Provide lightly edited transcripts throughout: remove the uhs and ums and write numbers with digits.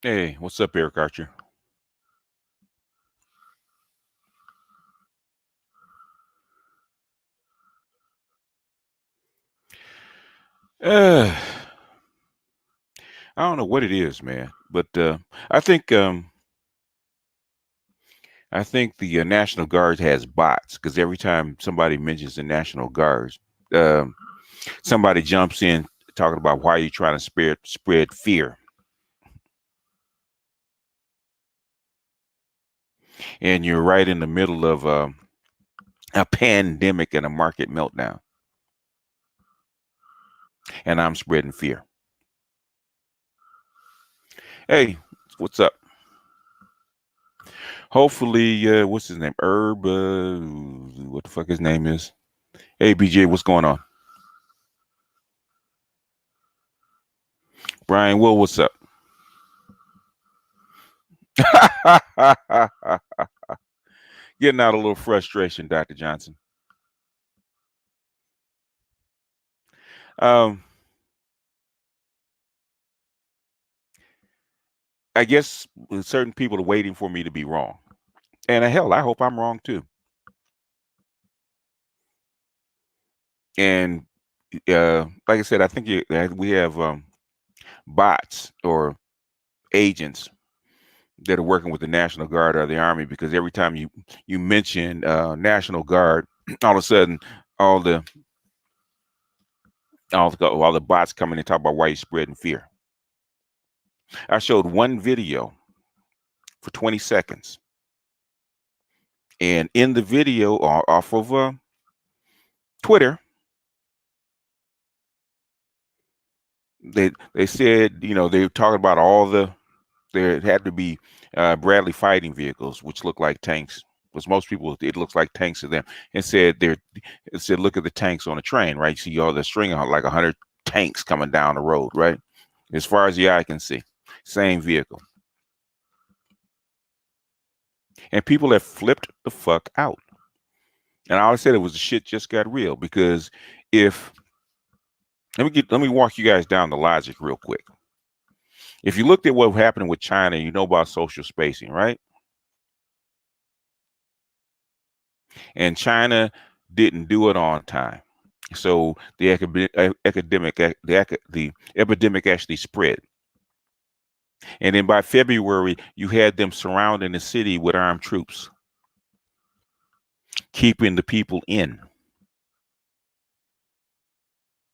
Hey, what's up, Eric Archer? Uh, I don't know what it is, man, but I think um, I think the National Guard has bots because every time somebody mentions the National Guards, um, somebody jumps in talking about why you're trying to spread fear, and you're right in the middle of a pandemic and a market meltdown, and I'm spreading fear. Hey, what's up? Hopefully, what's his name? Herb. What the fuck his name is? Hey, BJ, what's going on? Brian, well, what's up? Getting out a little frustration, Dr. Johnson. Um, I guess certain people are waiting for me to be wrong. And hell, I hope I'm wrong too. And like I said, I think we have bots or agents that are working with the National Guard or the Army because every time you mention National Guard, all of a sudden all the all the bots come in and talk about why you're spreading fear. I showed one video for 20 seconds. And in the video off of Twitter, they said, they were talking about there had to be Bradley fighting vehicles, which look like tanks. Because most people, it looks like tanks to them. And it said, look at the tanks on the train, right? You see all the string of like 100 tanks coming down the road, right? As far as the eye can see, same vehicle. And people have flipped the fuck out. And I always said it was the shit just got real because if let me walk you guys down the logic real quick. If you looked at what happened with China, you know about social spacing, right? And China didn't do it on time. So the epidemic actually spread. And then by February, you had them surrounding the city with armed troops, keeping the people in.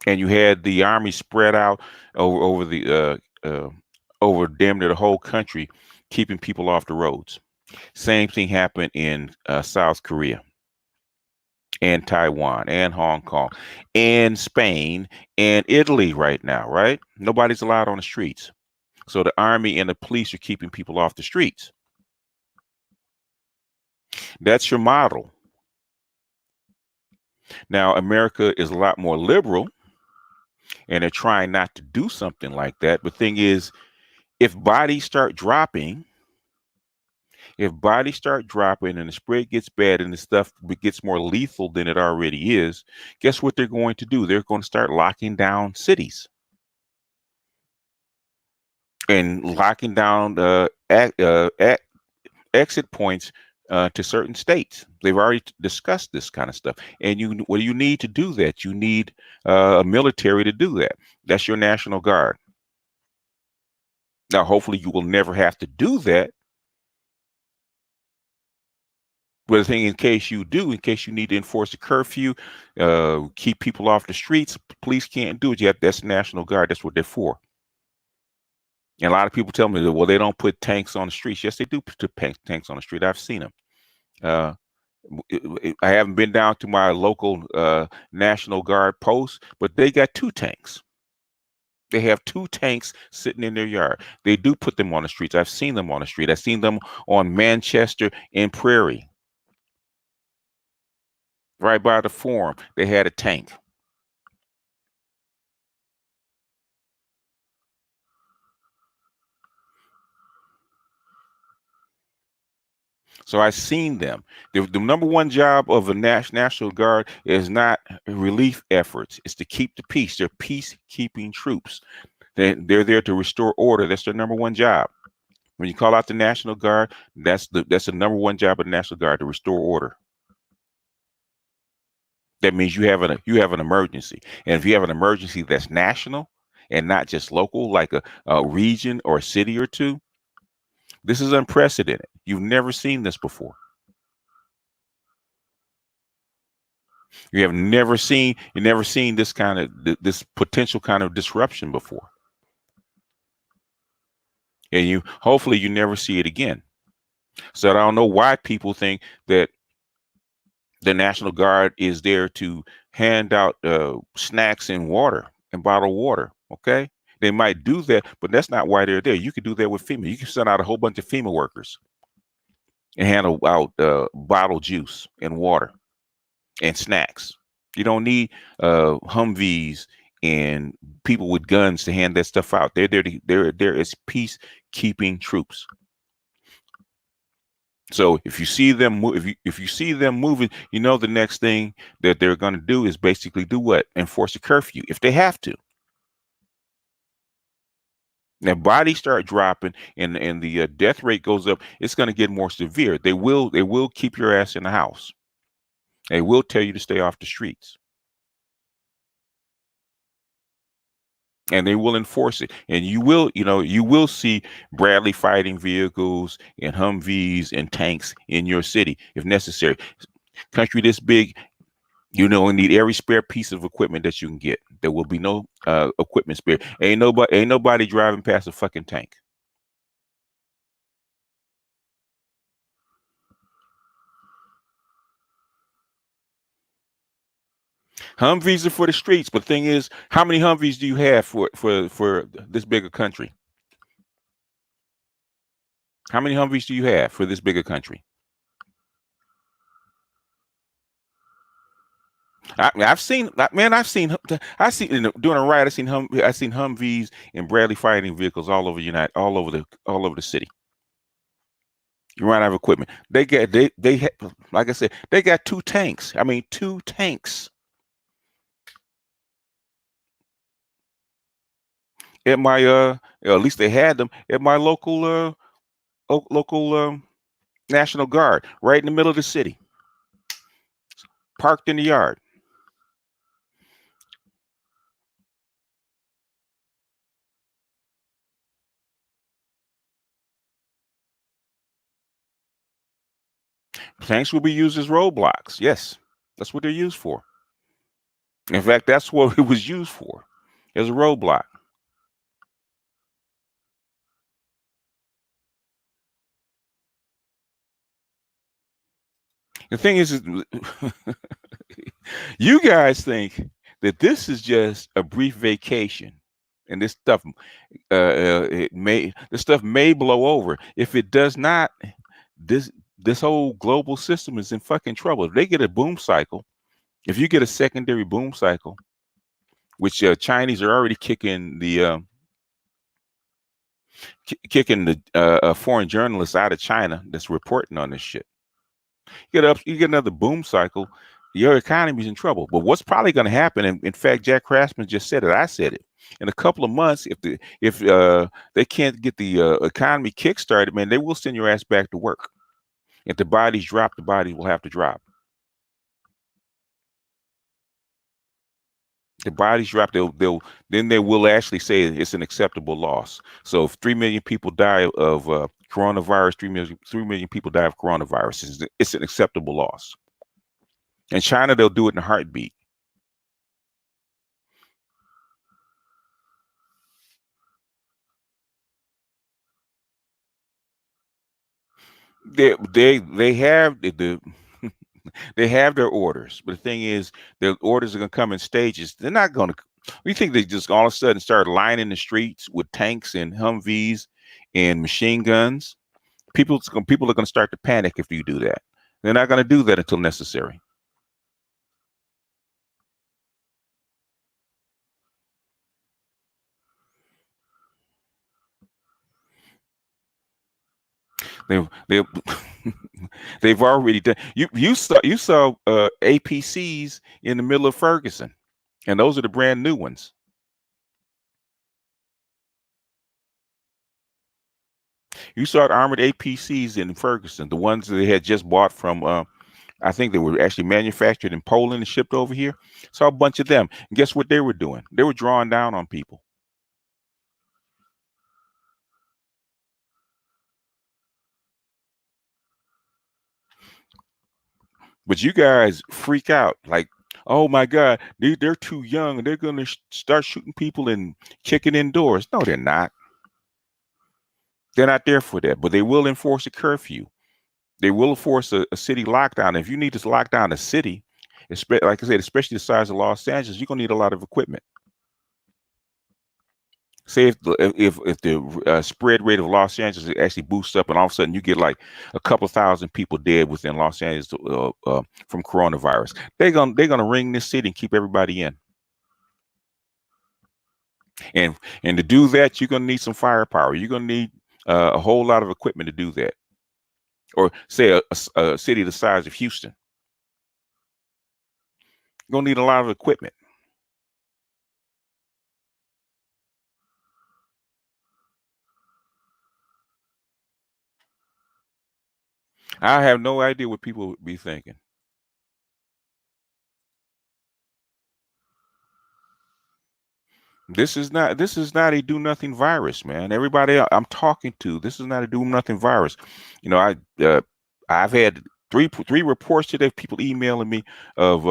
And you had the army spread out over damn near the whole country, keeping people off the roads. Same thing happened in South Korea and Taiwan and Hong Kong and Spain and Italy right now, right? Nobody's allowed on the streets. So the army and the police are keeping people off the streets. That's your model. Now, America is a lot more liberal and they're trying not to do something like that. But thing is, if bodies start dropping, and the spread gets bad and the stuff gets more lethal than it already is, guess what they're going to do? They're going to start locking down cities and locking down exit points to certain states. They've already discussed this kind of stuff. And you need to do that. You need a military to do that. That's your National Guard. Now, hopefully, you will never have to do that. But the thing, in case you do, in case you need to enforce a curfew, keep people off the streets, police can't do it yet. That's the National Guard. That's what they're for. And a lot of people tell me that, well, they don't put tanks on the streets. Yes, they do put tanks on the street. I've seen them. Uh, I haven't been down to my local National Guard post, but they got two tanks. They have two tanks sitting in their yard. They do put them on the streets. I've seen them on the street. I've seen them on Manchester and Prairie. Right by the Forum, they had a tank. So I've seen them. The number one job of a National Guard is not relief efforts. It's to keep the peace. They're peacekeeping troops. They're there to restore order. That's their number one job. When you call out the National Guard, that's the number one job of the National Guard, to restore order. That means you have an emergency, and if you have an emergency that's national and not just local, like a region or a city or two, this is unprecedented. You've never seen this before. You never seen this kind of this potential kind of disruption before, and you hopefully you never see it again. So I don't know why people think that the National Guard is there to hand out snacks and water and bottled water. Okay, they might do that, but that's not why they're there. You could do that with FEMA. You can send out a whole bunch of FEMA workers and hand out bottled juice and water and snacks. You don't need Humvees and people with guns to hand that stuff out. They're there as peacekeeping troops. So if you see them if you see them moving, the next thing that they're going to do is basically do what? Enforce a curfew if they have to. Now bodies start dropping and the death rate goes up. It's going to get more severe. They will keep your ass in the house. They will tell you to stay off the streets. And they will enforce it. And you will see Bradley fighting vehicles and Humvees and tanks in your city if necessary. Country this big, need every spare piece of equipment that you can get. There will be no equipment spare. Ain't nobody driving past a fucking tank. Humvees are for the streets, but the thing is, how many Humvees do you have for this bigger country? How many Humvees do you have for this bigger country? I've seen doing a ride. I've seen Humvees and Bradley fighting vehicles all over the city. You run out of equipment. Like I said, they got two tanks. I mean, two tanks at my at least they had them at my local National Guard right in the middle of the city, parked in the yard. Tanks will be used as roadblocks. Yes, that's what they're used for. In fact, that's what it was used for, as a roadblock. The thing is you guys think that this is just a brief vacation, and this stuff may blow over. If it does not, this this whole global system is in fucking trouble. If they get a boom cycle, if you get a secondary boom cycle, which Chinese are already kicking the foreign journalists out of China that's reporting on this shit. You get another boom cycle, your economy's in trouble. But what's probably going to happen? And in fact, Jack Craftsman just said it. I said it. In a couple of months, if they can't get the economy kickstarted, man, they will send your ass back to work. If the bodies drop, the bodies will have to drop. The bodies drop, they will actually say it's an acceptable loss. So if 3 million people die of coronavirus, 3 million people die of coronavirus. It's an acceptable loss. In China, they'll do it in a heartbeat. They have they have their orders, but the thing is, their orders are going to come in stages. They're not going to. We think they just all of a sudden start lining the streets with tanks and Humvees and machine guns. People are going to start to panic if you do that. They're not going to do that until necessary. They they've already done. You saw APCs in the middle of Ferguson, and those are the brand new ones. You saw the armored APCs in Ferguson, the ones that they had just bought from. I think they were actually manufactured in Poland and shipped over here. Saw a bunch of them. And guess what they were doing? They were drawing down on people. But you guys freak out like, oh my God, they're too young and they're going to start shooting people and kicking indoors. No, they're not. They're not there for that. But they will enforce a curfew. They will enforce a city lockdown. If you need to lock down a city, like I said, especially the size of Los Angeles, you're gonna need a lot of equipment. Say if the spread rate of Los Angeles actually boosts up, and all of a sudden you get like a couple thousand people dead within Los Angeles from coronavirus, they're gonna ring this city and keep everybody in. And and to do that, you're gonna need some firepower. You're gonna need a whole lot of equipment to do that. Or say a city the size of Houston, you're gonna need a lot of equipment. I have no idea what people would be thinking. This is not a do nothing virus, man. Everybody I'm talking to, this is not a do nothing virus. You know, I've had three reports today. People emailing me of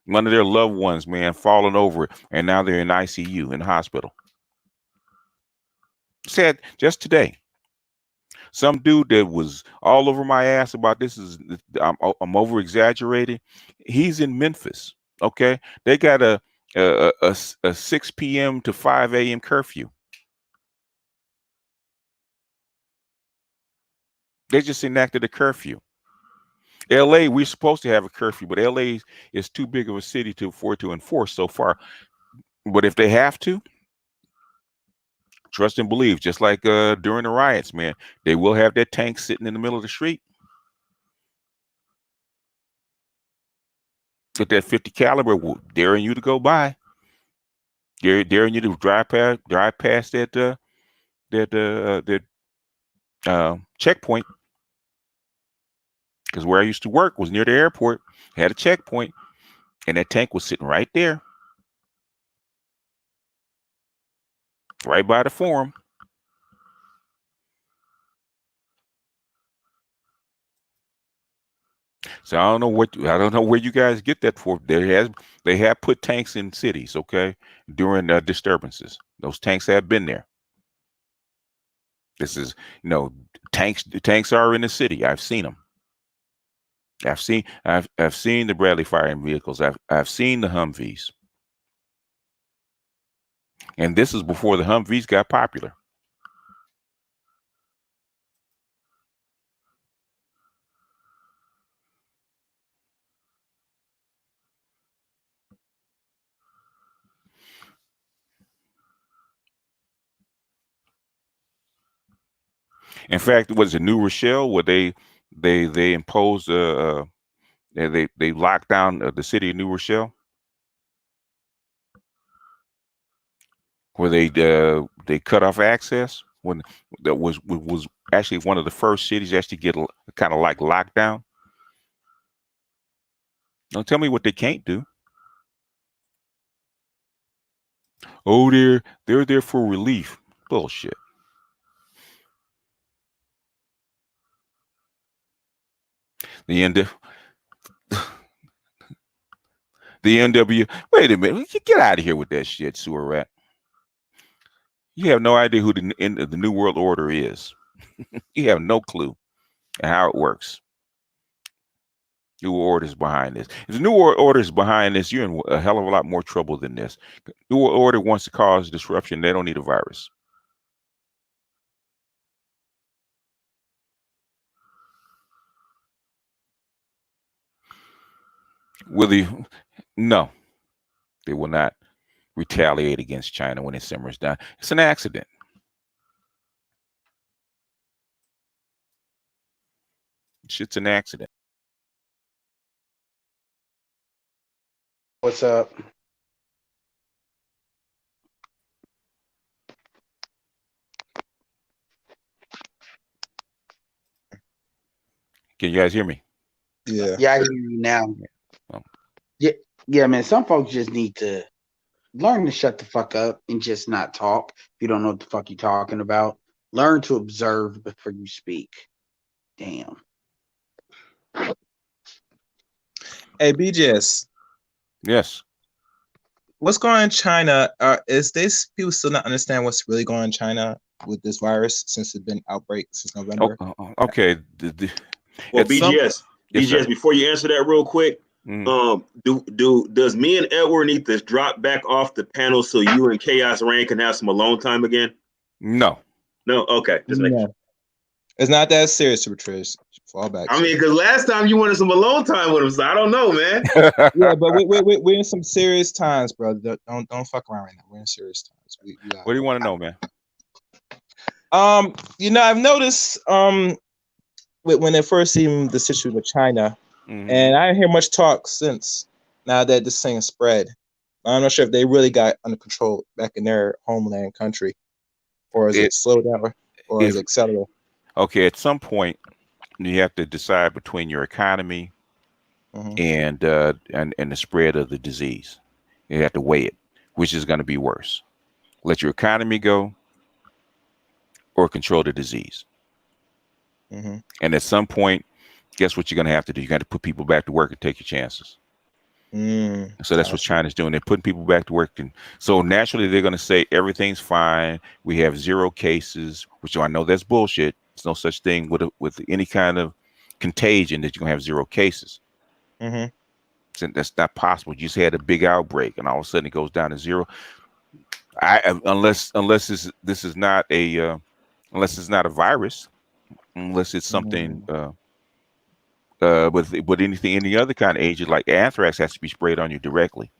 one of their loved ones, man, falling over, and now they're in ICU in the hospital. Said just today, some dude that was all over my ass about this is I'm over exaggerating. He's in Memphis. Okay, they got a 6 p.m. to 5 a.m. curfew. They just enacted a curfew. LA, we're supposed to have a curfew, but LA is too big of a city for it to enforce so far. But if they have to, trust and believe, just like during the riots, man, they will have their tanks sitting in the middle of the street with that 50 caliber daring you to go by, daring you to drive past that checkpoint. Because where I used to work was near the airport, had a checkpoint, and that tank was sitting right there, right by the forum. So I don't know where you guys get that for. They have put tanks in cities, okay, during disturbances. Those tanks have been there. This is you know tanks are in the city. I've seen them. I've seen the Bradley firing vehicles. I've seen the Humvees, and this is before the Humvees got popular. In fact, was it New Rochelle where they imposed they locked down the city of New Rochelle, where they cut off access when that was actually one of the first cities to actually get kind of like lockdown. Don't tell me what they can't do. Oh, they're there for relief. Bullshit. The end. The NW. Wait a minute. Get out of here with that shit, sewer rat. You have no idea who the New World Order is. You have no clue how it works. New Order is behind this. If the New World Order is behind this, you're in a hell of a lot more trouble than this. New World Order wants to cause disruption. They don't need a virus. Will they? No, they will not retaliate against China when it simmers down. It's an accident. Shit's an accident. What's up? Can you guys hear me? Yeah. Yeah, I hear you now. Yeah. Oh, Yeah, yeah, man. Some folks just need to learn to shut the fuck up and just not talk. If you don't know what the fuck you're talking about, learn to observe before you speak. Damn. Hey, BJS, yes. what's going on in China? Is this people still not understand what's really going on in China with this virus since it's been outbreak since November? Okay. Well, At some, BGS, yes, sir. BGS. Before you answer that, real quick, Mm, does me and Edward need to drop back off the panel so you and Chaos Rain can have some alone time again? no. No, okay, just making sure. No, it's not that serious, Patrice. Fall back. I mean, because last time you wanted some alone time with him, so I don't know, man. Yeah, but we're in some serious times, bro. Don't fuck around right now. We're in serious times. What do you want to know, man? I've noticed when they first seen the situation with China, Mm-hmm. and I didn't hear much talk since now that this thing spread. I'm not sure if they really got under control back in their homeland country, or is it slowed down, or is it accelerated? Okay, at some point you have to decide between your economy and the spread of the disease. You have to weigh it, which is going to be worse. Let your economy go or control the disease. And at some point, guess what you're going to have to do? You got to put people back to work and take your chances. So that's what China's doing. They're putting people back to work. And so naturally, they're going to say everything's fine. We have 0 cases, which I know that's bullshit. There's no such thing with any kind of contagion that you're going to have 0 cases. So that's not possible. You just had a big outbreak, and all of a sudden it goes down to 0. Unless this is not a unless it's not a virus, unless it's something with any other kind of agent like anthrax has to be sprayed on you directly.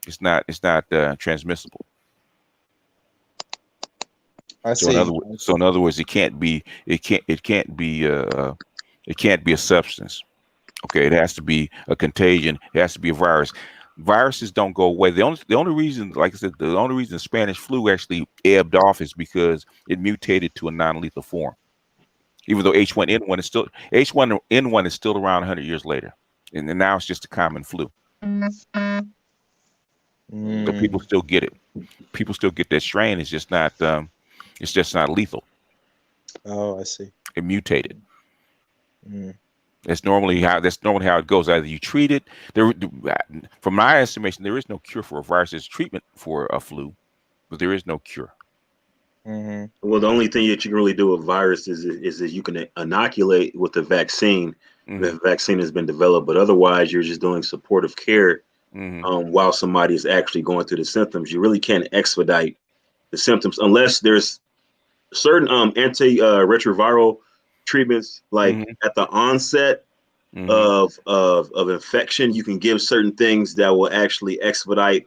It's not transmissible. I see. So in other words, it can't be a substance. Okay, it has to be a contagion. It has to be a virus. Viruses don't go away. The only reason, like I said, the only reason the Spanish flu actually ebbed off is because it mutated to a non-lethal form. Even though H1N1 is still around 100 years later, and now it's just a common flu. So people still get it. People still get that strain. It's just not lethal. Oh, I see. It mutated. That's normally how it goes. Either you treat it. From my estimation, there is no cure for a virus. There's treatment for a flu, but there is no cure. Well, the only thing that you can really do with viruses is that you can inoculate with the vaccine. The vaccine has been developed, but otherwise you're just doing supportive care while somebody is actually going through the symptoms. You really can't expedite the symptoms unless there's certain anti-retroviral treatments, like at the onset of infection. You can give certain things that will actually expedite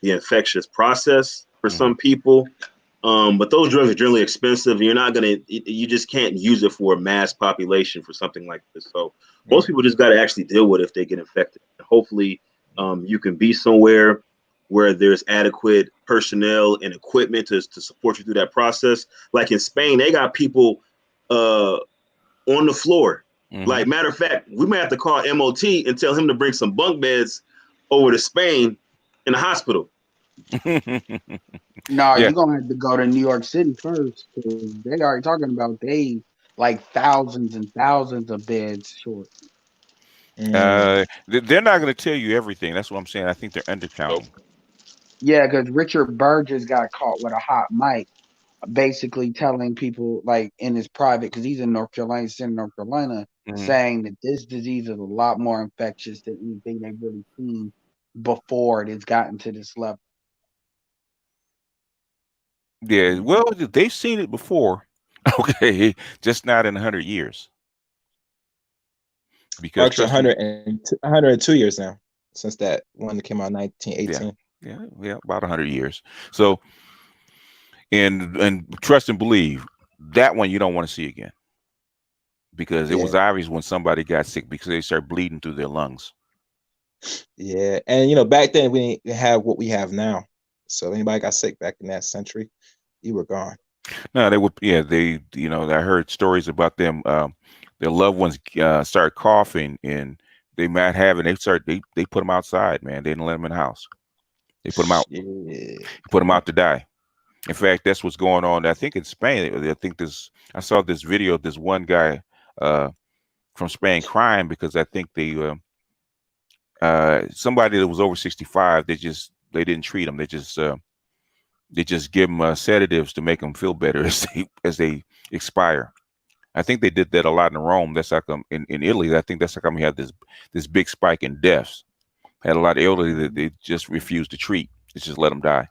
the infectious process for some people. But those drugs are generally expensive, and you just can't use it for a mass population for something like this. So most people just got to actually deal with it if they get infected. Hopefully, you can be somewhere where there's adequate personnel and equipment to support you through that process. Like in Spain, they got people on the floor. Like, matter of fact, we may have to call MOT and tell him to bring some bunk beds over to Spain in the hospital. No, you're gonna have to go to New York City first, because they already talking about they like thousands and thousands of beds short. They're not going to tell you everything. That's what I'm saying. I think they're undercounting. Yeah, because Richard Burgess got caught with a hot mic, basically telling people, like, in his private, because he's in North Carolina, saying that this disease is a lot more infectious than anything they've really seen before it has gotten to this level. Yeah, well, they've seen it before. Okay, just not in 100 years. Because actually 102 years now since that one that came out in 1918. Yeah, about 100 years. So, and trust and believe, that one you don't want to see again, because it was obvious when somebody got sick because they start bleeding through their lungs. Yeah, and back then we didn't have what we have now. So if anybody got sick back in that century, you were gone. No, they would. Yeah, I heard stories about them. their loved ones start coughing, and they might have, and they put them outside, man. They didn't let them in the house. They put them out. Shit. Put them out to die. In fact, that's what's going on. I think in Spain. I saw this video of this one guy from Spain crying because I think somebody that was over 65. They didn't treat him. They just give them sedatives to make them feel better as they expire. I think they did that a lot in Rome. That's like in Italy. I think that's like we had this big spike in deaths. Had a lot of elderly that they just refused to treat. They just let them die.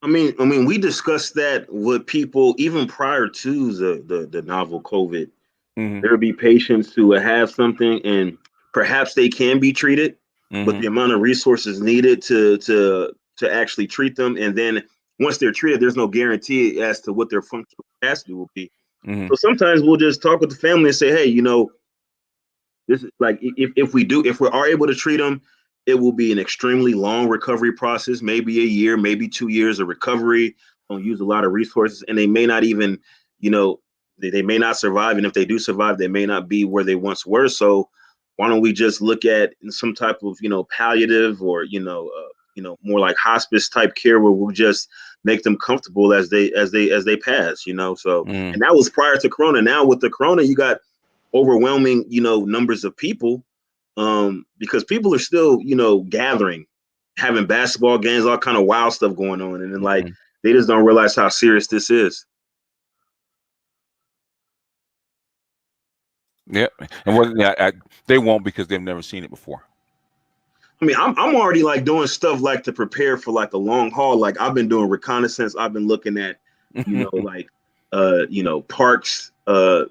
I mean, we discussed that with people even prior to the novel COVID. Mm-hmm. There would be patients who would have something, and perhaps they can be treated, but the amount of resources needed to actually treat them, and then once they're treated, there's no guarantee as to what their functional capacity will be. Mm-hmm. So sometimes we'll just talk with the family and say, hey, this is like if we are able to treat them, it will be an extremely long recovery process, maybe a year, maybe 2 years of recovery. They'll use a lot of resources, and they may not even, they may not survive. And if they do survive, they may not be where they once were. So why don't we just look at some type of, palliative or, more like hospice type care where we'll just make them comfortable as they pass, So, and that was prior to Corona. Now with the Corona, you got overwhelming, numbers of people, because people are still, gathering, having basketball games, all kind of wild stuff going on. And then they just don't realize how serious this is. Yeah. And they won't, because they've never seen it before. I mean, I'm already doing stuff to prepare for a long haul. Like I've been doing reconnaissance. I've been looking at, parks, where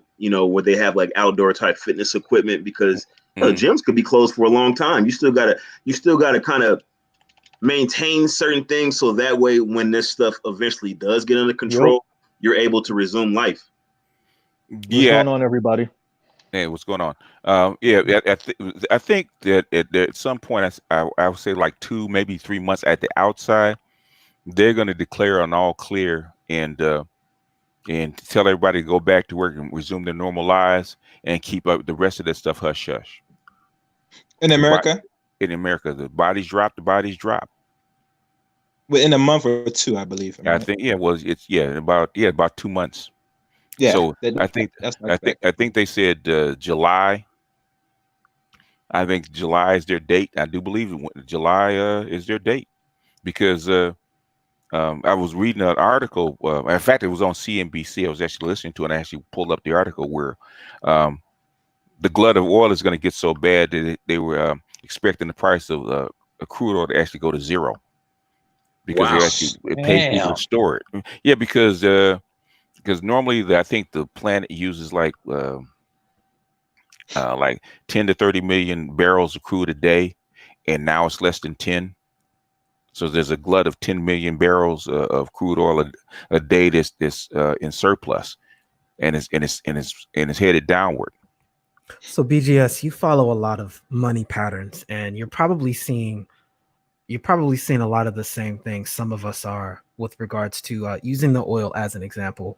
they have outdoor type fitness equipment, because gyms could be closed for a long time. You still gotta kind of maintain certain things, so that way when this stuff eventually does get under control, you're able to resume life. What's going on, everybody? Hey, what's going on? I think that at some point, I would say 2, maybe 3 months at the outside, they're going to declare an all clear and tell everybody to go back to work and resume their normal lives and keep up the rest of that stuff hush hush. In America? In America, the bodies drop. Within a month or two, I believe. I think about 2 months. Yeah. So I think they said July. I think July is their date. I do believe July is their date, because I was reading an article. In fact, it was on CNBC. I was actually listening to it, and I actually pulled up the article where the glut of oil is going to get so bad that they were expecting the price of crude oil to actually go to zero, because it pays people to store it. Yeah, because normally I think the planet uses 10 to 30 million barrels of crude a day, and now it's less than 10. So there's a glut of 10 million barrels of crude oil a day that's in surplus, and it's headed downward. So BGS, you follow a lot of money patterns, and you're probably seeing a lot of the same things some of us are with regards to using the oil as an example.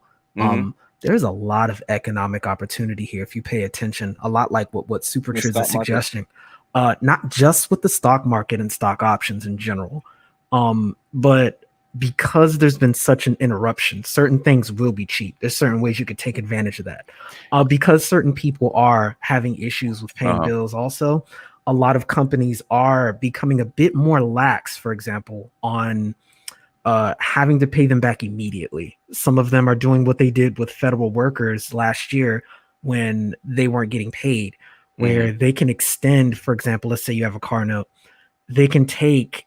There's a lot of economic opportunity here if you pay attention, a lot like what SuperTriz is suggesting, not just with the stock market and stock options in general, but because there's been such an interruption, certain things will be cheap. There's certain ways you could take advantage of that. Because certain people are having issues with paying bills also, a lot of companies are becoming a bit more lax, for example, on having to pay them back immediately. Some of them are doing what they did with federal workers last year when they weren't getting paid, where they can extend, for example, let's say you have a car note, they can take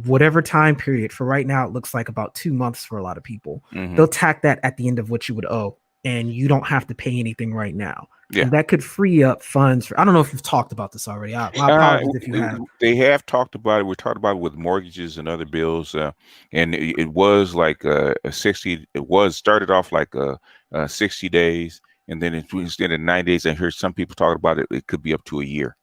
whatever time period. For right now, it looks like about 2 months for a lot of people. They'll tack that at the end of what you would owe, and you don't have to pay anything right now. Yeah. And that could free up funds for, I don't know if you've talked about this already. My apologies if you have. They have talked about it. We talked about it with mortgages and other bills. And it was like a 60, it was started off like 60 days. And then it extended 9 days. I heard some people talking about it. It could be up to a year.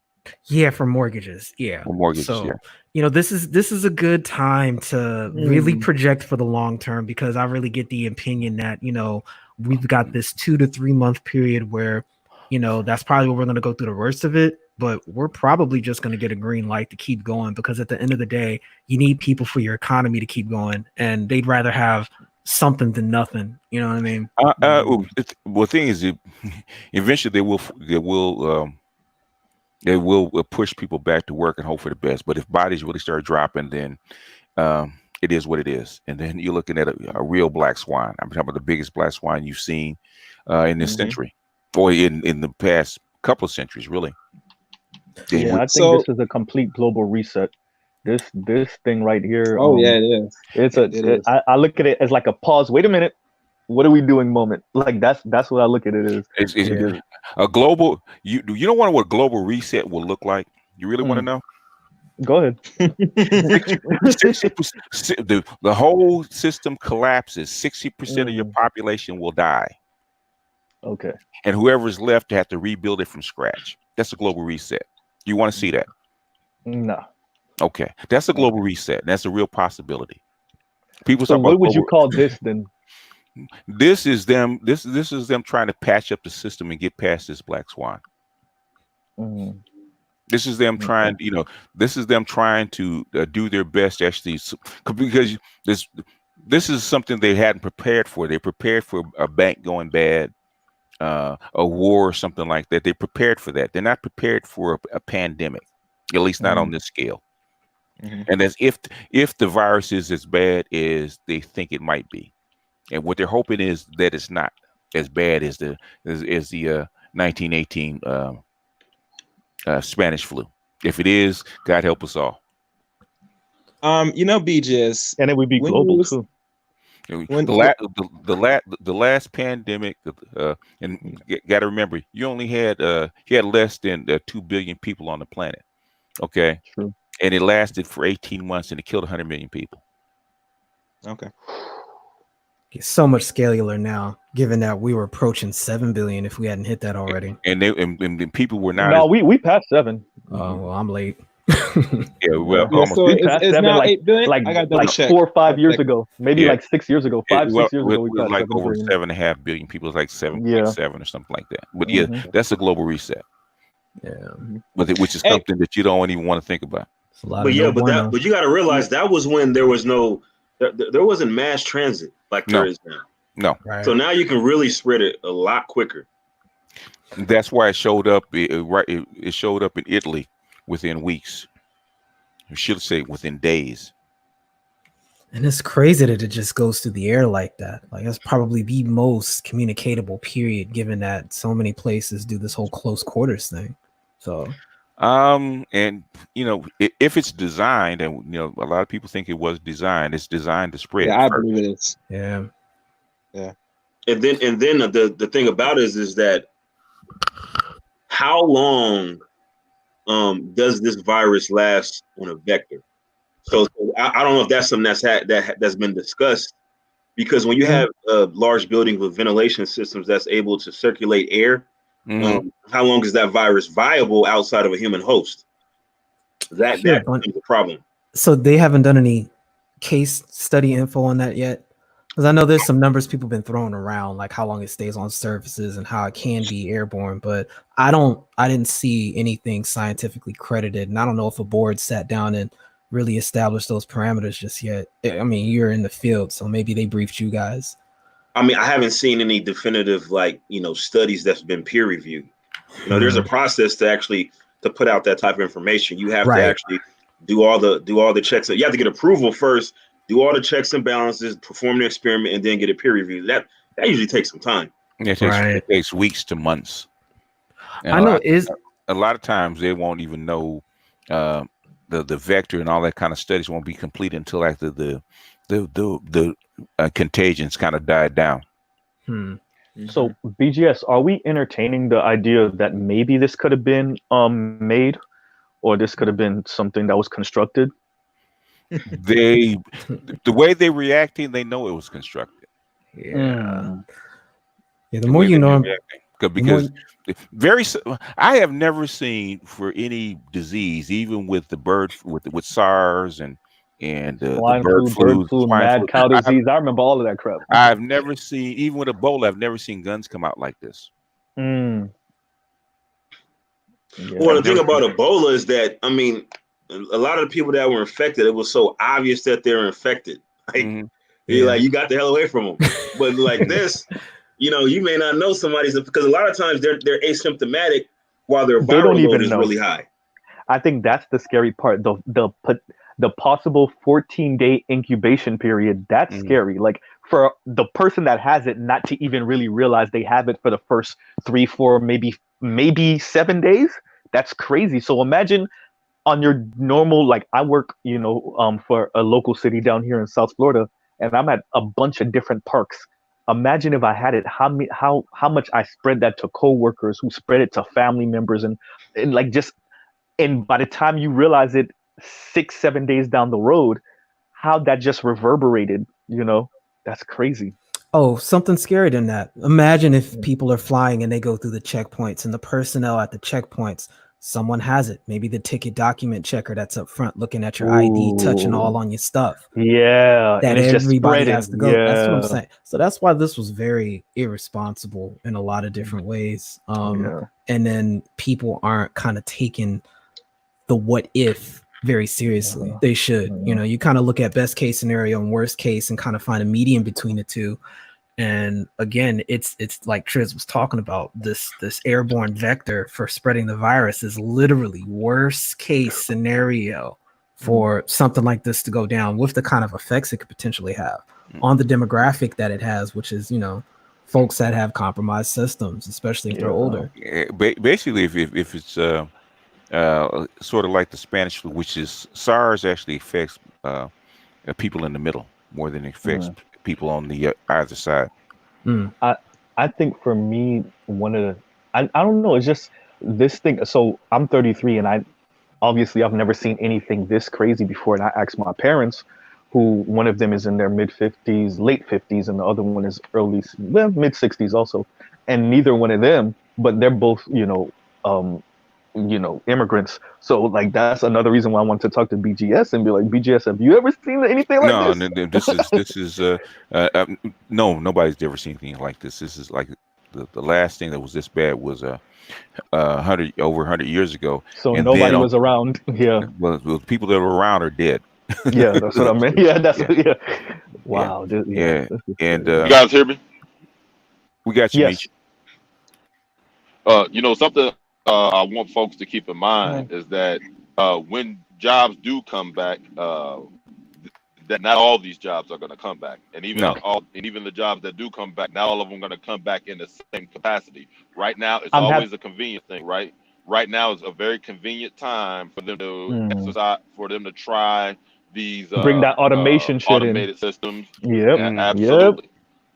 Yeah, for mortgages. Yeah. For mortgages, so, this is a good time to really project for the long term, because I really get the opinion that, we've got this 2 to 3 month period where that's probably where we're going to go through the worst of it. But we're probably just going to get a green light to keep going, because at the end of the day, you need people for your economy to keep going, and they'd rather have something than nothing. You know what I mean? The thing is, eventually they will push people back to work and hope for the best. But if bodies really start dropping, then it is what it is. And then you're looking at a real black swan. I'm talking about the biggest black swan you've seen in this century, or in the past couple of centuries, really. Yeah, I think this is a complete global reset. This thing right here. Oh yeah, it is. I look at it as like a pause. Wait a minute. What are we doing moment? Like that's what I look at it as. It's a global. You don't want to know what a global reset will look like. You really want to know? Go ahead. 60%, the whole system collapses. 60% of your population will die. Okay. And whoever's left have to rebuild it from scratch. That's a global reset. You want to see that? No. Okay, that's a global reset. That's a real possibility. People. So what would you call this then? This is them. This is them trying to patch up the system and get past this black swan. This is them trying. This is them trying to do their best. Actually, because this is something they hadn't prepared for. They prepared for a bank going bad, a war or something like that. They prepared for that. They're not prepared for a pandemic, at least not on this scale. And as if the virus is as bad as they think it might be, and what they're hoping is that it's not as bad as the 1918 Spanish flu. If it is, God help us all. BJS, and it would be global too. The last pandemic, and you got to remember, you had less than 2 billion people on the planet. Okay, true. And it lasted for 18 months, and it killed 100 million people. Okay. It's so much scalar now, given that we were approaching 7 billion if we hadn't hit that already. And people were not. No, we passed 7. Oh, well, I'm late. Almost. So it's now 8 billion. Like 4 or 5 years ago, maybe like 6 years ago, 6 years ago, we passed like 7 over billion. 7.5 billion people. It's like 7.7 or something like that. But that's a global reset. Yeah, which is something that you don't even want to think about. But you got to realize that was when there was there wasn't mass transit like there is now. No. Right. So now you can really spread it a lot quicker. That's why it showed up. It showed up in Italy within weeks. You should say within days. And it's crazy that it just goes through the air like that. Like that's probably the most communicatable period, given that so many places do this whole close quarters thing. So, and if it's designed, and a lot of people think it was designed, it's designed to spread. Yeah, I believe it is. Yeah. And then the thing about it is that how long does this virus last on a vector? So I don't know if that's something that's been discussed, because when you have a large building with ventilation systems that's able to circulate air, how long is that virus viable outside of a human host? That becomes a problem. So they haven't done any case study info on that yet? Because I know there's some numbers people have been throwing around, like how long it stays on surfaces and how it can be airborne, but I didn't see anything scientifically credited, and I don't know if a board sat down and really established those parameters just yet. I mean, you're in the field, so maybe they briefed you guys. I mean, I haven't seen any definitive studies that's been peer reviewed. There's a process to put out that type of information. You have to actually do all the checks. You have to get approval first, do all the checks and balances, perform the experiment, and then get it peer reviewed. That usually takes some time. It takes weeks to months. And I know a lot of times they won't even know the vector and all that kind of studies won't be complete until after the contagions kind of died down. So BGS, are we entertaining the idea that maybe this could have been made, or this could have been something that was constructed? The way they reacting, they know it was constructed. Yeah. The more you know, because I have never seen for any disease, even with the bird with SARS and the bird flu, mad cow disease. I remember all of that crap. I've never seen, even with Ebola, I've never seen guns come out like this. Yeah. Well, the thing about Ebola is that, I mean, a lot of the people that were infected, it was so obvious that they're infected. Like, like you got the hell away from them. But like this, you may not know somebody's, because a lot of times they're asymptomatic while their They don't viral load even is know. really high. I think that's the scary part. The possible 14-day incubation period. That's scary. Like for the person that has it, not to even really realize they have it for the first 3, 4, maybe 7 days. That's crazy. So imagine on your normal, like I work, for a local city down here in South Florida, and I'm at a bunch of different parks. Imagine if I had it, how much I spread that to coworkers, who spread it to family members, and like just, and by the time you realize it 6, 7 days down the road, how that just reverberated, that's crazy. Oh, something scarier than that. Imagine if people are flying and they go through the checkpoints, and the personnel at the checkpoints, someone has it. Maybe the ticket document checker that's up front looking at your ID, touching all on your stuff. Yeah. That everybody has to go. Yeah. That's what I'm saying. So that's why this was very irresponsible in a lot of different ways. And then people aren't kind of taking the what if very seriously. They should. You kind of look at best case scenario and worst case and kind of find a median between the two. And again, it's like Triz was talking about, this airborne vector for spreading the virus is literally worst case scenario for something like this to go down, with the kind of effects it could potentially have on the demographic that it has, which is, folks that have compromised systems, especially if they're older. Basically, if it's sort of like the Spanish flu, which is SARS, actually affects people in the middle more than it affects people on the either side. I think for me, I don't know, it's just this thing. So I'm 33, and I've never seen anything this crazy before. And I asked my parents, who one of them is in their mid 50s, late 50s, and the other one is mid 60s also. And neither one of them, but they're both, immigrants. So like that's another reason why I want to talk to BGS and be like, BGS, have you ever seen anything like this? No, this is no, nobody's ever seen anything like this. This is like the last thing that was this bad was over 100 years ago. So and nobody was around. Yeah. Well, the people that were around are dead. Yeah, that's what I meant. Yeah, that's wow. And you guys hear me? We got you. Yes. Something I want folks to keep in mind is that when jobs do come back, that not all these jobs are going to come back, and even the jobs that do come back, not all of them are going to come back in the same capacity. Right now, it's always a convenient thing, right? Right now is a very convenient time for them to exercise, for them to try these bring that automation shit automated in. systems. Yep. Absolutely.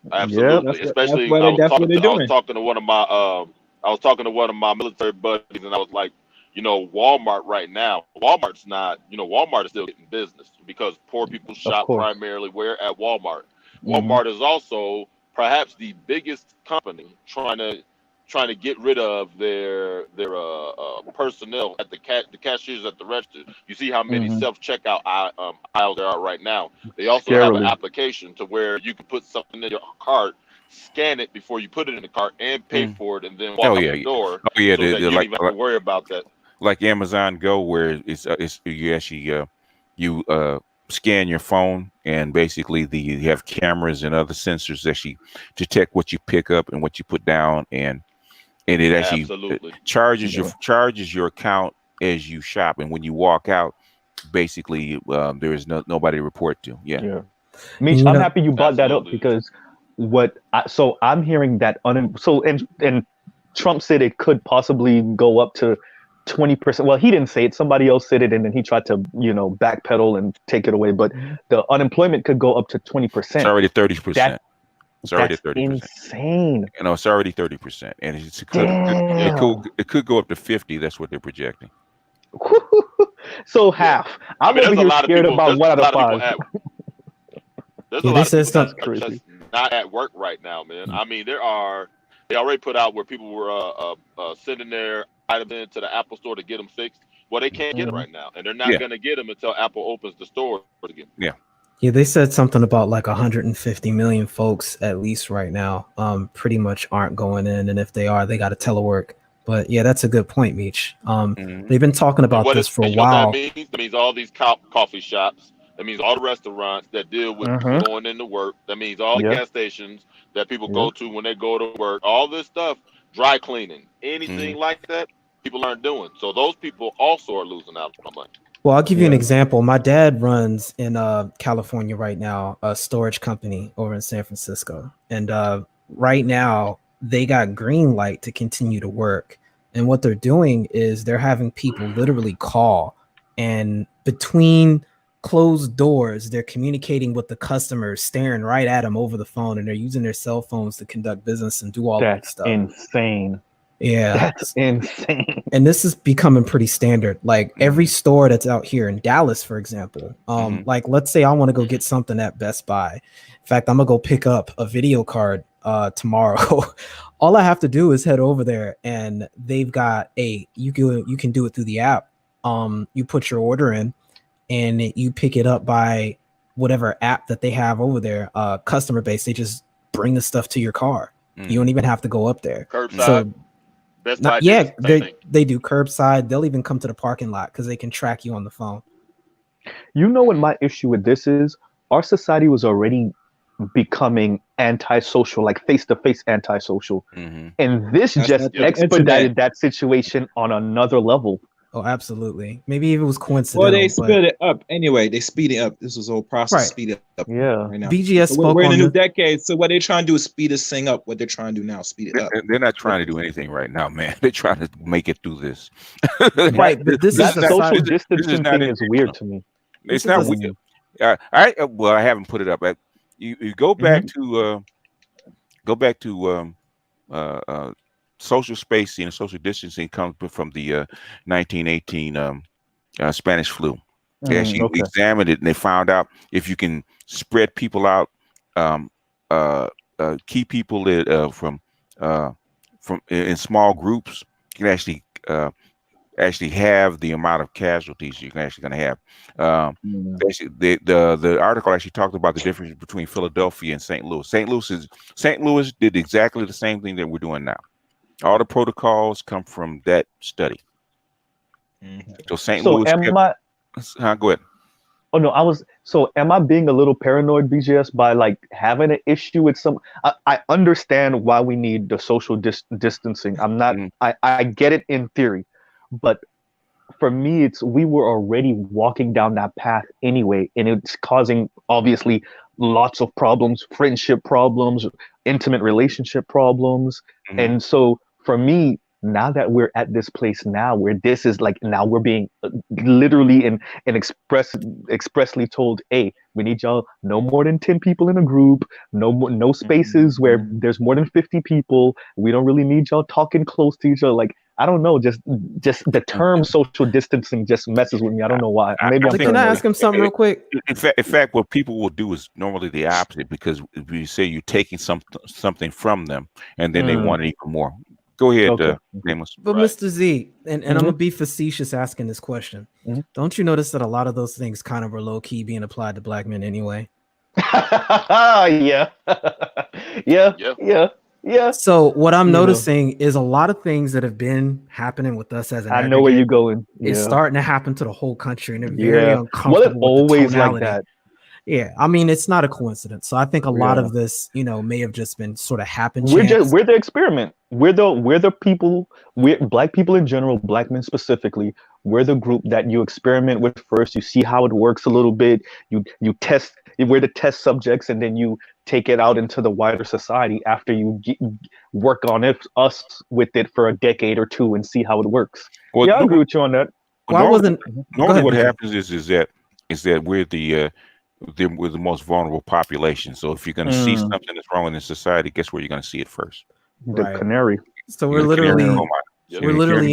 Yep. Absolutely. Especially that's what they're doing. I was talking to one of my military buddies, and I was like, Walmart right now, Walmart is still getting business because poor people shop primarily where? At Walmart. Walmart is also perhaps the biggest company trying to get rid of their personnel at the cashiers at the register. You see how many self-checkout aisles there are right now. They also have an application to where you can put something in your cart, scan it before you put it in the cart, and pay for it, and then walk out the door. Oh yeah, so that you don't even have to worry about that. Like Amazon Go, where it's you actually you scan your phone, and basically you have cameras and other sensors that actually detect what you pick up and what you put down, and it actually charges your account as you shop, and when you walk out, basically there is nobody to report to. Mitch, I'm happy you brought that up, because so I'm hearing that and Trump said it could possibly go up to 20%. Well, he didn't say it, somebody else said it, and then he tried to backpedal and take it away, but the unemployment could go up to 20%. It's already 30%. It's already 30%. Insane. It's already 30%, and it could go up to 50%. That's what they're projecting. So half. I'm over here scared about 1 out of 5. There's a lot of people that's not at work right now, man. I mean, they already put out where people were sending their items into the Apple store to get them fixed. Well, they can't get them right now, and they're not going to get them until Apple opens the store again. Yeah, they said something about like 150 million folks at least right now pretty much aren't going in, and if they are, they got to telework. But yeah, that's a good point, Meech. They've been talking about this for a while. That means all these coffee shops. That means all the restaurants that deal with people going into work. That means all the gas stations that people go to when they go to work. All this stuff, dry cleaning, anything like that, people aren't doing. So those people also are losing out on money. Well, I'll give you an example. My dad runs in California right now, a storage company over in San Francisco. And right now, they got green light to continue to work. And what they're doing is they're having people literally call, and between closed doors, they're communicating with the customers, staring right at them over the phone, and they're using their cell phones to conduct business and do all that stuff. Insane. Yeah, that's insane. And this is becoming pretty standard. Like every store that's out here in Dallas, for example, like let's say I want to go get something at Best Buy. In fact, I'm gonna go pick up a video card tomorrow. All I have to do is head over there, and they've got you can do it through the app. You put your order in, and you pick it up by whatever app that they have over there. Customer base, they just bring the stuff to your car. You don't even have to go up there. Curbside. So they do curbside. They'll even come to the parking lot because they can track you on the phone. You know what my issue with this is? Our society was already becoming antisocial, like face-to-face antisocial. And this just expedited that situation on another level. Oh, absolutely. Maybe if it was coincidental. Well, they sped it up anyway. They speed it up. This was a whole process. Speed it up. Yeah. Right now. BGS spoke we're in a new decade, so what they're trying to do is speed this thing up. What they're trying to do now, speed it up. They're not trying to do anything right now, man. They're trying to make it through this. Right, but this is the social distancing thing is weird to me. It's not weird. I haven't put it up. You go back to social spacing and social distancing comes from the 1918 Spanish flu. They actually examined it, and they found out if you can spread people out, keep people from in small groups, you can actually have the amount of casualties you're actually going to have. Basically, the article actually talked about the difference between Philadelphia and St. Louis. St. Louis did exactly the same thing that we're doing now. All the protocols come from that study. So St. Louis. Go ahead. Oh no, am I being a little paranoid, BGS, by like having an issue with some? I understand why we need the social distancing. I'm not. I get it in theory, but for me, we were already walking down that path anyway, and it's causing obviously lots of problems, friendship problems, intimate relationship problems, and so for me, now that we're at this place now where this is like, now we're being literally and expressly told, hey, we need y'all no more than 10 people in a group, no spaces where there's more than 50 people. We don't really need y'all talking close to each other. Like, I don't know, just the term social distancing just messes with me. I don't know why. Maybe can I ask him something real quick? In fact, what people will do is normally the opposite, because if you say you're taking something from them, and then they want it even more. Go ahead, Nameless. But Mr. Z, and I'm gonna be facetious asking this question. Don't you notice that a lot of those things kind of were low key being applied to black men anyway? Yeah. So what I'm noticing is a lot of things that have been happening with us as an I know where you're going. It's starting to happen to the whole country, and they're very uncomfortable. Well, it always like that. Yeah, I mean, it's not a coincidence. So I think a lot of this, may have just been sort of happened. We're the experiment. We're the people. We're black people in general, black men specifically. We're the group that you experiment with first. You see how it works a little bit. You test. We're the test subjects, and then you take it out into the wider society after you work on us with it for a decade or two and see how it works. Well, I agree with you on that. Normally what happens is that we're we're the most vulnerable population. So if you're going to see something that's wrong in society, guess where you're going to see it first? The canary. So we're literally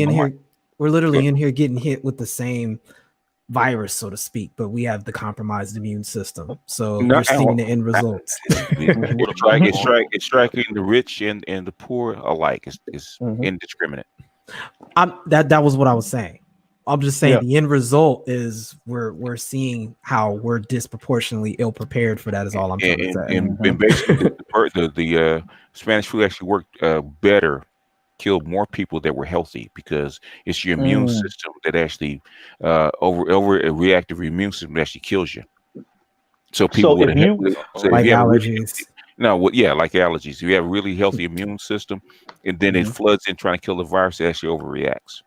in here. We're literally in here getting hit with the same virus, so to speak, but we have the compromised immune system. So we're seeing the end results. It's striking the rich and the poor alike. It's indiscriminate. That was what I was saying. I'm just saying the end result is we're seeing how we're disproportionately ill prepared for that. Is all I'm trying to say. And basically, the Spanish flu actually worked better killed more people that were healthy because it's your immune system that actually over a reactive immune system that actually kills you. So people So would if have you so if Like you have a really allergies. no, what yeah, like allergies. If you have a really healthy immune system, and then it floods in trying to kill the virus, it actually overreacts.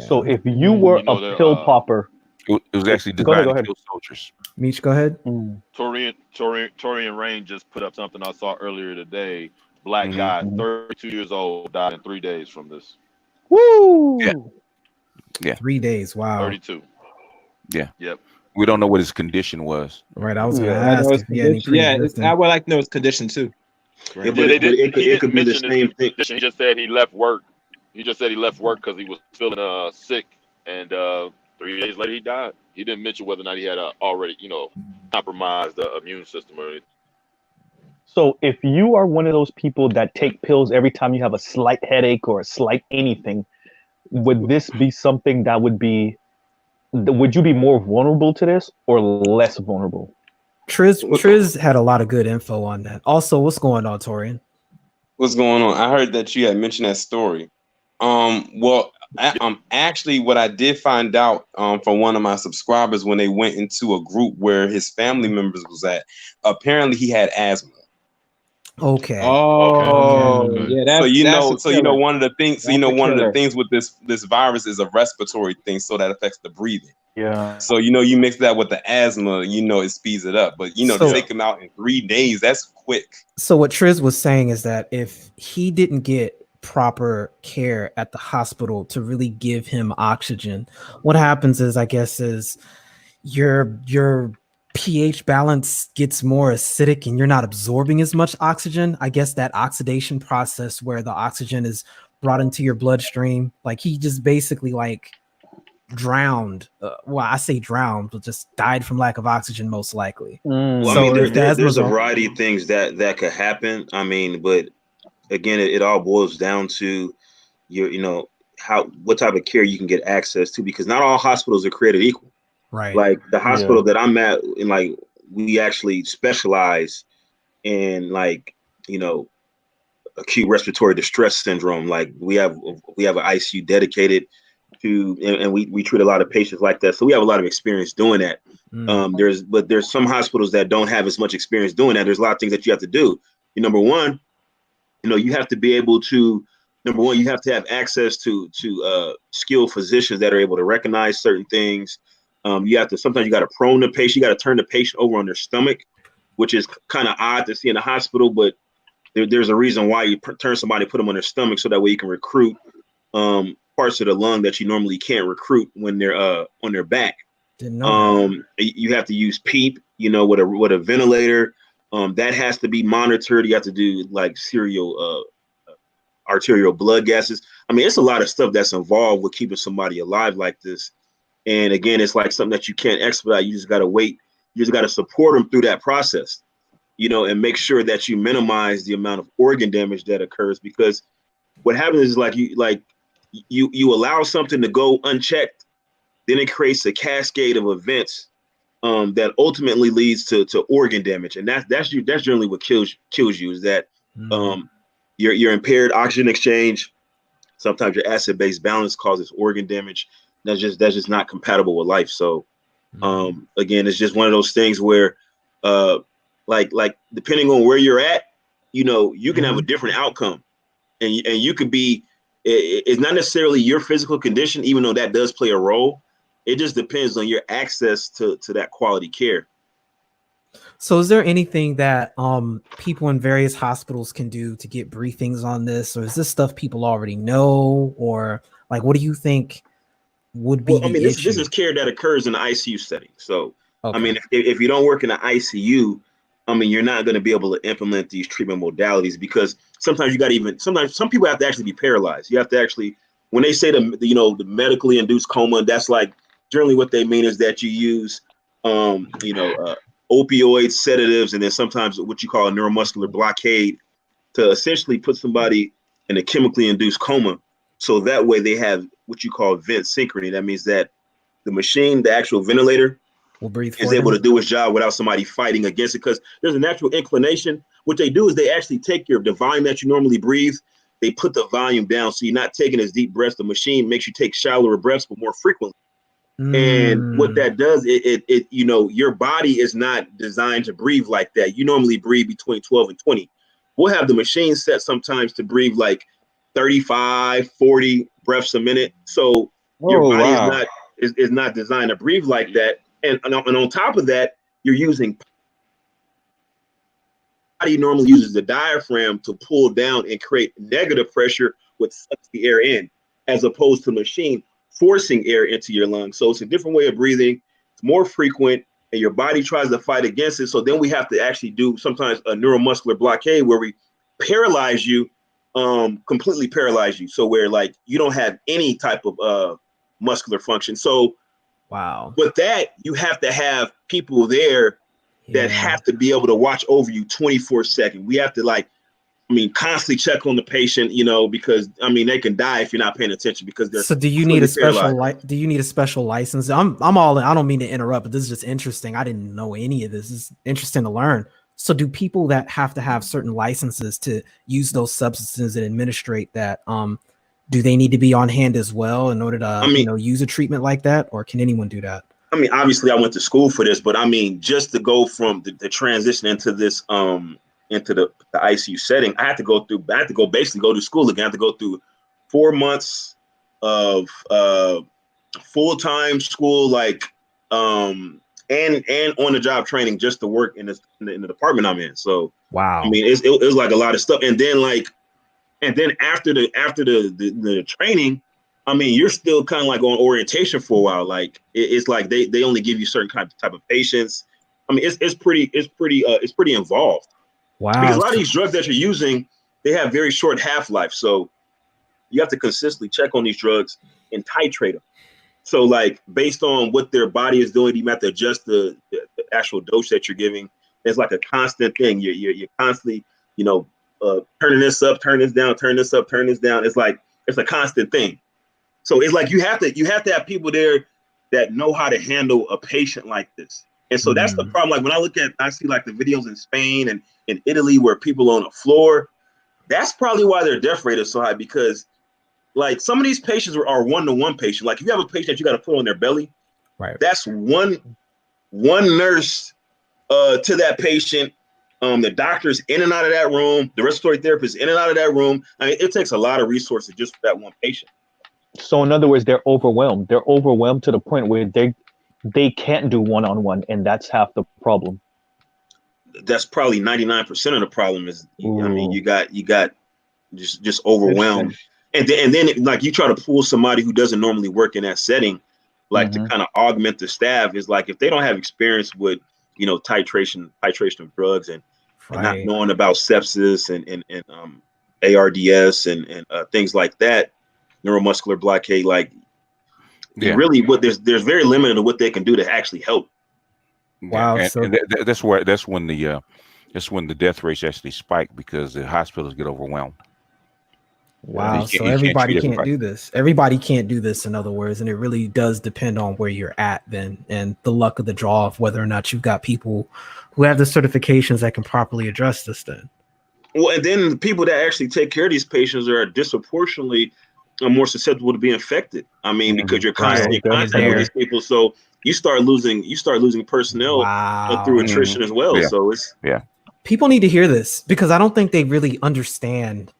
so Yeah. if you were You a know, the pill popper, It was actually go ahead, designed go to ahead. kill soldiers. Meech, go ahead. Torian Rain just put up something I saw earlier today. Black Hmm. guy, 32 years old, died in 3 days from this. Yeah, Woo! yeah, 3 days. Wow. 32. yeah. Yep. We don't know what his condition was. Right. I was gonna Yeah. I know ask his if he had any condition. Yeah, I pre-existing. would like to know his condition too. Yeah, Yeah, but they but did. He it didn't could be the mention his same thing. condition. He just said he left work. He just said he left work because he was feeling sick, and 3 days later he died. He didn't mention whether or not he had already, compromised the immune system or anything. So if you are one of those people that take pills every time you have a slight headache or a slight anything, would this be something that would you be more vulnerable to this or less vulnerable? Triz had a lot of good info on that. Also, what's going on, Torian? What's going on? I heard that you had mentioned that story. Well, actually, what I did find out from one of my subscribers when they went into a group where his family members was at, apparently he had asthma. Okay. Oh, Okay. yeah, that's a So you know killer. one of the things, That's a one of the killer. things with this virus is a respiratory thing, so that affects the breathing. Yeah. So you mix that with the asthma, it speeds it up. But to So- take him out in 3 days, that's quick. So what Triz was saying is that if he didn't get proper care at the hospital to really give him oxygen, what happens is, I guess, is your pH balance gets more acidic and you're not absorbing as much oxygen. I guess that oxidation process where the oxygen is brought into your bloodstream, like he just basically like drowned. Well, I say drowned, but just died from lack of oxygen, most likely. Well, So I mean, if the there's asthma's a on- variety of things that could happen. I mean, but again, it all boils down to what type of care you can get access to, because not all hospitals are created equal. Right. Like the hospital that I'm at, and like we actually specialize in acute respiratory distress syndrome. Like we have an ICU dedicated to, and we treat a lot of patients like that. So we have a lot of experience doing that. There's some hospitals that don't have as much experience doing that. There's a lot of things that you have to do. Number one, you have to be able to. Number one, you have to have access to skilled physicians that are able to recognize certain things. Sometimes you got to prone the patient. You got to turn the patient over on their stomach, which is kind of odd to see in the hospital, but there's a reason why you turn somebody, put them on their stomach, so that way you can recruit parts of the lung that you normally can't recruit when they're on their back. Didn't know You have to use PEEP, with a ventilator. That has to be monitored. You have to do like serial arterial blood gases. I mean, it's a lot of stuff that's involved with keeping somebody alive like this. And again, it's like something that you can't expedite. You just got to wait. You just got to support them through that process, and make sure that you minimize the amount of organ damage that occurs, because what happens is you allow something to go unchecked, then it creates a cascade of events that ultimately leads to organ damage. And that's generally what kills you is that your impaired oxygen exchange. Sometimes your acid-base balance causes organ damage. That's just not compatible with life. So again, it's just one of those things where like depending on where you're at, you can have a different outcome, and you could be. It's not necessarily your physical condition, even though that does play a role. It just depends on your access to that quality care. So is there anything that people in various hospitals can do to get briefings on this, or is this stuff people already know, or like what do you think would be the this issue? is care that occurs in the ICU setting. So Okay. I mean, if you don't work in the ICU, I mean, you're not going to be able to implement these treatment modalities, because sometimes sometimes some people have to actually be paralyzed. You have to actually, when they say the medically induced coma, that's like generally what they mean is that you use opioids, sedatives, and then sometimes what you call a neuromuscular blockade to essentially put somebody in a chemically induced coma. So that way they have what you call vent synchrony. That means that the machine, the actual ventilator, will breathe is able to do its job without somebody fighting against it, because there's a natural inclination. What they do is they actually take the volume that you normally breathe, they put the volume down, so you're not taking as deep breaths. The machine makes you take shallower breaths, but more frequently. And what that does, it you know, your body is not designed to breathe like that. You normally breathe between 12 and 20. We'll have the machine set sometimes to breathe like 35, 40 breaths a minute. So your body is not designed to breathe like that. And on top of that, you're using body normally uses the diaphragm to pull down and create negative pressure, which sucks the air in, as opposed to machine forcing air into your lungs. So it's a different way of breathing. It's more frequent, and your body tries to fight against it. So then we have to actually do sometimes a neuromuscular blockade where we paralyze you, completely paralyze you. So where like you don't have any type of muscular function. So with that, you have to have people there that have to be able to watch over you 24/7. We have to constantly check on the patient, you know, because they can die if you're not paying attention because they're. So do you need a special license? I'm all in. I don't mean to interrupt, but this is just interesting. I didn't know any of this. It's interesting to learn. So do people that have to have certain licenses to use those substances and administrate that, do they need to be on hand as well in order to use a treatment like that, or can anyone do that? Obviously I went to school for this, but just to go from the transition into this into the ICU setting, I had to basically go to school again. I had to go through 4 months of full-time school, and on the job training just to work in the department I'm in. So it was like a lot of stuff. And then after the training, you're still kind of like on orientation for a while. Like it's like they only give you certain type of patients. It's pretty involved. Wow. Because a lot of these drugs that you're using, they have very short half-life. So you have to consistently check on these drugs and titrate them. So like based on what their body is doing, you have to adjust the actual dose that you're giving. It's like a constant thing. You're constantly, turning this up, turn this down, turn this up, turn this down. It's a constant thing. So it's like you have to have people there that know how to handle a patient like this. And so that's the problem. Like when I see like the videos in Spain and in Italy where people on the floor, that's probably why their death rate is so high, because like some of these patients are one-to-one patients. Like if you have a patient that you got to put on their belly, right? That's one nurse to that patient. The doctor's in and out of that room. The respiratory therapist in and out of that room. It takes a lot of resources just for that one patient. So in other words, they're overwhelmed. They're overwhelmed to the point where they can't do one-on-one, and that's half the problem. That's probably 99% of the problem is, you got just overwhelmed. And then like you try to pull somebody who doesn't normally work in that setting, like to kind of augment the staff, is like if they don't have experience with, titration of drugs and not knowing about sepsis and ARDS and things like that, neuromuscular blockade, really there's very limited to what they can do to actually help. Wow. And that's when the death rates actually spike, because the hospitals get overwhelmed. Wow. So everybody can't do this. Everybody can't do this, in other words. And it really does depend on where you're at then, and the luck of the draw of whether or not you've got people who have the certifications that can properly address this then. Well, and then the people that actually take care of these patients are disproportionately more susceptible to be infected. Because you're constantly in contact with these people. So you start losing personnel through attrition as well. Yeah. So it's people need to hear this, because I don't think they really understand.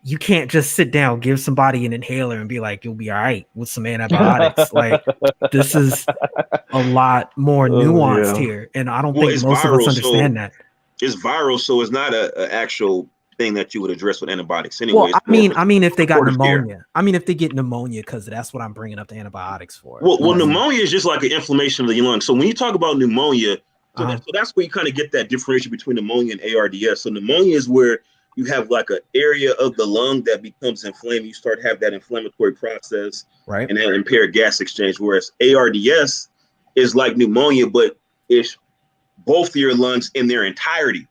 You can't just sit down, give somebody an inhaler and be like, you'll be all right with some antibiotics. Like, this is a lot more nuanced here. And I don't think most of us understand that. It's viral, so it's not an actual thing that you would address with antibiotics anyway. Well, I mean, if they got pneumonia, if they get pneumonia, because that's what I'm bringing up the antibiotics for. Well, pneumonia is just like an inflammation of the lungs. So when you talk about pneumonia, so that's where you kind of get that differentiation between pneumonia and ARDS. So pneumonia is where you have like an area of the lung that becomes inflamed. You start to have that inflammatory process, right? And that impaired gas exchange. Whereas ARDS is like pneumonia, but it's both of your lungs in their entirety.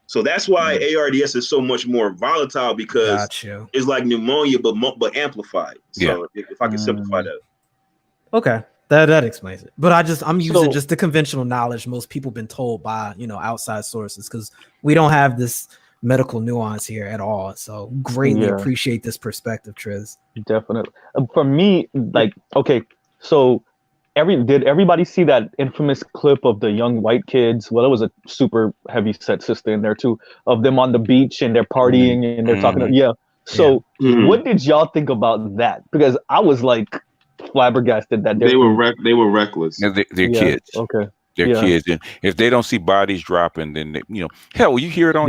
So that's why ARDS is so much more volatile, because it's like pneumonia, but amplified. So if I can simplify that. Okay. That explains it. But I'm using just the conventional knowledge most people been told by, outside sources, because we don't have this medical nuance here at all. So greatly appreciate this perspective, Triz. Definitely. For me, like, okay, so did everybody see that infamous clip of the young white kids? Well, it was a super heavy set sister in there too, of them on the beach and they're partying and they're talking. So what did y'all think about that? Because I was like flabbergasted that they were reckless. They're kids. Okay. They're kids, and if they don't see bodies dropping, then they, hell, you hear it on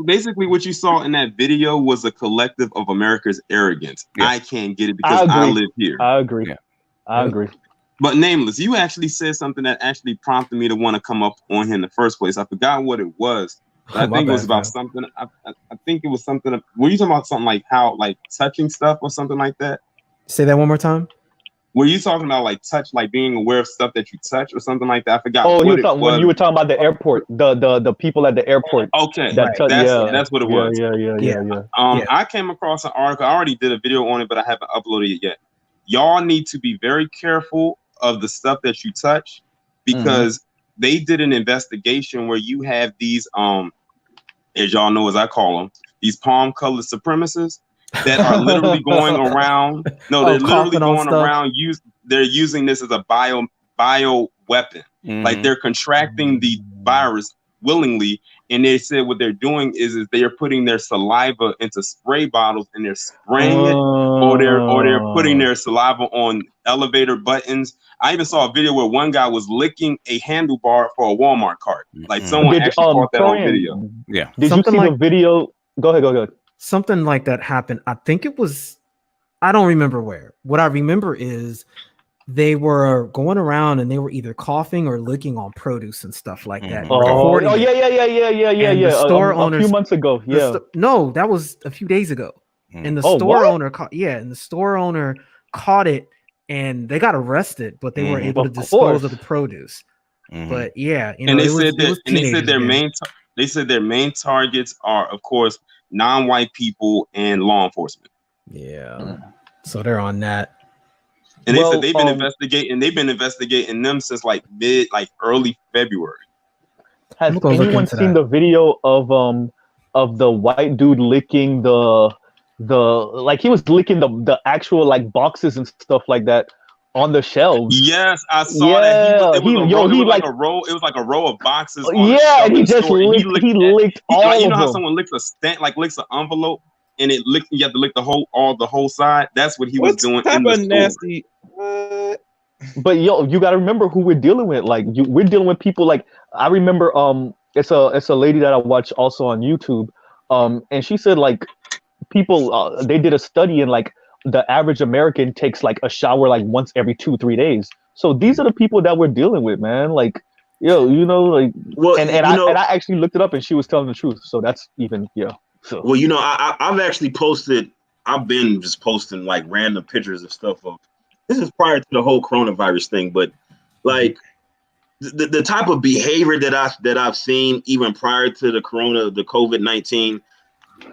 basically what you saw in that video was a collective of America's arrogance. I can't get it because I live here. I agree. I agree. But Nameless, you actually said something that actually prompted me to want to come up on here in the first place. I forgot what it was. But I think it was about something. I think it was something. Were you talking about something like how, like touching stuff or something like that? Say that one more time. Were you talking about like touch, like being aware of stuff that you touch or something like that? I forgot. Oh, when you were talking about the airport, the people at the airport. Okay, that's what it was. Yeah. I came across an article. I already did a video on it, but I haven't uploaded it yet. Y'all need to be very careful of the stuff that you touch, because they did an investigation where you have these as y'all know, as I call them, these palm colored supremacists that are literally going around. No, they're literally going around. They're using this as a bio weapon. Like they're contracting the virus willingly, and they said what they're doing is they are putting their saliva into spray bottles and they're spraying it, or they're putting their saliva on elevator buttons. I even saw a video where one guy was licking a handlebar for a Walmart cart. Like someone actually caught that on video. Yeah. Did you see the video? Go ahead. Something like that happened. I think it was, I don't remember where. What I remember is they were going around and they were either coughing or licking on produce and stuff like that. Oh, yeah. The store owners, a few months ago. No, that was a few days ago. And the store owner caught it and they got arrested, but they were able to dispose of the produce. But yeah, and they said their main targets are, of course, non-white people and law enforcement. So they're on that. And they said they've been investigating them since early February. Has anyone seen the video of the white dude licking the like he was licking the actual like boxes and stuff like that on the shelves? Yes, I saw that. It was like a row of boxes. And he just licked all of them. You know how someone licks a stamp, like licks an envelope, and you have to lick the whole side. That's what he was doing in the store. Nasty. But you got to remember who we're dealing with. Like we're dealing with people. Like I remember, it's a lady that I watch also on YouTube, and she said like people they did a study and like the average American takes like a shower like once every 2-3 days. So these are the people that we're dealing with, man. Like, and I actually looked it up and she was telling the truth. So that's even, So. Well, I've been just posting like random pictures of stuff. This is prior to the whole coronavirus thing, but like the type of behavior that I've seen even prior to the COVID-19,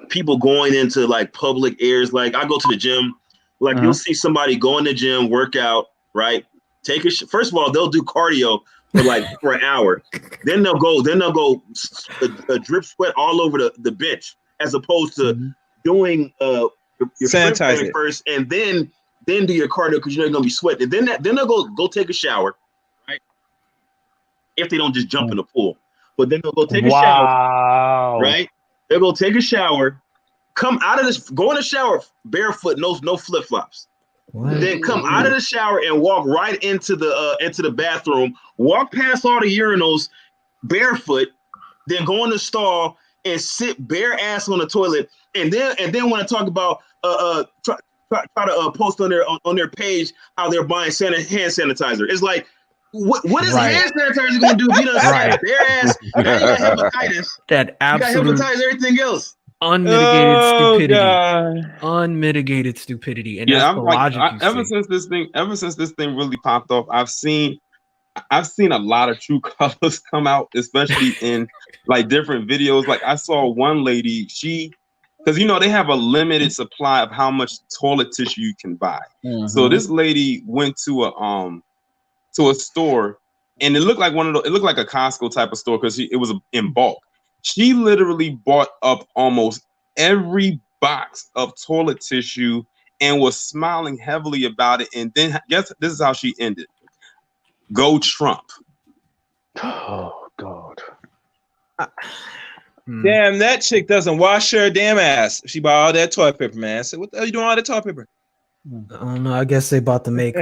people going into like public areas. Like I go to the gym, like you'll see somebody go in the gym, work out, right? First of all, they'll do cardio for an hour. Then they'll go drip sweat all over the bench, as opposed to doing your sanitize first and then do your cardio because you're gonna be sweating. And then they'll go take a shower, right? If they don't just jump in the pool, but then they'll go take a shower, right? They'll go take a shower, come out of go in the shower barefoot, no flip flops. Then come out of the shower and walk right into the bathroom, walk past all the urinals barefoot, then go in the stall and sit bare ass on the toilet, and then want to talk about try to post on their page how they're buying hand sanitizer. It's like, what is hand sanitizer going to do if you don't say bare ass? You got hepatitis. That absolute. You got hepatitis. Everything else. Unmitigated stupidity, and that's the logic. Ever since this thing really popped off, I've seen a lot of true colors come out, especially in like different videos. Like I saw one lady, because they have a limited supply of how much toilet tissue you can buy. So this lady went to a store, and it looked like a Costco type of store because it was in bulk. She literally bought up almost every box of toilet tissue and was smiling heavily about it. And then guess this is how she ended. Go Trump. Oh God. Damn, that chick doesn't wash her damn ass. She bought all that toilet paper, man. So what the hell you doing all that toilet paper? I don't know. I guess they about to make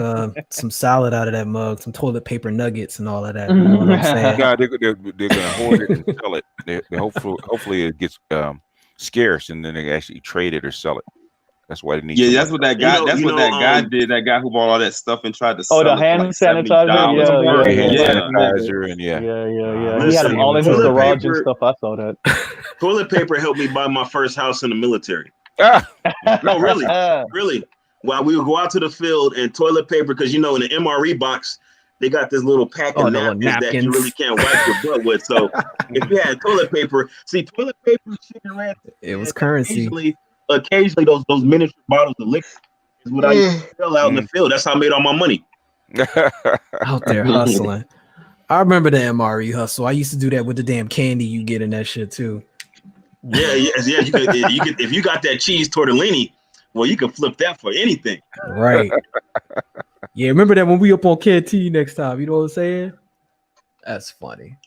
some salad out of that mug, some toilet paper nuggets and all of that. You know what I'm saying? Yeah, they're gonna hoard it and sell it. They hopefully it gets scarce and then they actually trade it or sell it. That's why they need. Yeah, that's what that guy. That's what that guy did. That guy who bought all that stuff and tried to sell the it hand for like sanitizer. hand Yeah. sanitizer and Yeah. Listen, He had them all in his toilet garage paper- and stuff. I saw that. Toilet paper helped me buy my first house in the military. Ah, No, really. While we would go out to the field and toilet paper, because in the MRE box, they got this little pack of napkins that you really can't wipe your butt with. So if you had toilet paper, toilet paper, cigarettes, it was currency. Occasionally those miniature bottles of liquor is what I used to sell out in the field. That's how I made all my money. Out there hustling. I remember the MRE hustle. I used to do that with the damn candy you get in that shit too. Yeah. You could if you got that cheese tortellini, well, you can flip that for anything. Right. Yeah, remember that when we up on KT next time. You know what I'm saying? That's funny.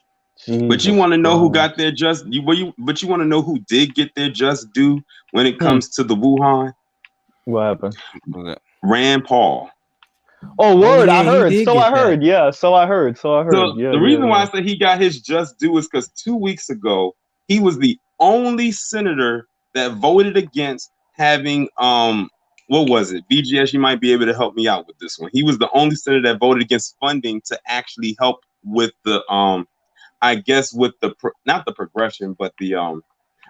But you want to know who got their but you want to know who did get their just due when it comes to the Wuhan? What happened? Rand Paul. Oh, word! yeah, I heard. So I heard. that. Yeah. So I heard. So the reason why I say he got his just due is because 2 weeks ago he was the only senator that voted against having what was it? BGS, you might be able to help me out with this one. He was the only senator that voted against funding to actually help with the I guess with the not the progression, but the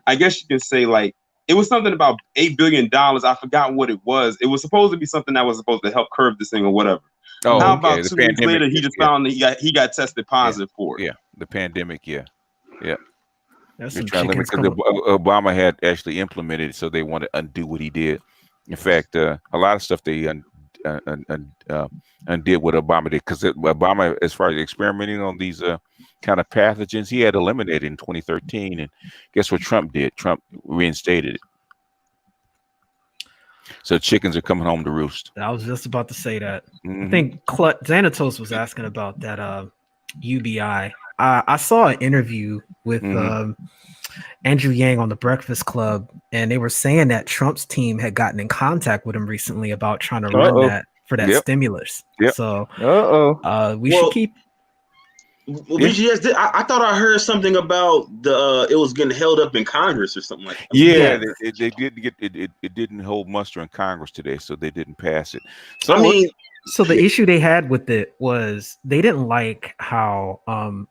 I guess you can say like it was something about $8 billion. I forgot what it was. It was supposed to be something that was supposed to help curb this thing or whatever. Oh, How okay. about 2 weeks later he just found that he got tested positive for it? Yeah, the pandemic. Yeah. That's They're some trying to limit chickens because Obama had actually implemented it, so they want to undo what he did. In fact, a lot of stuff they undid what Obama did, because Obama, as far as experimenting on these kind of pathogens, he had eliminated in 2013, and guess what Trump did? Trump reinstated it. So chickens are coming home to roost. I was just about to say that. Mhm. I think Xanatos was asking about that UBI. I saw an interview with Andrew Yang on the Breakfast Club, and they were saying that Trump's team had gotten in contact with him recently about trying to run that for that stimulus. Yep. So we Well, should keep. Well, BGS did. I thought I heard something about it was getting held up in Congress or something like that. Yeah, they did get it. It didn't hold muster in Congress today, so they didn't pass it. So I mean, so the issue they had with it was they didn't like how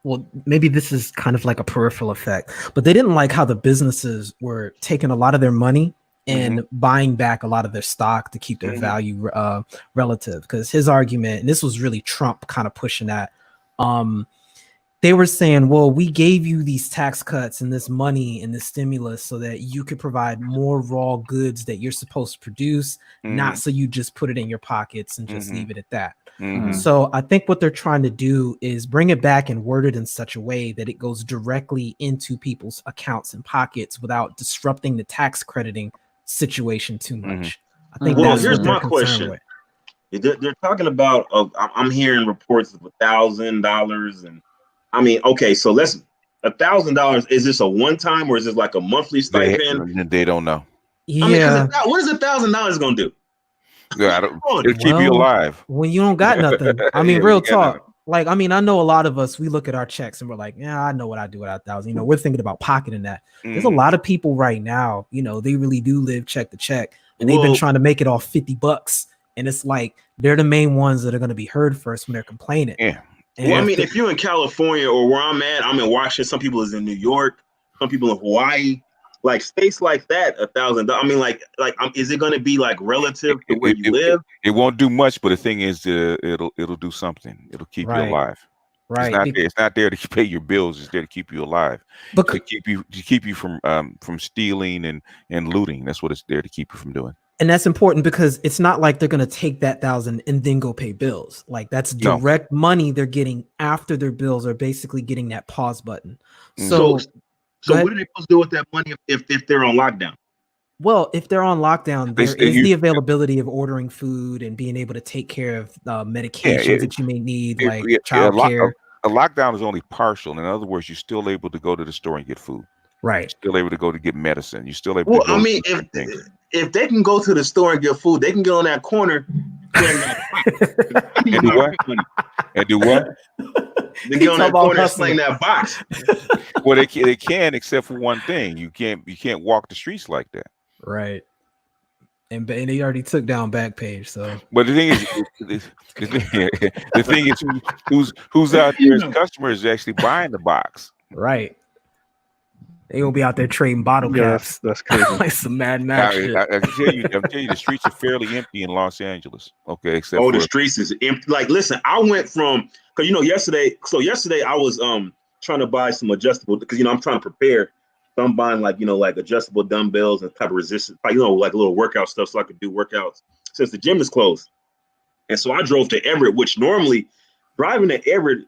well, maybe this is kind of like a peripheral effect, but they didn't like how the businesses were taking a lot of their money and buying back a lot of their stock to keep their value relative. Because his argument, and this was really Trump kind of pushing that, they were saying, well, we gave you these tax cuts and this money and this stimulus so that you could provide more raw goods that you're supposed to produce, not so you just put it in your pockets and just leave it at that. So I think what they're trying to do is bring it back and word it in such a way that it goes directly into people's accounts and pockets without disrupting the tax crediting situation too much. I think that's here's what they're my question. with. They're talking about. I'm hearing reports of $1,000, and I mean, okay, so let's $1,000. Is this a one time or is this like a monthly stipend? They don't know. I mean, what is $1,000 gonna do? Yeah, it'll keep you alive when you don't got nothing. I mean, real talk. Like, I mean, I know a lot of us, we look at our checks and we're like, yeah, I know what I do with $1,000. You know, we're thinking about pocketing that. There's a lot of people right now, you know, they really do live check to check, and they've been trying to make it off $50. And it's like they're the main ones that are going to be heard first when they're complaining. Yeah. And well, I mean, if you're in California or where I'm at, I'm in Washington. Some people is in New York. Some people in Hawaii. Like states like that, $1,000. I mean, is it going to be like relative to where you live? It won't do much, but the thing is, it'll do something. It'll keep you alive. Right. It's not there to pay your bills. It's there to keep you alive. But to keep you from stealing and looting. That's what it's there to keep you from doing. And that's important because it's not like they're going to take that $1,000 and then go pay bills. Like that's direct money they're getting after their bills are basically getting that pause button. So So what are they supposed to do with that money if they're on lockdown? Well, if they're on lockdown, there is the availability of ordering food and being able to take care of medications that you may need, like childcare. A lockdown is only partial. In other words, you're still able to go to the store and get food. Right. You're still able to go to get medicine. You're still able to go. I mean, if they can go to the store and get food, they can get on that corner and do what? And do what? They get on that corner and sling that box. Well, they can, except for one thing. You can't walk the streets like that. Right. And they already took down Backpage, so. But the thing is, the thing is, who's out there as customers is actually buying the box. Right. They gonna be out there trading bottle caps. That's crazy. Like some Mad Max shit. I can tell you, the streets are fairly empty in Los Angeles. Okay, except the streets is empty. Like, listen, I went from because yesterday I was trying to buy some adjustable because I'm trying to prepare. So I'm buying like adjustable dumbbells and type of resistance, like little workout stuff so I could do workouts since the gym is closed. And so I drove to Everett, which normally driving to Everett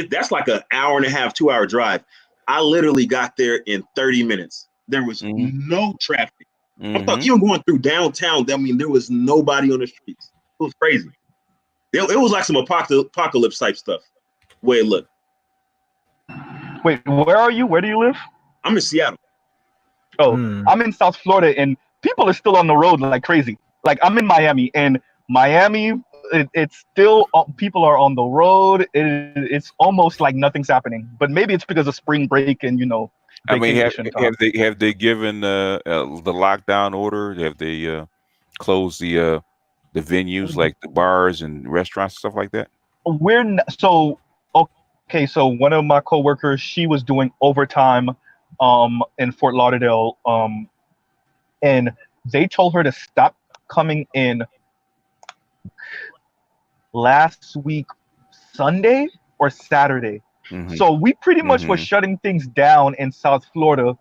that's like an hour and a half, 2 hour drive. I literally got there in 30 minutes. There was no traffic. I thought even going through downtown, I mean, there was nobody on the streets. It was crazy. It was like some apocalypse type stuff. The way it looked. Wait, where are you? Where do you live? I'm in Seattle. Oh, I'm in South Florida, and people are still on the road like crazy. Like, I'm in Miami, and Miami, it's still people are on the road. It's almost like nothing's happening. But maybe it's because of spring break and I mean, have they given the lockdown order? Have they closed the venues like the bars and restaurants and stuff like that? Okay, so one of my coworkers, she was doing overtime in Fort Lauderdale, and they told her to stop coming in last week Sunday or Saturday. So we pretty much were shutting things down in South Florida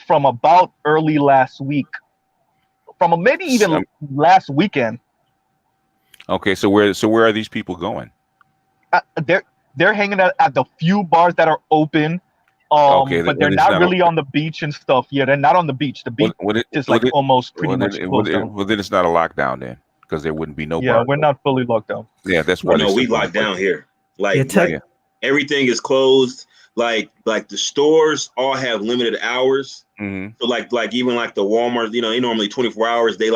from about early last week, from maybe even last weekend. Okay, so where are these people going? They're hanging out at the few bars that are open, but they're not really on the beach and stuff. Yeah, they're not on the beach. The beach is almost pretty much closed down. Well, then it's not a lockdown then, because there wouldn't be no. Yeah, we're not fully locked down. Yeah, that's why. No, we locked down here. Everything is closed. Like the stores all have limited hours. So like even like the Walmart, they normally 24 hours. They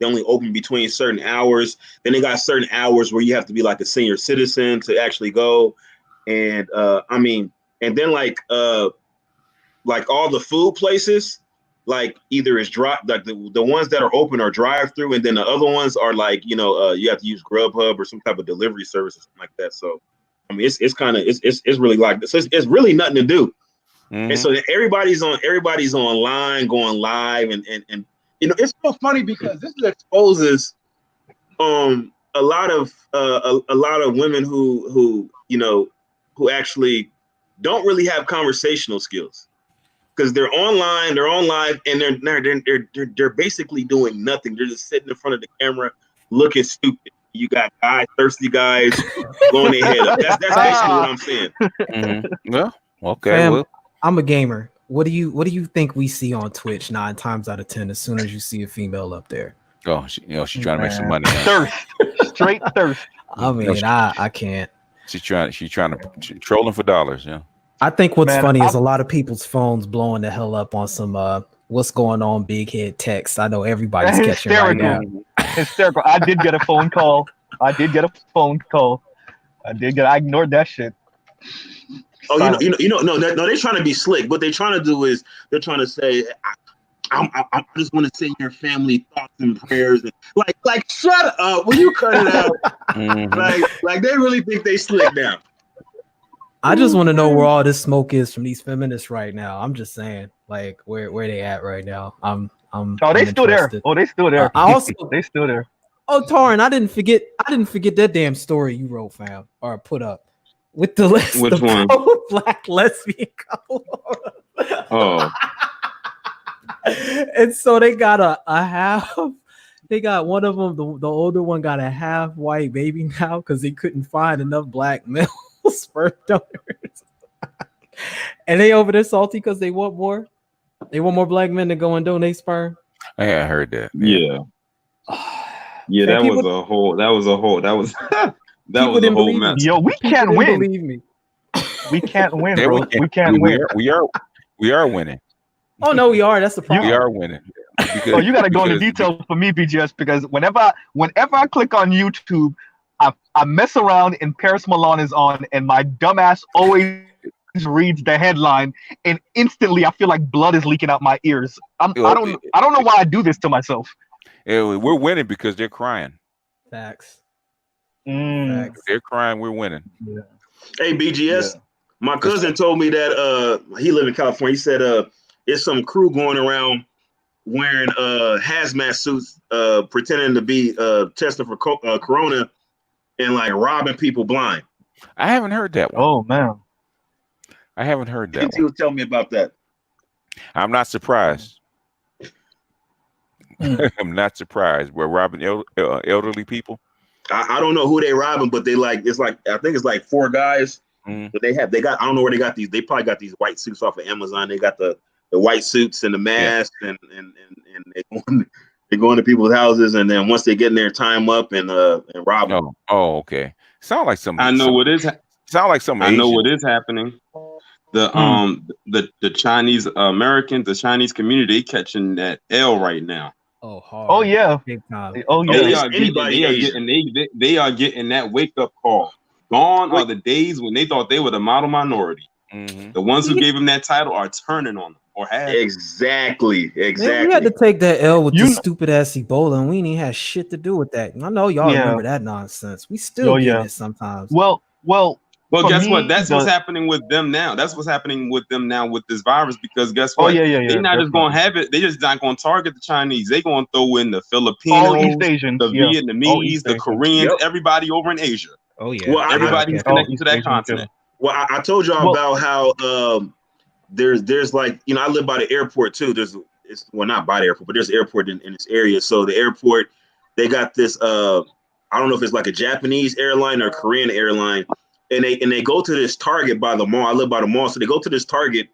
only open between certain hours. Then they got certain hours where you have to be like a senior citizen to actually go. And and then like all the food places, like either is like the ones that are open are drive through, and then the other ones are like you have to use Grubhub or some type of delivery service or something like that. So I mean it's really like so it's really nothing to do. And so everybody's online going live and it's so funny because this exposes a lot of women who actually don't really have conversational skills because they're online, they're on live, and they're basically doing nothing. They're just sitting in front of the camera looking stupid. You got thirsty guys blowing their head up. That's basically what I'm saying. Well, okay. Fam, I'm a gamer. What do you think we see on Twitch 9 times out of 10 as soon as you see a female up there? Oh, she's trying to make some money. Thirst, straight thirst. I mean, I can't. She's trolling for dollars. Yeah. I think what's funny is a lot of people's phones blowing the hell up on some what's going on big head text. I know everybody's catching right now. Hysterical. I did get a phone call. I ignored that shit. Oh, no, they're trying to be slick. What they're trying to do is they're trying to say, I just want to send your family thoughts and prayers. And like, shut up. Will you cut it out? Like they really think they slick now. I just want to know where all this smoke is from these feminists right now. I'm just saying, like, where they at right now. They still there. They still there. They still there. Oh, Torrin, I didn't forget that damn story you wrote, fam, or put up with the list. Which one? Black lesbian couple. Oh. And so they got a half. They got one of them. The older one got a half white baby now because they couldn't find enough black male sperm donors. And they over there salty because they want more. They want more black men to go and donate sperm. I hadn't heard that. Yeah. Yeah, Man, that was a whole that was a whole mess. Yo, we can't People didn't win. believe me. We can't win, Yeah, bro. We can't win. We are winning. Oh no, we are. That's the problem. We are winning. Oh, you gotta go into detail for me, BGS, because whenever I click on YouTube, I mess around and Paris Milan is on, and my dumbass always reads the headline, and instantly I feel like blood is leaking out my ears. I don't know why I do this to myself. We're winning because they're crying. Facts. They're crying. We're winning. Yeah. Hey, BGS, my cousin told me that he lived in California. He said it's some crew going around wearing hazmat suits, pretending to be testing for corona and like robbing people blind. I haven't heard that one. Oh man, I haven't heard that. He was telling me about that. I'm not surprised. I'm not surprised. We're robbing elderly people. I don't know who they robbing, but they I think it's like 4 guys. But they got I don't know where they got these. They probably got these white suits off of Amazon. They got the white suits and the mask and they go into people's houses, and then once they get in there, tie them up and rob them. Oh, okay. Sound like something. I know what is happening. The Chinese Americans, the Chinese community, they catching that L right now. Oh, hard. Oh yeah. Big time. Oh yeah. They are getting that wake up call. Gone are the days when they thought they were the model minority. The ones who gave them that title are turning on them or have. Exactly. Man, we had to take that L with this stupid ass Ebola, and we ain't had shit to do with that. I know y'all remember that nonsense. We still get it sometimes. Well, guess what? That's what's happening with them now. That's what's happening with them now with this virus, because guess what? They're not just going to have it. They're just not going to target the Chinese. They're going to throw in the Filipinos, East Asians, the Vietnamese, the Koreans, everybody over in Asia. Oh yeah. Well, everybody's connected to that continent. Well, I told y'all about how there's like, I live by the airport too. Not by the airport, but there's an airport in this area. So the airport, they got this I don't know if it's like a Japanese airline or a Korean airline. And they go to this Target by the mall. I live by the mall. So they go to this Target,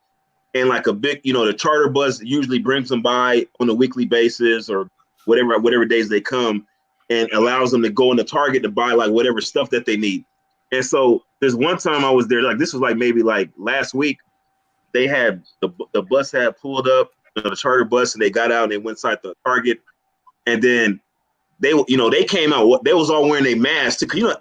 and like a big, the charter bus usually brings them by on a weekly basis or whatever days they come, and allows them to go in the Target to buy like whatever stuff that they need. And so there's one time I was there, like this was like maybe like last week, they had the bus had pulled up, the charter bus, and they got out and they went inside the Target. And then they came out, they was all wearing a mask too.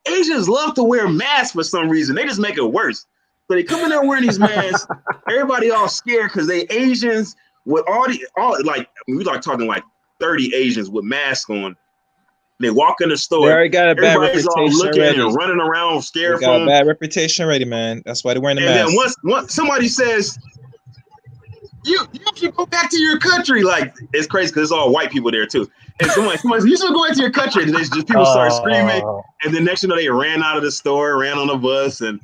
Asians love to wear masks for some reason. They just make it worse. So they come in there wearing these masks. Everybody all scared because they Asians with we like talking like 30 Asians with masks on. They walk in the store. They already got a bad reputation all looking already. and running around scared they got from a bad reputation already, man. That's why they're wearing the mask. And then once somebody says, you should go back to your country. Like, it's crazy because it's all white people there too. And somebody says, you should go back to your country. And just people start screaming. And then next they ran out of the store, ran on the bus, and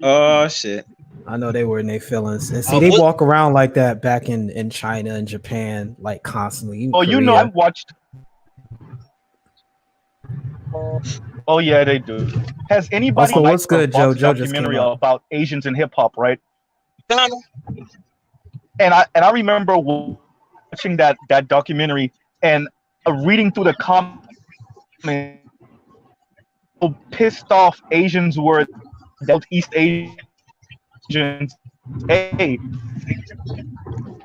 oh shit. I know they were in their feelings. And see, they walk around like that back in China and Japan, like constantly. I've watched. Oh yeah, they do. Has anybody also, what's good, Joe? Joe just documentary about Asians in hip hop, right? And I remember watching that documentary and reading through the comments, how pissed off Asians were that East Asians. Hey,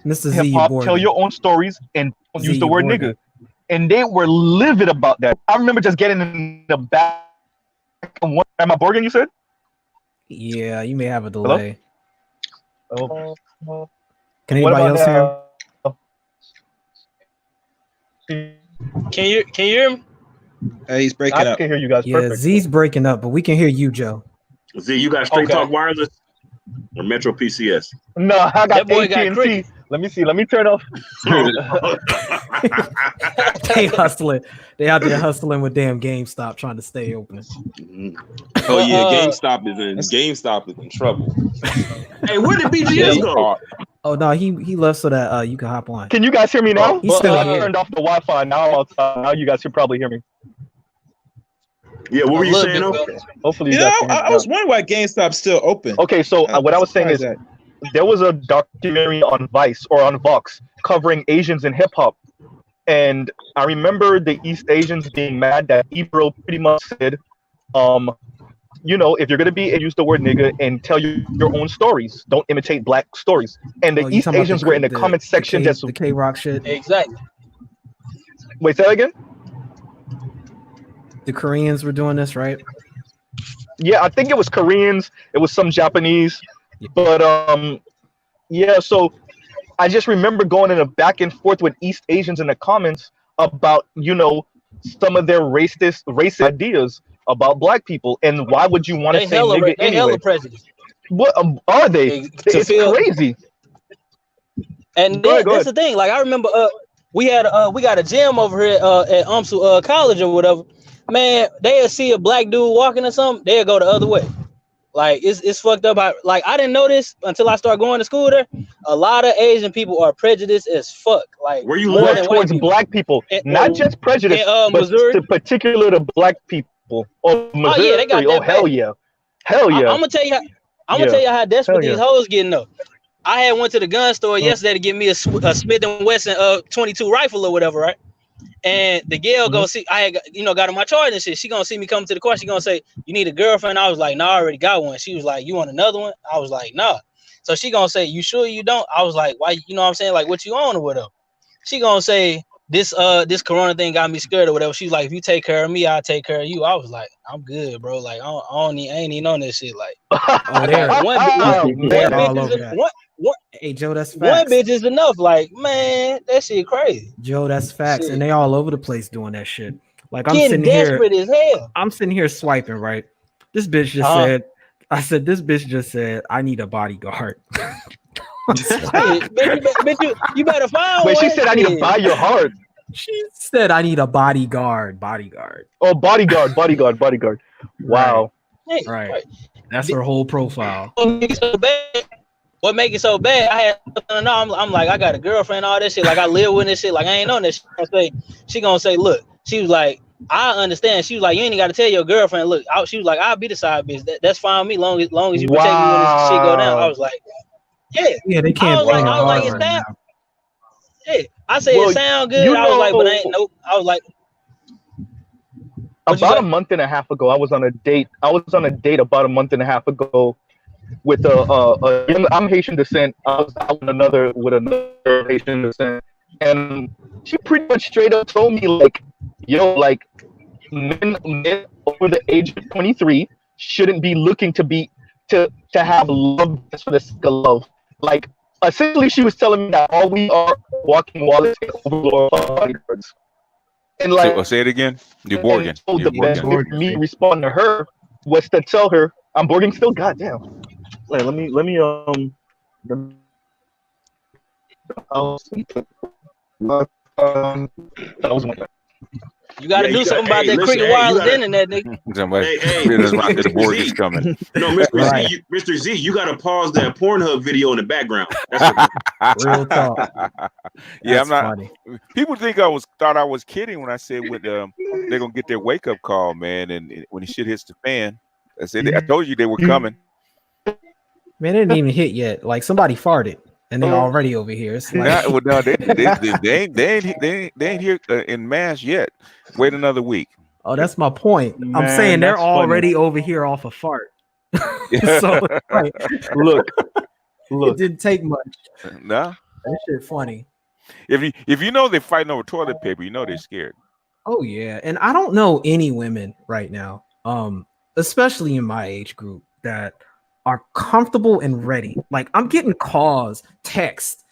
Mr. hip hop, tell your own stories and don't use the word nigga. And they were livid about that. I remember just getting in the back. Am I Borgen, you said? Yeah, you may have a delay. Oh. Can anybody else hear? Can you hear him? He's breaking up. I can hear you guys. Yeah, perfect. Z's breaking up, but we can hear you, Joe. Z, you got Straight Talk Wireless or Metro PCS? No, I got AT&T. Let me see. Let me turn off. They hustling. They out there hustling with damn GameStop trying to stay open. Oh yeah, GameStop is in trouble. Hey, where did BGS go? Oh no, he left so that you can hop on. Can you guys hear me now? He's still here. I turned off the Wi-Fi. Now you guys should probably hear me. Yeah, what were you saying? Hopefully, I was wondering why GameStop's still open. Okay, so what I was saying is there was a documentary on Vice or on Vox covering Asians in hip hop, and I remember the East Asians being mad that Ebro pretty much said, if you're gonna be use the word nigga and tell your own stories, don't imitate black stories. And the East Asians were in the comment section the K-Rock shit. Exactly. Wait, say that again? The Koreans were doing this, right? Yeah, I think it was Koreans, it was some Japanese, but yeah, so I just remember going in a back and forth with East Asians in the comments about, some of their racist ideas about black people, and why would you want to say nigga They anyway? hella prejudice. What are they? It's crazy. And that's the thing. Like I remember, we got a gym over here at UMSU college or whatever. Man, they'll see a black dude walking or something, they'll go the other way. Like it's fucked up. Like I didn't know this until I started going to school there. A lot of Asian people are prejudiced as fuck. Like where you live towards black people, not just prejudice, but Missouri, particular to black people. Oh, Missouri. Yeah, they got that. Hell yeah. I'm gonna tell you how desperate these hoes getting up. I had went to the gun store yesterday to get me a Smith and Wesson 22 rifle or whatever, right? And the girl go see, I had, got on my charge and shit. She gonna see me coming to the car. She gonna say, "You need a girlfriend?" I was like, "No, I already got one." She was like, "You want another one?" I was like, "No." So she gonna say, "You sure you don't?" I was like, "Why?" You know what I'm saying? Like, what you on or whatever? She gonna say, this Corona thing got me scared or whatever. She's like, "If you take care of me, I'll take care of you." I was like, "I'm good, bro. Like, I ain't even on this shit." Like, Hey Joe, that's facts. One bitch is enough. Like, man, that shit crazy. Joe, that's facts. Shit. And they all over the place doing that shit. Like I'm sitting desperate as hell. I'm sitting here swiping, right? This bitch just said, this bitch just said, "I need a bodyguard." bitch, you better find one. Wait, she said, "I need to buy your heart." She said, "I need a bodyguard." Oh, bodyguard. Wow. Right. That's her whole profile. What make it so bad? I had I'm like, I got a girlfriend, all this shit. Like I live with this shit. Like I ain't on this shit. She gonna say, look, she was like, I understand. She was like, you ain't got to tell your girlfriend. Look, she was like, I'll be the side bitch. That's fine with me, long as you protect me when this shit go down. I was like, yeah, they can't. I was like, it's that. Yeah, I say it sound good. I was like, but I ain't. Nope. I was like, about a month and a half ago, I was on a date about a month and a half ago with I'm Haitian descent. I was out with another Haitian descent, and she pretty much straight up told me like, yo, like men over the age of 23 shouldn't be looking to have love just for the sake of love. Like essentially, she was telling me that all we are walking wallets and overlord bodyguards. And like, say it again. You're Borging. The best way for me to respond to her was to tell her, I'm Borging still. Goddamn. Wait, let me you gotta do something about that cricket wireless internet, nigga. The Borging's coming. No, Mr. Z, you gotta pause that Pornhub video in the background. Real talk. Yeah, I'm not. Funny. People thought I was kidding when I said they're gonna get their wake up call, man. And when the shit hits the fan, I told you they were coming. Man, it didn't even hit yet. Like somebody farted, and they're already over here. It's like, no, they ain't here in mass yet. Wait another week. Oh, that's my point. Man, I'm saying they're already over here off a fart. So, right. Look, it didn't take much. No, that shit funny. If you know they're fighting over toilet paper, you know they're scared. Oh yeah, and I don't know any women right now, especially in my age group, that are comfortable and ready. Like I'm getting calls, texts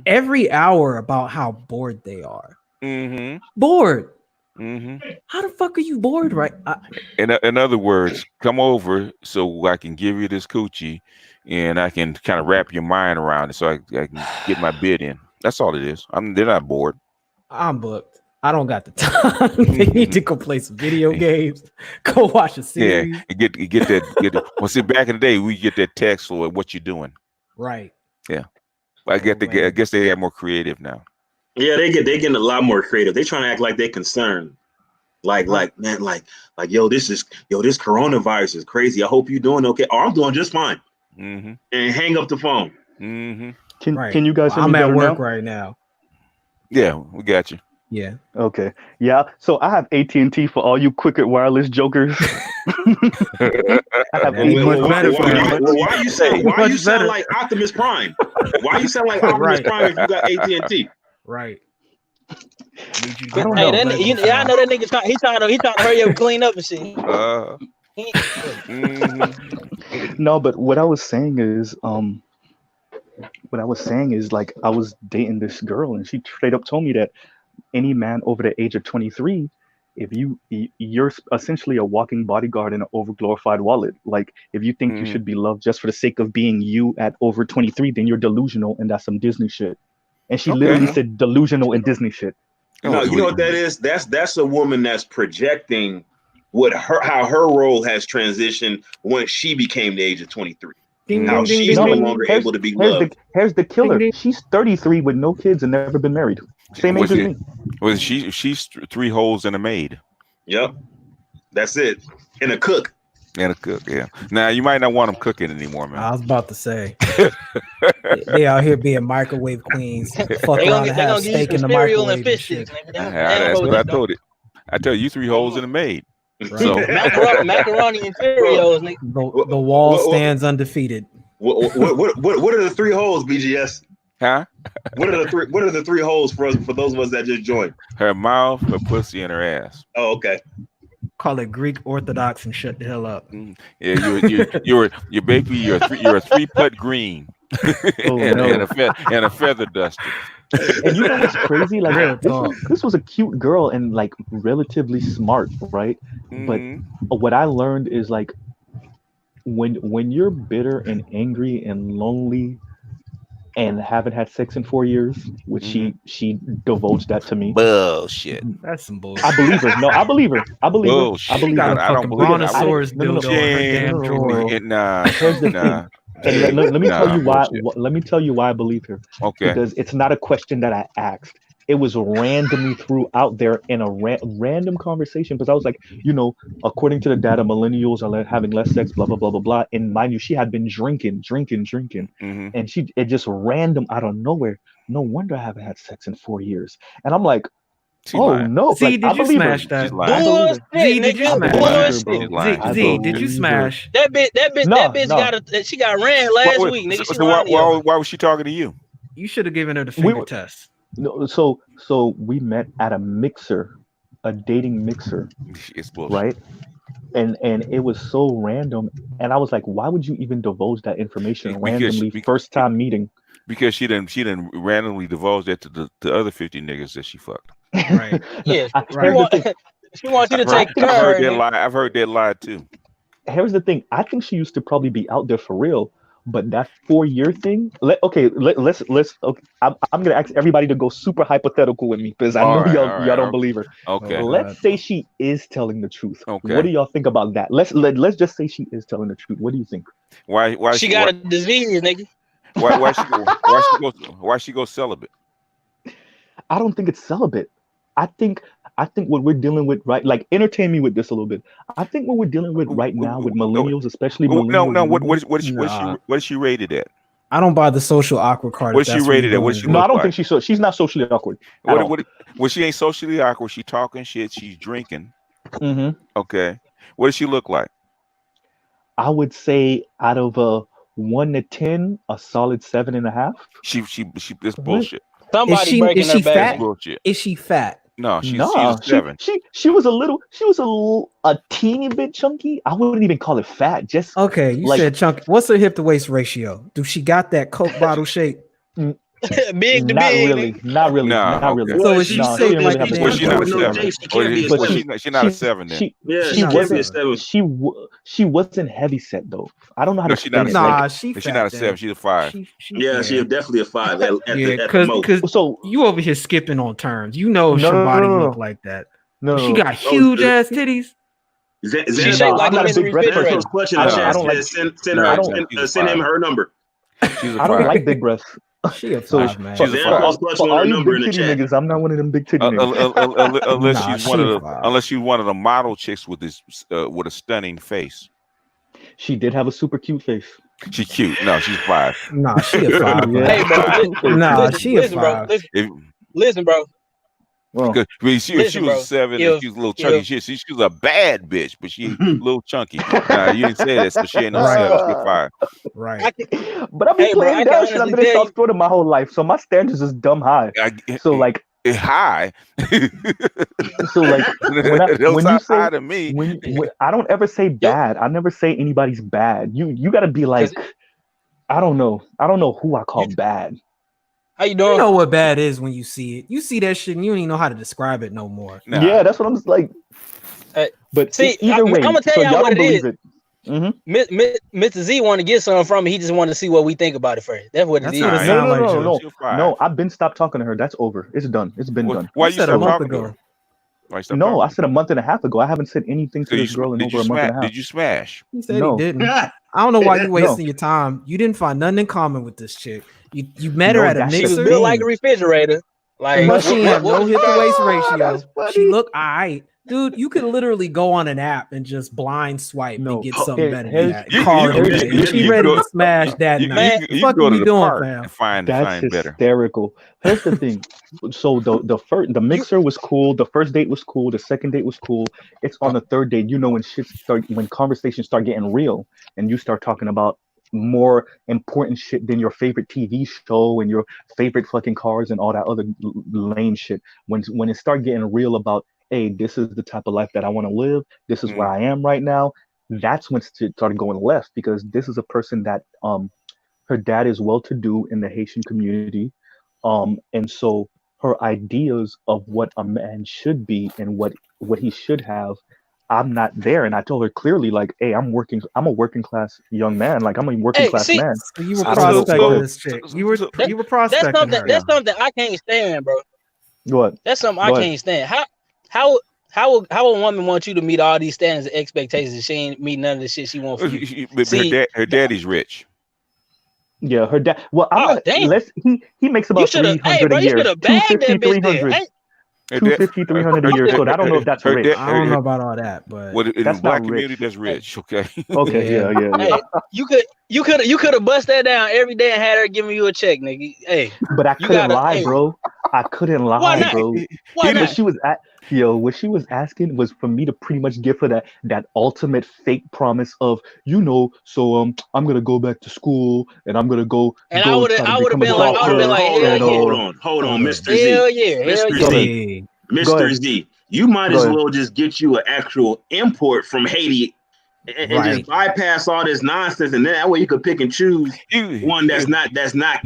every hour about how bored they are. Bored. How the fuck are you bored, right? In other words, come over so I can give you this coochie, and I can kind of wrap your mind around it, so I can get my bid in. That's all it is. They're not bored. I'm booked. I don't got the time. They need to go play some video games, go watch a series. Yeah, get that. Well, see, back in the day, we get that text for what you doing. Right. Yeah. I guess they are more creative now. Yeah, they getting a lot more creative. They trying to act like they're concerned. Like man, like yo, this coronavirus is crazy. I hope you're doing okay. Oh, I'm doing just fine. And hang up the phone. Mm-hmm. Can you guys hear me I'm at better work now? right now. Yeah, we got you. Yeah. Okay. Yeah. So I have AT&T for all you Quicket Wireless jokers. I have That'd be much better for you. Why you sound like Optimus Prime? Why you sound like Optimus Prime if you got AT&T? Right. Need you to I get don't right know. on business I now. know that nigga he trying to hurry up and clean up and shit. No, but what I was saying is like I was dating this girl and she straight up told me that any man over the age of 23, if you're essentially a walking bodyguard in an overglorified wallet. Like if you think you should be loved just for the sake of being you at over 23, then you're delusional and that's some Disney shit. And she literally said delusional and Disney shit. No, you know what that is? That's a woman that's projecting how her role has transitioned once she became the age of 23. How she's no longer able to be loved. Here's the killer. She's 33 with no kids and never been married. Same age as me. Was she's 3 holes and a maid. Yep. That's it. And a cook. Yeah. Now you might not want them cooking anymore, man. I was about to say they out here being microwave queens. Fuck around and have steak in the microwave and shit. That's what I told it. I tell you 3 holes and a maid. Right. So macaroni and Cheerios, nigga. The wall stands undefeated. What are the 3 holes, BGS? Huh? What are the 3 holes for those of us that just joined? Her mouth, her pussy, and her ass. Oh, okay. Call it Greek Orthodox and shut the hell up. Yeah, you're basically you're a 3-putt green. and a feather duster. And you know what's crazy? Like this was a cute girl and like relatively smart, right? But what I learned is like when you're bitter and angry and lonely and haven't had sex in 4 years, which she divulged that to me. Bullshit. That's some bullshit. I believe her. No, I believe her. I believe bullshit. her. I believe got her. a fucking brontosaurus dildo in her damn drawer. Nah. And let me tell you why. Let me tell you why I believe her. Okay. Because it's not a question that I asked. It was randomly threw out there in a random conversation. Because I was like, according to the data, millennials are having less sex, blah blah blah blah blah. And mind you, she had been drinking, and it just random out of nowhere. No wonder I haven't had sex in 4 years. And I'm like, no. Z, did you smash that? Z, did you smash? Z, did you smash? That bitch she got ran last week, nigga. So why was she talking to you? You should have given her the finger test. No, so we met at a dating mixer. It's bullshit. Right? And it was so random. And I was like, why would you even divulge that information randomly first time meeting? Because she didn't randomly divulge that to the other 50 niggas that she fucked. Right. Yeah. She wants you to take care. I've heard that lie too. Here's the thing. I think she used to probably be out there for real. But that 4-year thing, let's. Okay, I'm gonna ask everybody to go super hypothetical with me because I know y'all don't believe her. Okay. Let's say she is telling the truth. Okay. What do y'all think about that? Let's just say she is telling the truth. What do you think? Why she got a disease, nigga? Why she go celibate? I don't think it's celibate. I think what we're dealing with, right? Like, entertain me with this a little bit. I think what we're dealing with right now with millennials, especially millennials. No. What is she rated at? I don't buy the social awkward card. What is she rated at? No, I don't think she's not socially awkward. Well, she ain't socially awkward. She talking shit. She's drinking. Okay. What does she look like? I would say out of a 1 to 10, a solid 7.5. She this bullshit. Somebody breaking her back. Is she fat? No, she's a 7. She was a teeny bit chunky. I wouldn't even call it fat. Just okay. You said chunky. What's her hip to waist ratio? Do she got that Coke bottle shape? Big to big. Not really. So is she shaped like a she's not a 7? She's not a 7 then. She wasn't heavy set though. I don't know how to. She's not a 7. She's not a 7. She's a 5. She's definitely a 5. Because you over here skipping on terms. You know her body look like that. No, she got huge ass titties. She shaped like a big breast. Send him her number. I don't like big breasts. She a 5, man. She's a 5. For all you big titty niggas, I'm not one of them big titty niggas. Unless she's one of the model chicks with a stunning face. She did have a super cute face. She cute. No, she's 5. Nah, she a 5. Hey, bro. Nah, she a listen, bro. 5. Listen, bro. Well, I mean, she was bro, 7 and she was a little chunky. She was a bad bitch, but she a little chunky. Nah, you didn't say that, so she ain't no 7. She a 5. Right. But I've been playing down shit. I've been in South Florida my whole life, so my standards is dumb high. So like high. So like when you say high to me, when I don't ever say bad. I never say anybody's bad. You got to be like, I don't know who I call bad. How you doing? You know what bad is when you see it. You see that shit and you don't even know how to describe it no more. Nah. Yeah, that's what I'm just like. But see, either way, I'm gonna tell so y'all what it is. Mm-hmm. Mr. Z wanted to get something from me. He just wanted to see what we think about it first. That's what it is. No. I've been stopped talking to her. That's over. It's done. It's been done. Why you said a month ago? No, I said a month and a half ago. I haven't said anything to this girl in over a month and a half. Did you smash? He said he didn't. I don't know why you wasting your time. You didn't find nothing in common with this chick. You met her at a mixer. She was built like a refrigerator. Like she had no hit to waist ratio. She looked alright. Dude, you could literally go on an app and just blind swipe and get something better than that. She ready to smash that night. What the fuck are you doing, fam? Find hysterical. Here's the thing. So the mixer was cool. The first date was cool. The second date was cool. It's on the third date. You know when conversations start getting real and you start talking about more important shit than your favorite TV show and your favorite fucking cars and all that other lame shit. When it start getting real about, hey, this is the type of life that I want to live. This is where I am right now. That's when it started going left, because this is a person that her dad is well-to-do in the Haitian community, and so her ideas of what a man should be and what he should have, I'm not there. And I told her clearly, like, hey, I'm a working class young man. Like, I'm a working class man. So you were prospecting this chick. You were prospecting. That's something I can't stand, bro. What? That's something I can't stand. How a woman want you to meet all these standards and expectations and she ain't meet none of the shit she wants from you? Her daddy's rich. Yeah, her dad. Well, he makes about 300 a year. 250, 300. 250, 300 a year. So I don't know if that's rich. I don't know about all that, but in the black community, that's rich. Okay. Okay. Yeah. Hey, you could have bust that down every day and had her giving you a check, nigga. Hey, but I couldn't lie, bro. I couldn't lie, bro. Why not? What she was asking was for me to pretty much give her that ultimate fake promise of, so I'm gonna go back to school and I'm gonna go. And I would have been like, hold on, Mr. Z. Hell yeah, Mr. Z. Mr. Z. You might as well just get you an actual import from Haiti and just bypass all this nonsense, and then that way you could pick and choose one that's not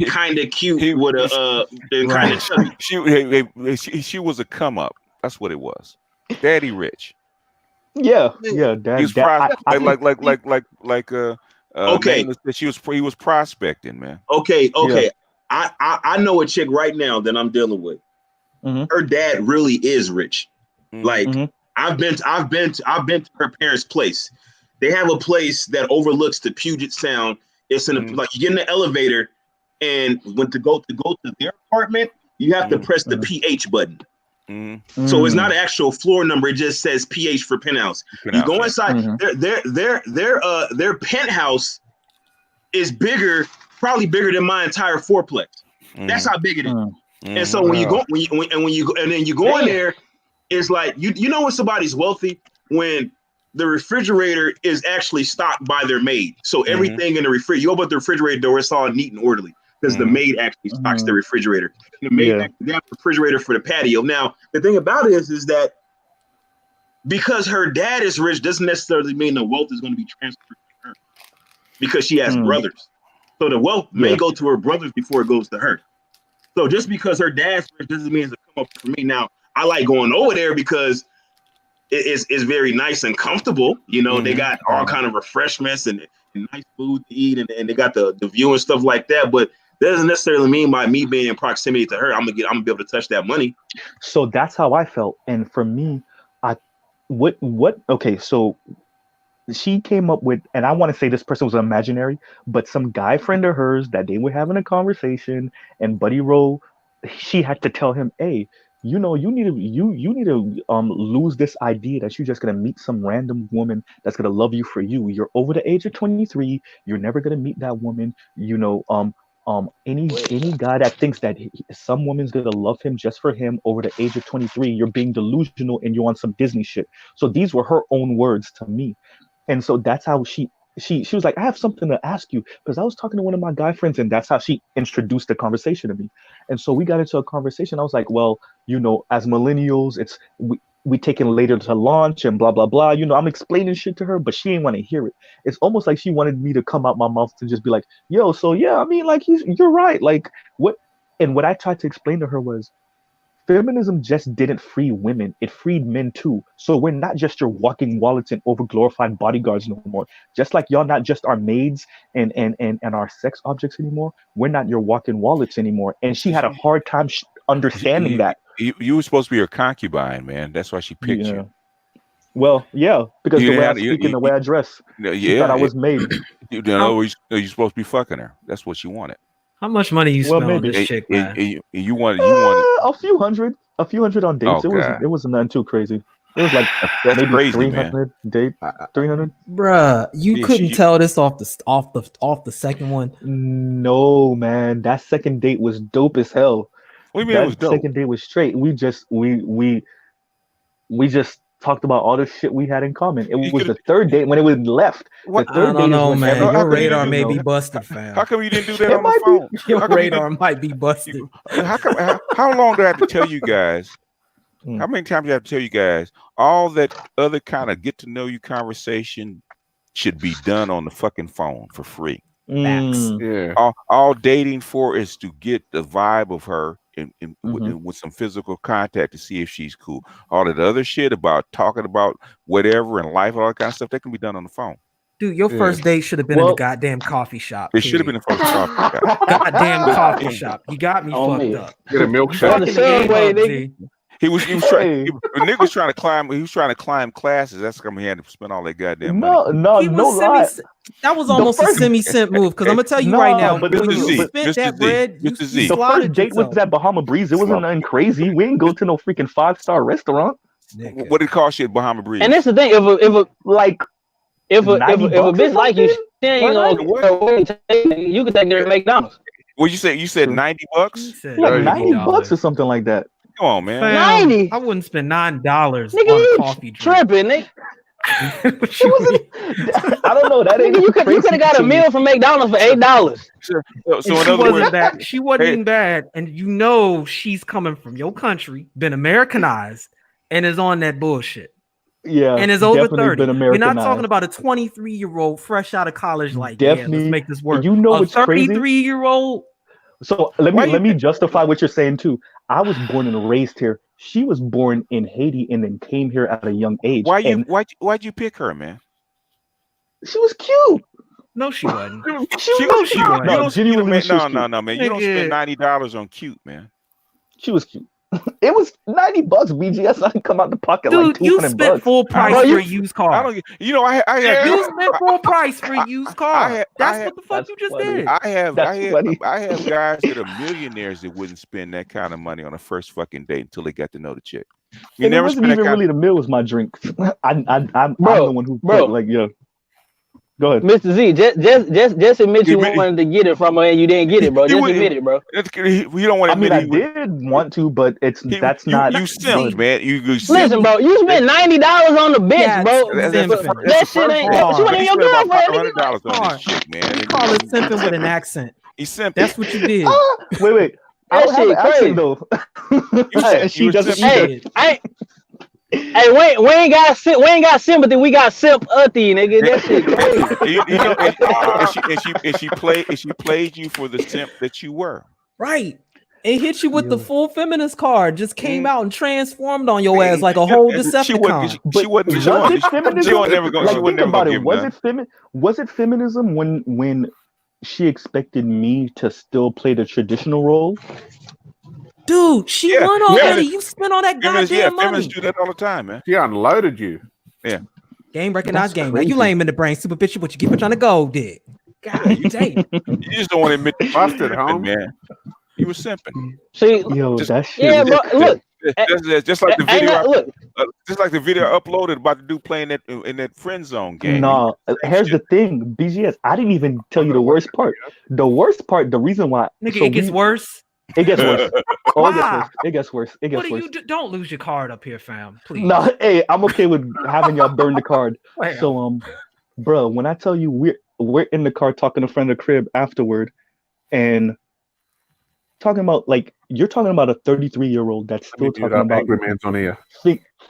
kind of cute with a kind of chubby. She was a come up. That's what it was. Daddy rich. Yeah. Dad. He's he was prospecting, man. Okay. Yeah. I know a chick right now that I'm dealing with. Mm-hmm. Her dad really is rich. Mm-hmm. Like I've been to her parents' place. They have a place that overlooks the Puget Sound. It's in like you get in the elevator, and when to go to their apartment, you have to press the PH button. Mm-hmm. So it's not an actual floor number; it just says PH for penthouse. You go inside. Mm-hmm. Their penthouse is probably bigger than my entire fourplex. Mm-hmm. That's how big it is. Mm-hmm. And so when you go in there, it's like you know when somebody's wealthy when the refrigerator is actually stocked by their maid. So everything in the refrigerator, you open the refrigerator door, it's all neat and orderly because the maid actually stocks the refrigerator. The maid actually got the refrigerator for the patio. Now, the thing about it is that because her dad is rich doesn't necessarily mean the wealth is going to be transferred to her because she has brothers. So the wealth may go to her brothers before it goes to her. So just because her dad's rich doesn't mean it's a come up for me. Now, I like going over there because it's very nice and comfortable. You know, they got all kind of refreshments and nice food to eat, and they got the view and stuff like that. But that doesn't necessarily mean by me being in proximity to her, I'm gonna be able to touch that money. So that's how I felt. And for me, okay, so she came up with, and I want to say this person was imaginary, but some guy friend of hers that they were having a conversation, and Buddy Rowe, she had to tell him, hey, you know, you need to lose this idea that you're just gonna meet some random woman that's gonna love you for you. You're over the age of 23. You're never gonna meet that woman. You know, any guy that thinks that some woman's gonna love him just for him over the age of 23, you're being delusional and you're on some Disney shit. So these were her own words to me, and so that's how she was like, I have something to ask you, because I was talking to one of my guy friends, and that's how she introduced the conversation to me. And so we got into a conversation. I was like, well, you know, as millennials, it's we taking later to launch and blah blah blah. You know, I'm explaining shit to her, but she didn't want to hear it. It's almost like she wanted me to come out my mouth to just be like, yo, so yeah, I mean, like you're right. Like what? And what I tried to explain to her was, feminism just didn't free women, it freed men too. So we're not just your walking wallets and overglorified bodyguards no more. Just like y'all not just our maids and our sex objects anymore, we're not your walking wallets anymore. And she had a hard time understanding that. You were supposed to be her concubine, man. That's why she picked you. Well, yeah, because the way I speak and the way I dress, she thought I was made. You're supposed to be fucking her. That's what she wanted. How much money you spent on this chick, man? You wanted a few hundred on dates. It wasn't nothing too crazy. It was like that's maybe crazy, 300 date, 300. Bruh, you couldn't tell this off the second one. No, man, that second date was dope as hell. What do you mean it was dope? Second date was straight. We just talked about all the shit we had in common. It was the third date when it was left. What? I don't know, man. Your radar may be busted, fam. How come you didn't do that on the phone? Your radar might be busted. How long do I have to tell you guys? How many times do I have to tell you guys? All that other kind of get to know you conversation should be done on the fucking phone for free. Yeah. All dating for is to get the vibe of her with some physical contact to see if she's cool. All that other shit about talking about whatever in life, all that kind of stuff, that can be done on the phone. Dude, your first date should have been in the goddamn coffee shop. It should have been the first coffee shop. Goddamn coffee shop. You got me fucked up. Get a milkshake. He was trying. The nigga was trying to climb. He was trying to climb classes. That's how he had to spend all that goddamn money. That was almost a semi-simp move. Because I'm gonna tell you right now, but when you spent that bread, you the first date was at Bahama Breeze. It wasn't nothing crazy. We didn't go to no freaking 5-star restaurant. What did it cost you at Bahama Breeze? And that's the thing. If a bitch like you, she ain't gonna you can take her to McDonald's. What you said? You said $90? Like $90 or something like that. Come on, man. 90. I wouldn't spend $9 on a coffee drink. Tripping, nigga. I don't know. That ain't you could have got a meal from McDonald's for $8. Sure. So in other words, she wasn't even bad, and you know she's coming from your country, been Americanized, and is on that bullshit. Yeah, and is over 30. You're not talking about a 23-year-old fresh out of college. Like, definitely. Yeah, let's make this work. You know, a 33-year-old. So let me justify what you're saying too. I was born and raised here. She was born in Haiti and then came here at a young age. Why'd you pick her, man? She was cute. No, she wasn't. she wasn't. No, man. You don't spend $90 on cute, man. She was cute. It was $90, BGS. I didn't come out the pocket. Dude, like $200. You spent full price for a used car. You spent full price for a used car. That's what the fuck you just did. I have guys that are millionaires that wouldn't spend that kind of money on a first fucking date until they got to know the chick. You never wasn't even really the meal was my drink. I'm the one who put, like, yeah. Go ahead, Mr. Z. Just admit you wanted to get it from her and you didn't get it, bro. Just admit it, bro. You don't want to admit. I did want to, but that's not. You simp, man. Listen, bro. You spent $90 on the bitch, bro. That shit ain't. She wasn't your girlfriend. $100 on this shit, man. You call it simping with an accent. He's simping. That's what you did. Wait. I don't have an accent though. She doesn't. Hey, we ain't got sympathy. We got sympathy, nigga. That shit crazy. And she played you for the simp that you were. Right. It hit you with the full feminist card. Just came out and transformed on your ass like a whole Decepticon. She wasn't. Was it feminism when she expected me to still play the traditional role? Dude, she won already. You spent all that goddamn money. Feminists do that all the time, man. She unloaded you. Yeah. Game recognized game. Now you lame in the brain, super bitch. What you get trying to go, did? God, you dang. You just don't want to admit you busted, man. You were simping. See, yo, that shit. Yeah, bro. Look, just like the video. Just like the video uploaded about the dude playing that in that friend zone game. No, here's the thing, BGS. I didn't even tell you the worst part. The worst part, the reason why, nigga, it gets worse. It gets worse. Oh, it gets worse. It gets worse. Don't lose your card up here, fam. Please. No, hey, I'm okay with having y'all burn the card. So, bro, when I tell you we're in the car talking to a friend of the crib afterward, and talking about like you're talking about a 33-year-old that's still talking about Angry Man's on air.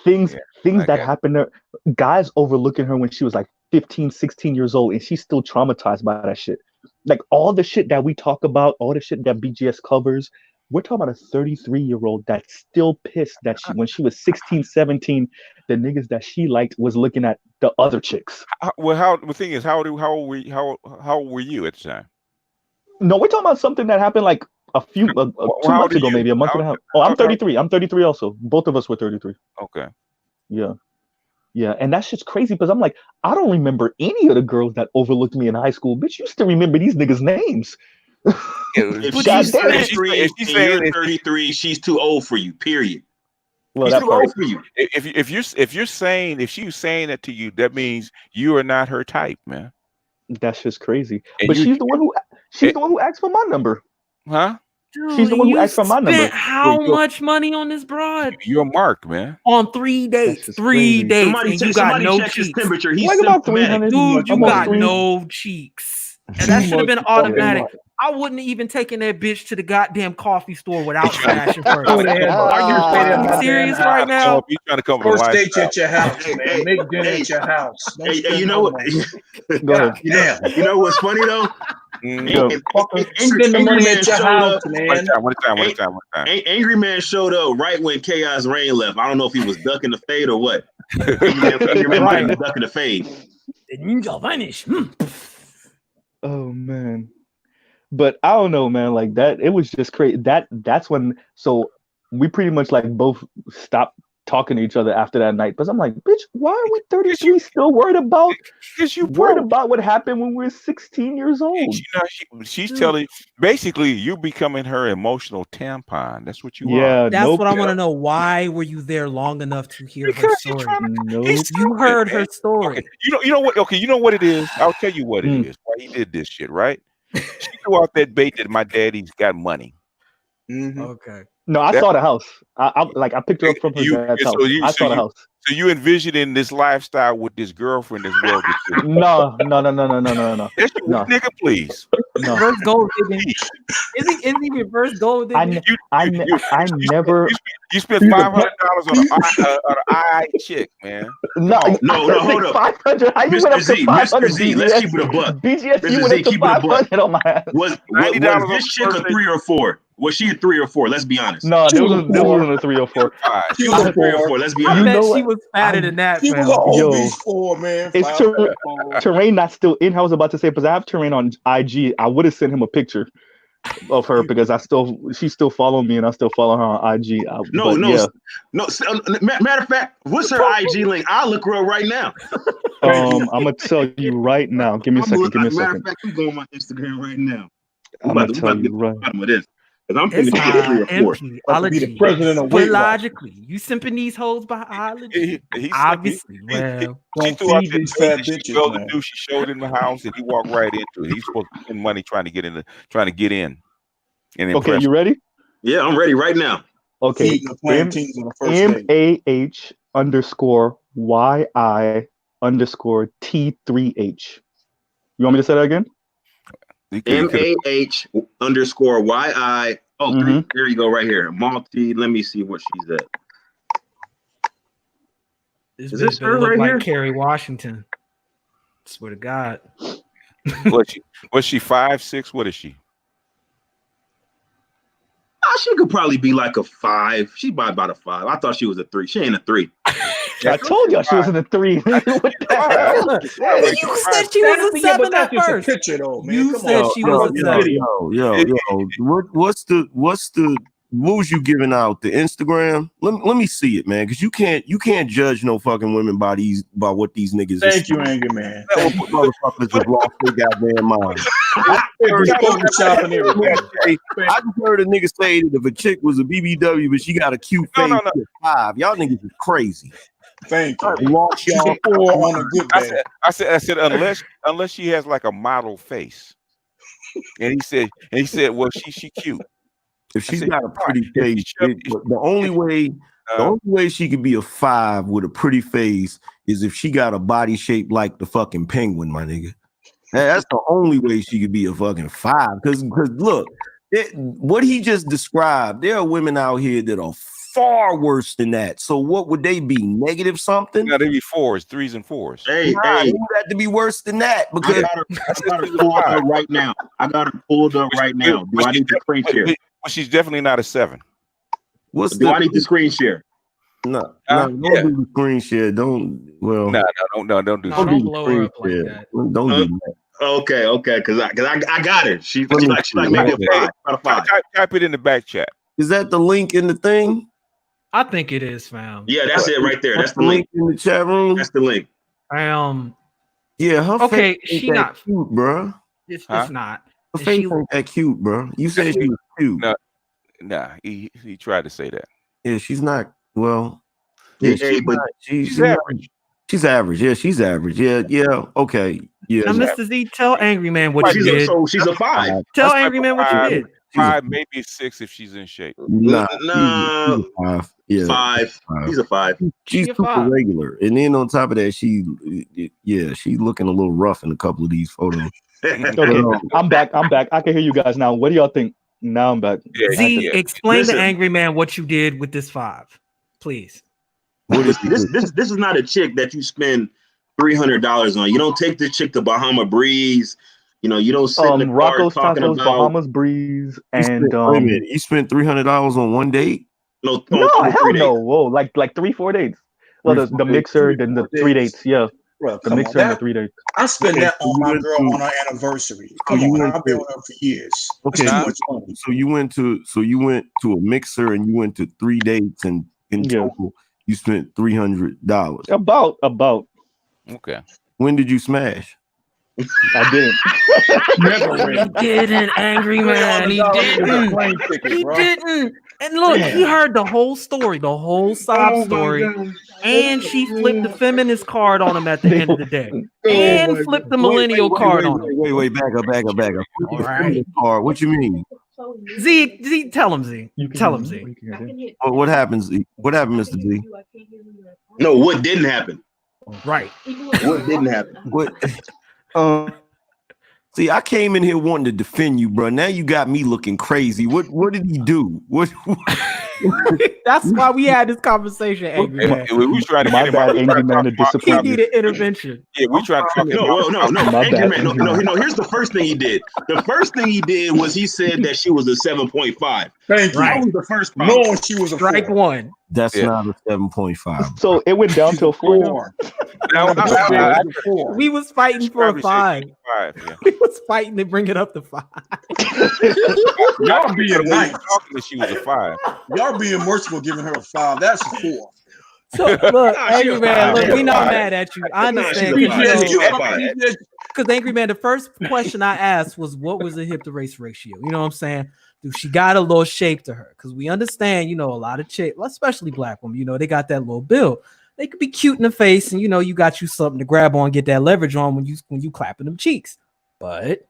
Things that happened to guys overlooking her when she was like 15, 16 years old, and she's still traumatized by that shit. Like all the shit that we talk about, all the shit that BGS covers, we're talking about a 33-year-old that's still pissed that when she was 16, 17, the niggas that she liked was looking at the other chicks. The thing is, how old were you at the time? No, we're talking about something that happened like two months ago, maybe a month and a half. Oh, I'm 33. I'm 33 also. Both of us were 33. Okay. Yeah, and that shit's crazy because I'm like, I don't remember any of the girls that overlooked me in high school. Bitch, you still remember these niggas' names. If she's 33 and you're 33, she's too old for you, period. Well, she's too old for you. If she's saying that to you, that means you are not her type, man. That's just crazy. And but she's the one who asked for my number. Huh? Dude, she's the one who asked for my number. How much money on this broad? You're Mark, man. On 3 dates. 3 dates. You got no cheeks. Temperature. He's like about 300. Dude, you got no cheeks. And that should have been automatic. I wouldn't have even taken that bitch to the goddamn coffee store without smashing first. Are you serious right now? First date at your house, man. Make dinner at your house. Hey, you know what? Go ahead. Yeah. You know what's funny though? Spend the money at your house, man. One time. Angry Man showed up right when Chaos Rain left. I don't know if he was ducking the fade or what. Angry Man might be ducking the fade. The ninja vanish. Oh man. But I don't know, man. Like that, it was just crazy. That's when. So we pretty much like both stopped talking to each other after that night. Because I'm like, bitch, why are we 33 still worried about? Because you worried about what happened when we were 16 years old. She's telling. Basically, you're becoming her emotional tampon. That's what you are. Yeah, that's what I want to know. Why were you there long enough to hear her story? You heard her story. Okay. You know what? Okay, you know what it is. I'll tell you what it is. Why he did this shit, right? She threw out that bait that my daddy's got money. Mm-hmm. Okay. No, I saw the house. I picked her up from her dad's house. I saw the house. So you envisioning this lifestyle with this girlfriend as well? No. Nigga, please. No. Reverse gold digging. Is he reverse gold digging? I never. You spent $500 on an II chick, man. No, hold up. 500. How you went up to 500? Mr. Z, let's keep it a buck. BGS, you went up to 500 on my ass. Was this chick a 3 or 4? Was she a 3 or 4? Let's be honest. No, there wasn't a 3 or 4. She was a 3 or 4. Let's be honest. I bet she was fatter than that. She was an 4, man. It's Terrain not still in. I was about to say, because I have Terrain on IG. I would have sent him a picture of her because she's still following me and I still follow her on IG. No. Matter of fact, what's her IG link? I'll look her up right now. I'm gonna tell you right now. Give me a second. Matter of fact, we go on my Instagram right now. I'm gonna tell you right. Of this. I'm thinking 3 or 4. Be the president of weight logically, you simping these hoes biology. Obviously, she threw out these fat bitches. She showed in the house, and he walked right into it. He's supposed to spend money trying to get in. Okay, you ready? Yeah, I'm ready right now. Okay, MAH_YI_T3H. You want me to say that again? MAH_YI. Oh, 3. Here you go, right here. Multi. Let me see what she's at. Is this her right here? Kerry Washington. Swear to God. Was she 5'6"? What is she? She could probably be like a 5. She's about a 5. I thought she was a 3. She ain't a 3. I told y'all she was in a 3. You said she was a 7 at first. Picture, though, man. You said she was a 7. Yo. What was you giving out? The Instagram? Let me see it, man. Because you can't judge no fucking women by what these niggas. Thank you, Angry Man. Motherfuckers have lost their goddamn mind. Photoshop and everything. I just heard a nigga say that if a chick was a BBW, but she got a cute face, No. she a 5. Y'all niggas is crazy. Thank you. Lost She's y'all. a 4 on a good day. I said unless she has like a model face. And he said, well, she cute. If she's got a pretty face, the only way she could be a 5 with a pretty face is if she got a body shaped like the fucking penguin, my nigga. That's the only way she could be a fucking 5. Because look, what he just described, there are women out here that are far worse than that. So what would they be? Negative something? No, they'd be 4s, 3s, and 4s. Hey, they would have to be worse than that. Because I got her pulled up right now. Do I need the screen share? Well, she's definitely not a 7. Do I need the screen share? No, don't do the screen share. Don't do. Don't blow her up like that. Don't do that. Okay, because I got her. She's like maybe a 5. Type it in the back chat. Is that the link in the thing? I think it is, fam. Yeah, that's it right there. That's the link in the chat room. That's the link. Yeah, her okay, face she ain't not that cute, bro. It's not. Her face ain't that cute, bro. You said she was cute. Nah, he tried to say that. Yeah, she's not. Well, yeah, she's average. She's average. Yeah, she's average. Yeah. Okay. Yeah. Now, Mr. Z, tell Angry Man what you did. So she's a 5. Tell Angry Man what you did. 5, maybe a 6 if she's in shape. Nah, she's a 5. Yeah, 5. She's a 5. She's super regular, and then on top of that, she's looking a little rough in a couple of these photos. Okay, I'm back. I can hear you guys now. What do y'all think? Now I'm back. Z, explain to Angry Man what you did with this 5, please. This is not a chick that you spend $300 on. You don't take this chick to Bahama Breeze. You don't sit in the car Rocco's talking Tacos, about Bahamas Breeze, and wait a minute, you spent $300 on one date? No, hell no. Whoa, like 3-4 dates. Well, the mixer, then the 3 dates. Yeah, bro, the mixer and the 3 dates. I spent that on my girl on her anniversary. Come on, I've been with her for years. Okay, so you went to a mixer and you went to 3 dates, and in total you spent $300. About. Okay. When did you smash? I didn't. He didn't, Angry Man. He didn't. And look, he heard the whole story, the whole sob story, and she flipped the feminist card on him at the end of the day, and flipped the millennial card on him. Wait, back up. All right. Card. What you mean? Z, tell him, Z. Tell him, Z. What happens? What happened, Mr. Z? No, what didn't happen? Right. What didn't happen? What? See, I came in here wanting to defend you, bro. Now you got me looking crazy. What did he do? What? That's why we had this conversation, Angry Man. We tried to My bad, Angry Man, to He disappoint you. needed intervention. Yeah, we tried to No. Angry Man, no. Here's the first thing he did. The first thing he did was he said that she was a 7.5. Thank you. Right. That was the first problem. No, she was a Strike 4. 1. That's not a 7.5. So it went down to a 4. We was fighting for a 5. Yeah. We was fighting to bring it up to 5. Y'all being nice. Talking that she was a 5. Y'all being merciful giving her a 5. That's a 4. So look, Angry Man, look, we not mad at you. I understand. Because Angry Man, the first question I asked was, what was the hip to race ratio? You know what I'm saying? Do she got a little shape to her? Because we understand, a lot of chicks, especially black women, they got that little build. They could be cute in the face, and you got you something to grab on, get that leverage on when you clapping them cheeks. But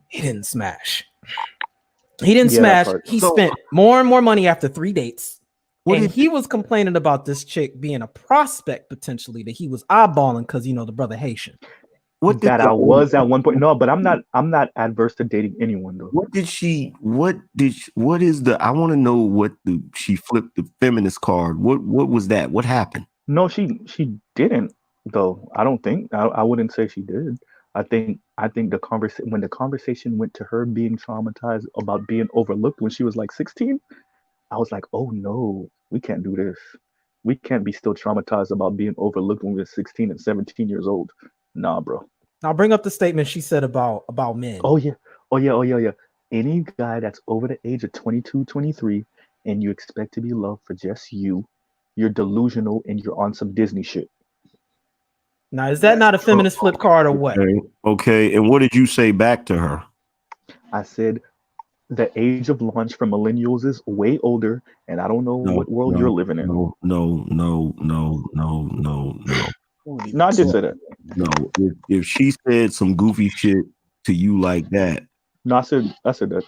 he didn't smash. He didn't smash. He spent more and more money after 3 dates. And he was complaining about this chick being a prospect potentially that he was eyeballing because the brother Haitian. I was at one point. No, but I'm not adverse to dating anyone though. What is the I want to know what she flipped the feminist card. What was that? What happened? No, she didn't though. I don't think. I wouldn't say she did. I think when the conversation went to her being traumatized about being overlooked when she was like 16, I was like, oh no, we can't do this. We can't be still traumatized about being overlooked when we're 16 and 17 years old. Nah, bro. Now bring up the statement she said about men. Oh yeah. Any guy that's over the age of 22, 23, and you expect to be loved for just you're delusional and you're on some Disney shit. Now, is that not a feminist flip card or what? Okay. And what did you say back to her? I said the age of launch for millennials is way older, and I don't know what world you're living in. No. No, I did say that. No, if she said some goofy shit to you like that. No, I said that.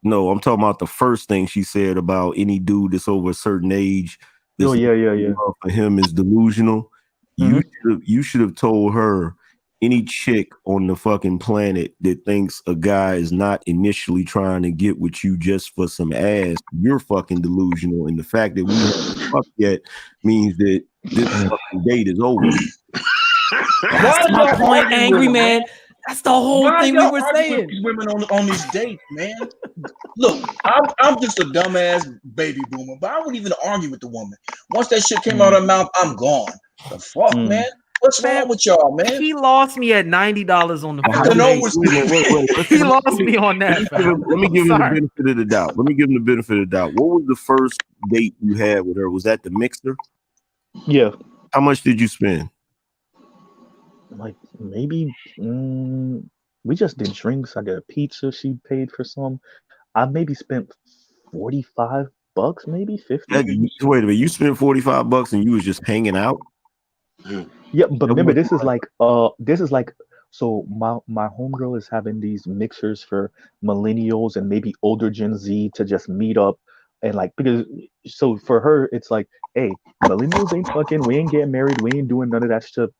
No, I'm talking about the first thing she said about any dude that's over a certain age. Oh yeah. For him is delusional. Mm-hmm. You should have told her any chick on the fucking planet that thinks a guy is not initially trying to get with you just for some ass, you're fucking delusional. And the fact that we haven't fucked yet means that this fucking date is over. That's my point, angry man. That's the whole thing we were saying. Women on this date, man. Look, I'm just a dumbass baby boomer, but I wouldn't even argue with the woman. Once that shit came out of her mouth, I'm gone. The fuck, man? What's wrong with y'all, man? He lost me at $90 on the first date. He lost me on that. Let me give him the benefit of the doubt. What was the first date you had with her? Was that the mixer? Yeah. How much did you spend? Like maybe we just did drinks. I got a pizza. She paid for some. I maybe spent $45, maybe 50. Wait a minute, you spent $45 and you was just hanging out? Yeah, but remember, this is like so my homegirl is having these mixers for millennials and maybe older Gen Z to just meet up and like, because so for her it's like, hey, millennials ain't fucking, we ain't getting married, we ain't doing none of that stuff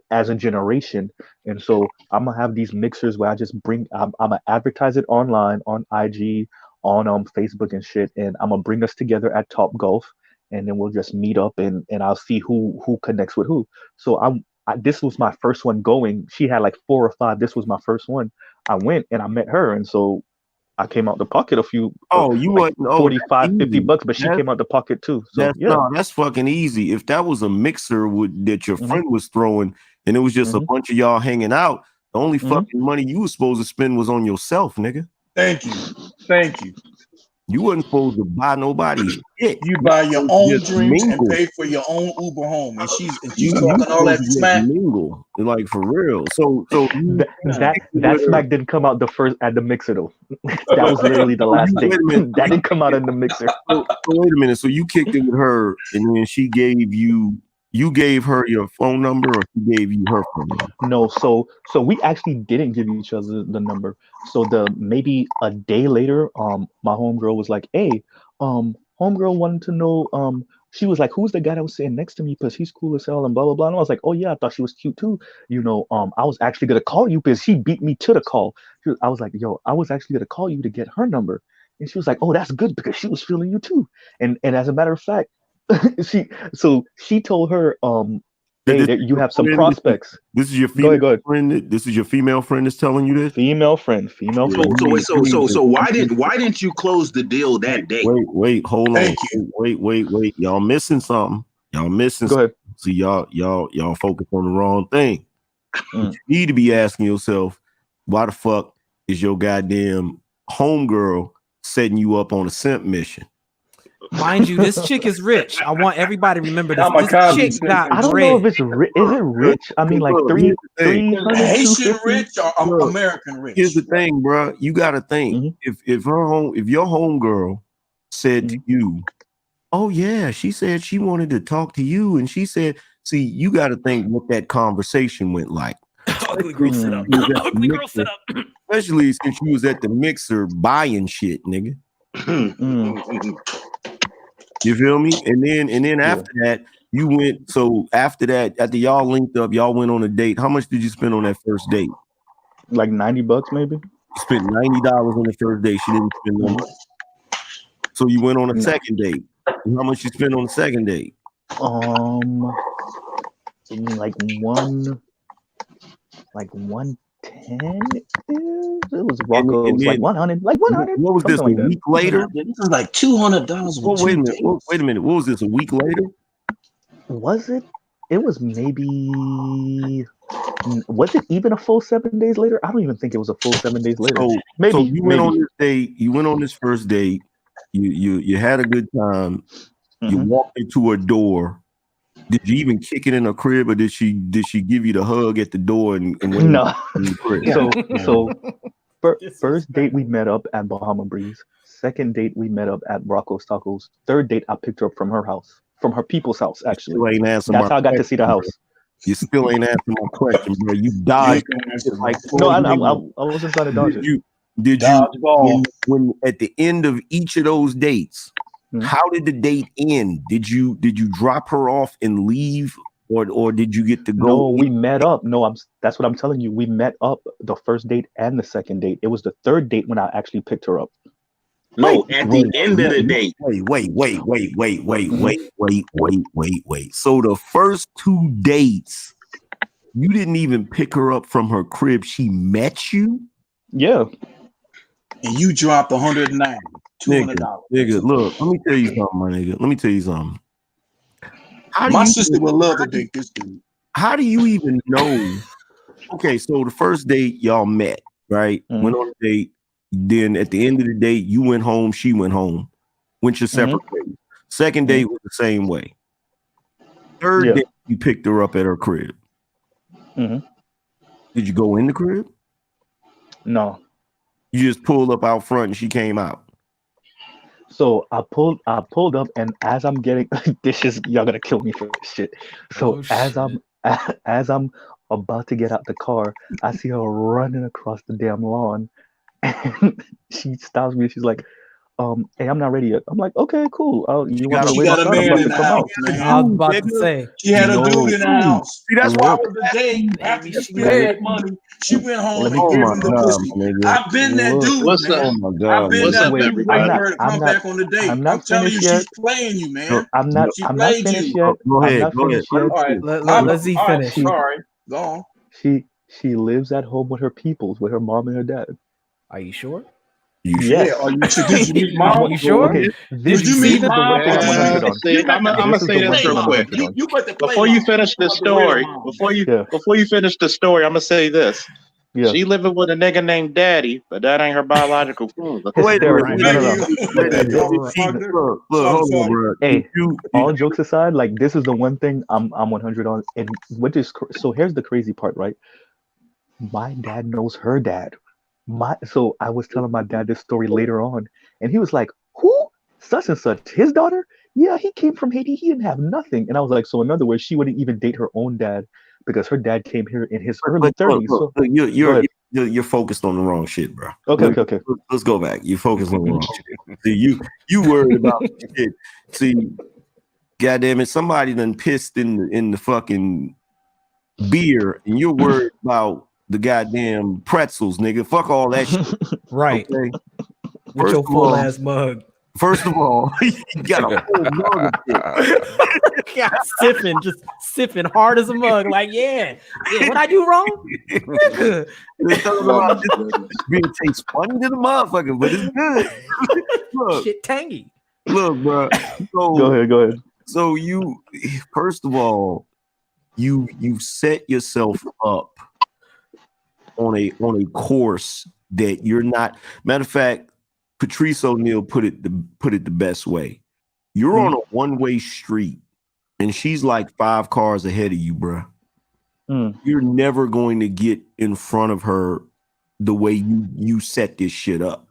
as a generation, and so I'm gonna have these mixers where I just bring, I'm gonna advertise it online on IG, on Facebook and shit, and I'm gonna bring us together at Top Golf, and then we'll just meet up and I'll see who connects with who. So this was my first one going. She had like 4 or 5. This was my first one. I went and I met her, and so I came out the pocket a few. You like like $45-$50, but she came out the pocket too. So that's fucking easy. If that was a mixer that your friend was throwing, and it was just a bunch of y'all hanging out, the only fucking money you was supposed to spend was on yourself, nigga. Thank you. You wasn't supposed to buy nobody shit. You buy your own drinks and pay for your own Uber home, and she's talking all that smack. Mingle, like for real. So that smack didn't come out the first at the mixer though. That was literally the last thing. That didn't come out in the mixer. So wait a minute. So you kicked it with her, and then she gave you gave her your phone number, or she gave you her phone number? No, so we actually didn't give each other the number. So maybe a day later, my homegirl was like, hey, homegirl wanted to know, she was like, who's the guy that was sitting next to me, because he's cool as hell and blah blah blah. And I was like, oh yeah, I thought she was cute too. I was actually gonna call you because she beat me to the call. I was like, yo, I was actually gonna call you to get her number. And she was like, oh, that's good, because she was feeling you too. And as a matter of fact, she told her, hey, you have some prospects. This is your female friend. This is your female friend that's telling you this. Female friend. So why didn't you close the deal that day? Wait, hold on. Wait. Y'all missing something. Go ahead. See, y'all focus on the wrong thing. You need to be asking yourself, why the fuck is your goddamn homegirl setting you up on a simp mission? Mind you, this chick is rich. I want everybody to remember this. This chick got I don't know if it's rich. Is it rich? I mean, like 300 Haitian rich or American rich? Here's the thing, bro. You got to think, if your homegirl said to you, oh yeah, she said she wanted to talk to you, and she said, see, you got to think what that conversation went like. Ugly girl sit up. Ugly girl sit up. Especially since you was at the mixer buying shit, nigga. You feel me? And then after that, you went. So after that, after y'all linked up, y'all went on a date. How much did you spend on that first date? Like $90, maybe. You spent $90 on the first date. She didn't spend no money. So you went on a second date. And how much you spent on the second date? Like 110. It was Rocco. It was like 100. Like 100. What was this? A week later? This is like $200. Wait a minute. What was this? A week later? Was it? It was maybe. Was it even a full 7 days later? I don't even think it was a full 7 days later. So you went on this date. You went on this first date. You had a good time. You walked into a door. Did you even kick it in her crib, or did she give you the hug at the door and went No. in the crib? So first date we met up at Bahama Breeze. Second date we met up at Rocco's Tacos. Third date I picked her up from her house, from her people's house. Actually, you ain't answer that's my how I got to see the question, house. You still ain't answering my question, bro. You dodged. Like, no, I wasn't trying to dodge it. Did you when at the end of each of those dates? How did the date end? Did you drop her off and leave, or did you get to go? No, we met up. No, that's what I'm telling you. We met up the first date and the second date. It was the third date when I actually picked her up. No, at the end of the date. Wait. So the first 2 dates, you didn't even pick her up from her crib. She met you? Yeah. And you dropped $190, $200. Nigga, look, let me tell you something, my nigga. Let me tell you something. My sister would love to date this dude. How do you even know? Okay, so the first date y'all met, right? Went on a date. Then at the end of the date, you went home, she went home. Went your separate ways. Second date was the same way. Third date, you picked her up at her crib. Did you go in the crib? No. You just pulled up out front and she came out. So I pulled up, and as I'm getting y'all gonna kill me for this shit. So as I'm about to get out the car, I see her running across the damn lawn, and she stops me. She's like, "Hey, I'm not ready yet." I'm like, "Okay, cool. You want me to wait outside? I'm about to come out." I was about to say she had a dude in the house. See, that's why it was the date. After she had money, she went home and gave him the pussy. I've been that dude, What's man. Up? I've been What's that up, dude waiting for her to come back on the date. I'm telling you, she's playing you, man. I'm not finished yet. Go ahead. Let Z finish. Sorry. Go on. She lives at home with her peoples, with her mom and her dad. Are you sure? Yes. Yeah, did you meet mom? You sure? Okay. Did you meet mom? I'm gonna say this real quick. Before you finish the story, before you finish the story, I'm gonna say this. Yeah. She living with a nigga named Daddy, but that ain't her biological father. Wait a minute. No. Look, hold on, bro. Hey, all jokes aside, like this is the one thing I'm 100 on. And what is so? Here's the crazy part, right? My dad knows her dad. So I was telling my dad this story later on, and he was like, "Who? Such and such, his daughter? Yeah, he came from Haiti. He didn't have nothing." And I was like, "So in other words, she wouldn't even date her own dad because her dad came here in his early 30s." Look, you're focused on the wrong shit, bro. Okay. Let's go back. You're focused on the wrong shit. See, you worried about shit. See, goddamn it, somebody done pissed in the fucking beer, and you're worried about the goddamn pretzels, nigga. Fuck all that shit. Right. Okay? With your full ass mug. First of all, you got a full mug of shit. just sipping hard as a mug. Like, yeah, what I do wrong? Beer tastes funny to the motherfucker, but it's good. Look, shit tangy. Look, bro. So, go ahead. So you, first of all, you set yourself up on a course that you're not. Matter of fact, Patrice O'Neal put it the best way. You're on a one-way street, and she's like 5 cars ahead of you, bro. You're never going to get in front of her the way you set this shit up,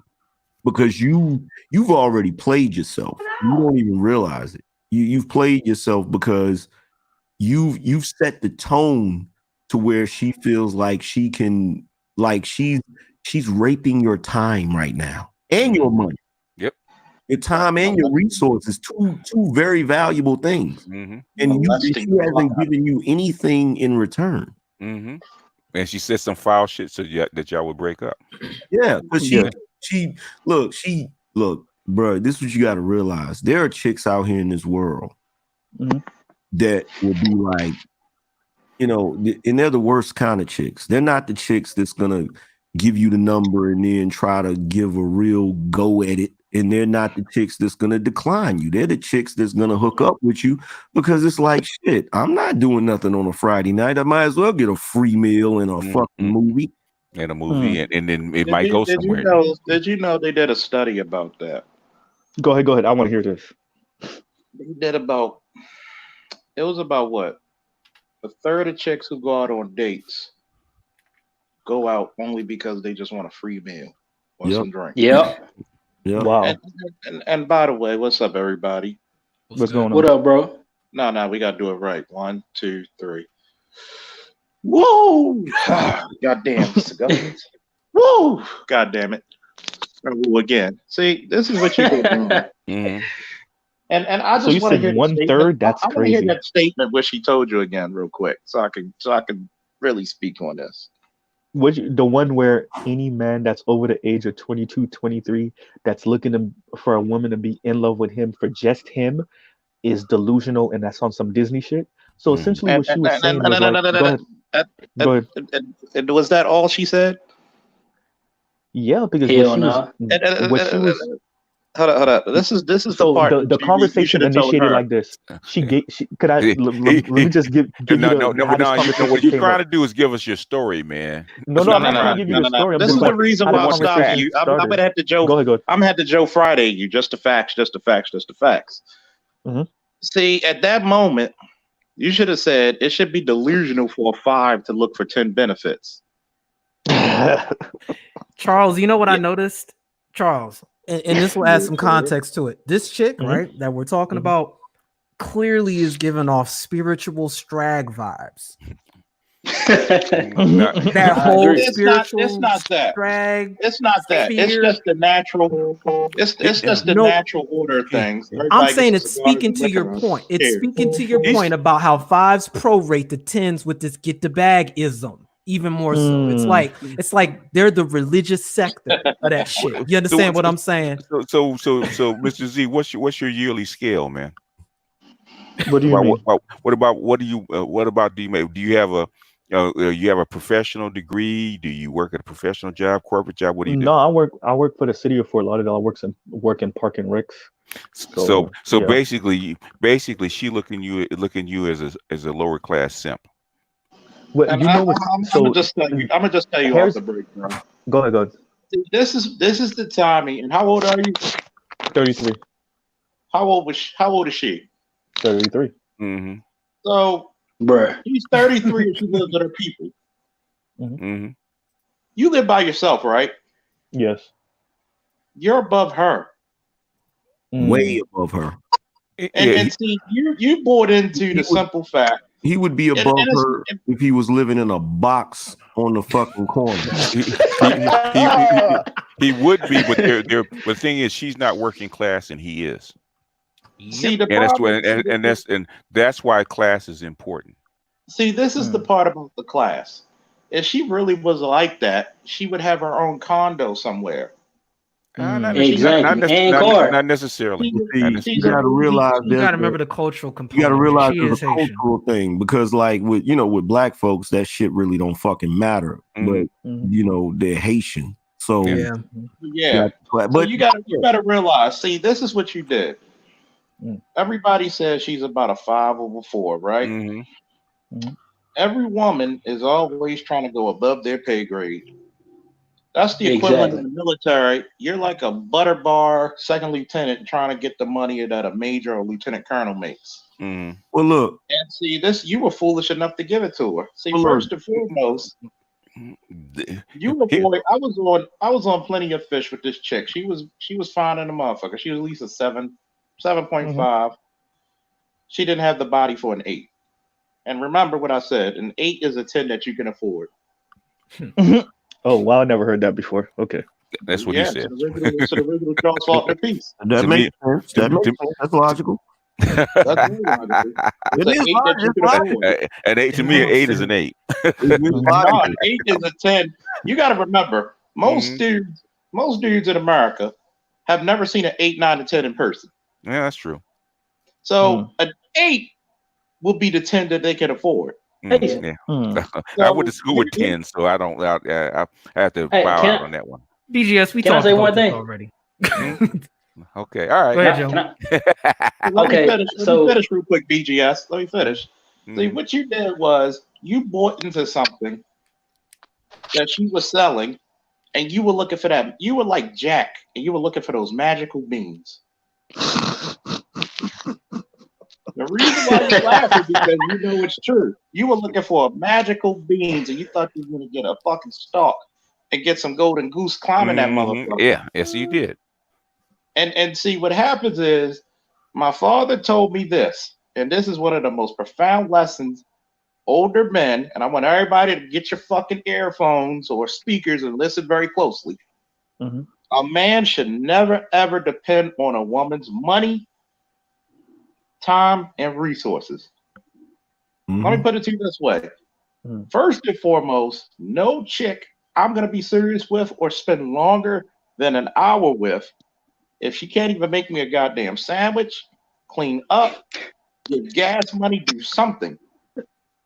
because you've already played yourself. You don't even realize it. You've played yourself because you've set the tone to where she feels like she can, like she's raping your time right now and your money. Yep. Your time and your resources, two very valuable things. Mm-hmm. And she hasn't given you anything in return. Mm-hmm. And she said some foul shit so that y'all would break up. Yeah, but she look, bro, this is what you got to realize. There are chicks out here in this world that will be like, you know, and they're the worst kind of chicks. They're not the chicks that's gonna give you the number and then try to give a real go at it. And they're not the chicks that's gonna decline you. They're the chicks that's gonna hook up with you because it's like, shit, I'm not doing nothing on a Friday night. I might as well get a free meal and a fucking movie. And a movie, and then it might Did go somewhere. Did you know they did a study about that? Go ahead. I want to hear this. They did about it was about what? A third of chicks who go out on dates go out only because they just want a free meal or some drink. Yep. Wow. And by the way, what's up, everybody? What's going on? What up, bro? No, we gotta do it right. 1, 2, 3. Whoa! Goddamn cigars. Woo! God damn it. Again. See, this is what you do. And I just want to hear one third. That's I want to hear that statement where she told you again, real quick, so I can really speak on this. The one where any man that's over the age of 22, 23 that's looking for a woman to be in love with him for just him is delusional, and that's on some Disney shit. So essentially, what she was saying was like, go ahead. And was that all she said? Yeah, because what she was. Hold up. This is so the part. The conversation initiated like this. Could I? Let me just give you what you're trying to do is give us your story, man. No, I'm not trying to give you the story. This is the reason why I'm stopping you. I'm gonna have to Joe. Go ahead. I'm gonna have to Joe Friday you. Just the facts. Mm-hmm. See, at that moment, you should have said it should be delusional for a 5 to look for 10 benefits. Charles, you know what I noticed? Charles, and this will add some context to it. This chick, right, that we're talking about clearly is giving off spiritual strag vibes. That whole spiritual it's not that. Strag. It's not that. It's just the natural. It's just the natural order of things. I'm saying it's speaking to your point. It's speaking to your point about how 5s prorate the 10s with this get the bag ism. Even more so, it's like they're the religious sector of that shit. You understand what I'm saying? So, Mr. Z, what's your yearly scale, man? What do you mean? Do you have a professional degree? Do you work at a professional job, corporate job? What do you do? No, I work for the city of Fort Lauderdale. I work in Park and Recs. So basically, she looking you as a lower class simp. Well, I'm gonna just tell you off the break, bro. Go ahead. This is the timing. And how old are you? 33. How old is she? 33. Mm-hmm. So, bruh, she's 33 and she lives with her people. Mm-hmm. You live by yourself, right? Yes. You're above her. Way above her. And see, you bought into the simple fact. He would be above her if he was living in a box on the fucking corner. he would be, but the thing is, she's not working class, and he is. See, that's why class is important. See, this is the part about the class. If she really was like that, she would have her own condo somewhere. Not necessarily. You got to realize you got to remember the cultural component. You got to realize there's a cultural thing, because like with black folks, that shit really don't fucking matter. But they're Haitian, so yeah. But you got to realize. See, this is what you did. Everybody says she's about a 5 over 4, right? Mm-hmm. Every woman is always trying to go above their pay grade. That's the equivalent in the military. You're like a butter bar second lieutenant trying to get the money that a major or lieutenant colonel makes. Mm. Well, look. And see, you were foolish enough to give it to her. See, first and foremost, you were boy. I was on Plenty of Fish with this chick. She was fine in the motherfucker. She was at least a 7.5. She didn't have the body for an 8. And remember what I said: an 8 is a 10 that you can afford. Oh wow, I never heard that before. Okay, that's what he said. It's the original Charles Faulkner piece. That makes sense. That's logical. It is logical. An 8 to me, an 8 is an 8. An 8 is a 10. You got to remember, most dudes in America have never seen an 8, 9, and 10 in person. Yeah, that's true. So an 8 will be the 10 that they can afford. Yeah. I went to school with 10, so I don't. I have to bow out on that one. BGS, we talked about this already. Okay, all right. Go ahead, Joe. Let me finish real quick, BGS. Let me finish. See, what you did was you bought into something that she was selling, and you were looking for that. You were like Jack, and you were looking for those magical beans. The reason why you laughing is because you know it's true. You were looking for magical beans and you thought you were going to get a fucking stalk and get some golden goose climbing that motherfucker. Yeah, yes, you did. And see, what happens is my father told me this, and this is one of the most profound lessons older men, and I want everybody to get your fucking earphones or speakers and listen very closely. Mm-hmm. A man should never, ever depend on a woman's money, time, and resources. Mm-hmm. Let me put it to you this way. Mm-hmm. First and foremost, no chick I'm going to be serious with or spend longer than an hour with, if she can't even make me a goddamn sandwich, clean up, get gas money, do something.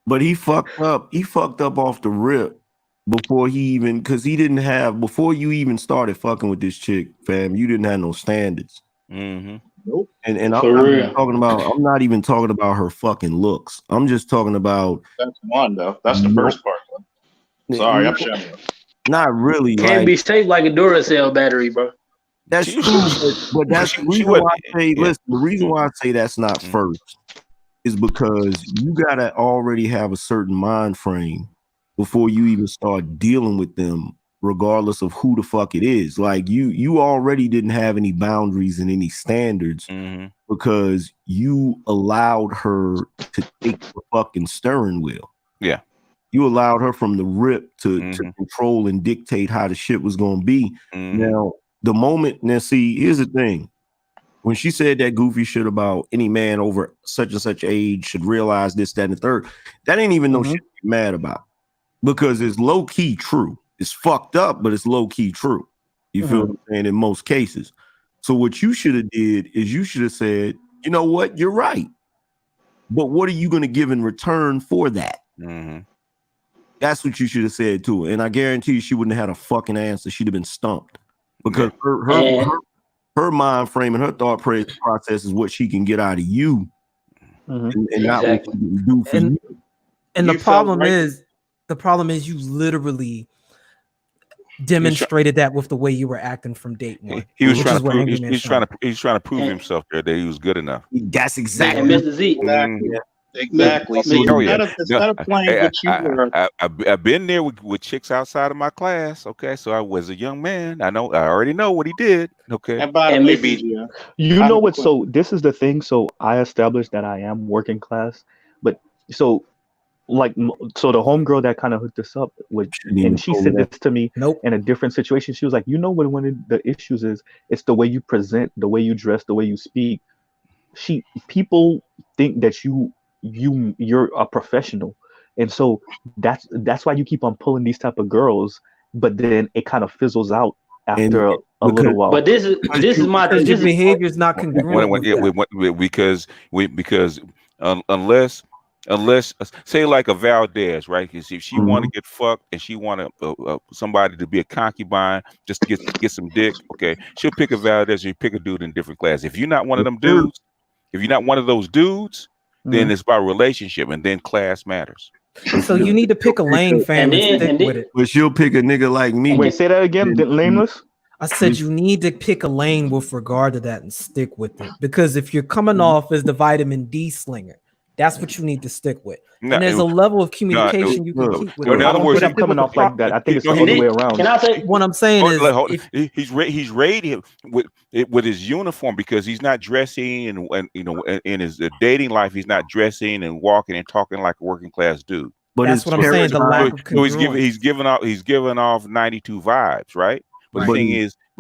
But he fucked up. He fucked up off the rip before he even, because he didn't have, before you even started fucking with this chick, fam, you didn't have no standards. Mm-hmm. Nope. And I'm not even talking about her fucking looks. I'm just talking about. That's one though. That's the first part. Sorry, I'm shutting up. Not really. Can't be safe like a Duracell battery, bro. That's true, but that's the reason why I say. Listen, the reason why I say that's not first is because you gotta already have a certain mind frame before you even start dealing with them, regardless of who the fuck it is. Like you already didn't have any boundaries and any standards because you allowed her to take the fucking steering wheel. Yeah. You allowed her from the rip to control and dictate how the shit was going to be. Now, the moment, see, here's the thing. When she said that goofy shit about any man over such and such age should realize this, that, and the third, that ain't even no shit to be mad about because it's low key true. It's fucked up, but it's low key true. You feel what I'm saying? In most cases. So what you should have did is you should have said, you know what? You're right. But what are you going to give in return for that? That's what you should have said to her. And I guarantee you she wouldn't have had a fucking answer. She'd have been stumped because her mind frame and her thought process is what she can get out of you and not what she can do for you. And the problem is you literally demonstrated that with the way you were acting from date one. He was trying to prove himself there that he was good enough. That's exactly Mr. Z. Exactly. See, instead of playing what you were. I've been there with chicks outside of my class. Okay, so I was a young man. I already know what he did. Okay. And by the way, BG, you know what? So this is the thing. So I established that I am working class, but so the homegirl that kind of hooked us up with, and she said this to me in a different situation. She was like, you know what? One of the issues is it's the way you present, the way you dress, the way you speak. People think that you're a professional, and so that's why you keep on pulling these type of girls, but then it kind of fizzles out after a little while. But this is my your behavior is not congruent because unless say like a Valdez, right? Because if she want to get fucked and she want somebody to be a concubine just to get some dick, okay, she'll pick a Valdez or you pick a dude in a different class. If you're not one of them dudes, if you're not one of those dudes, then it's about relationship, and then class matters. So you need to pick a lane, fam, and stick with it. But she'll pick a nigga like me. Wait, say that again. Nameless. I said you need to pick a lane with regard to that and stick with it. Because if you're coming off as the vitamin D slinger, that's what you need to stick with. And there's a level of communication you can keep with it. In other words, I'm coming off like that. I think it's the other way around. Can I say what I'm saying is he's rated with his uniform because he's not dressing and in his dating life he's not dressing and walking and talking like a working class dude. But that's what I'm saying. The lack of congruence. He's giving off 92 vibes, right? But the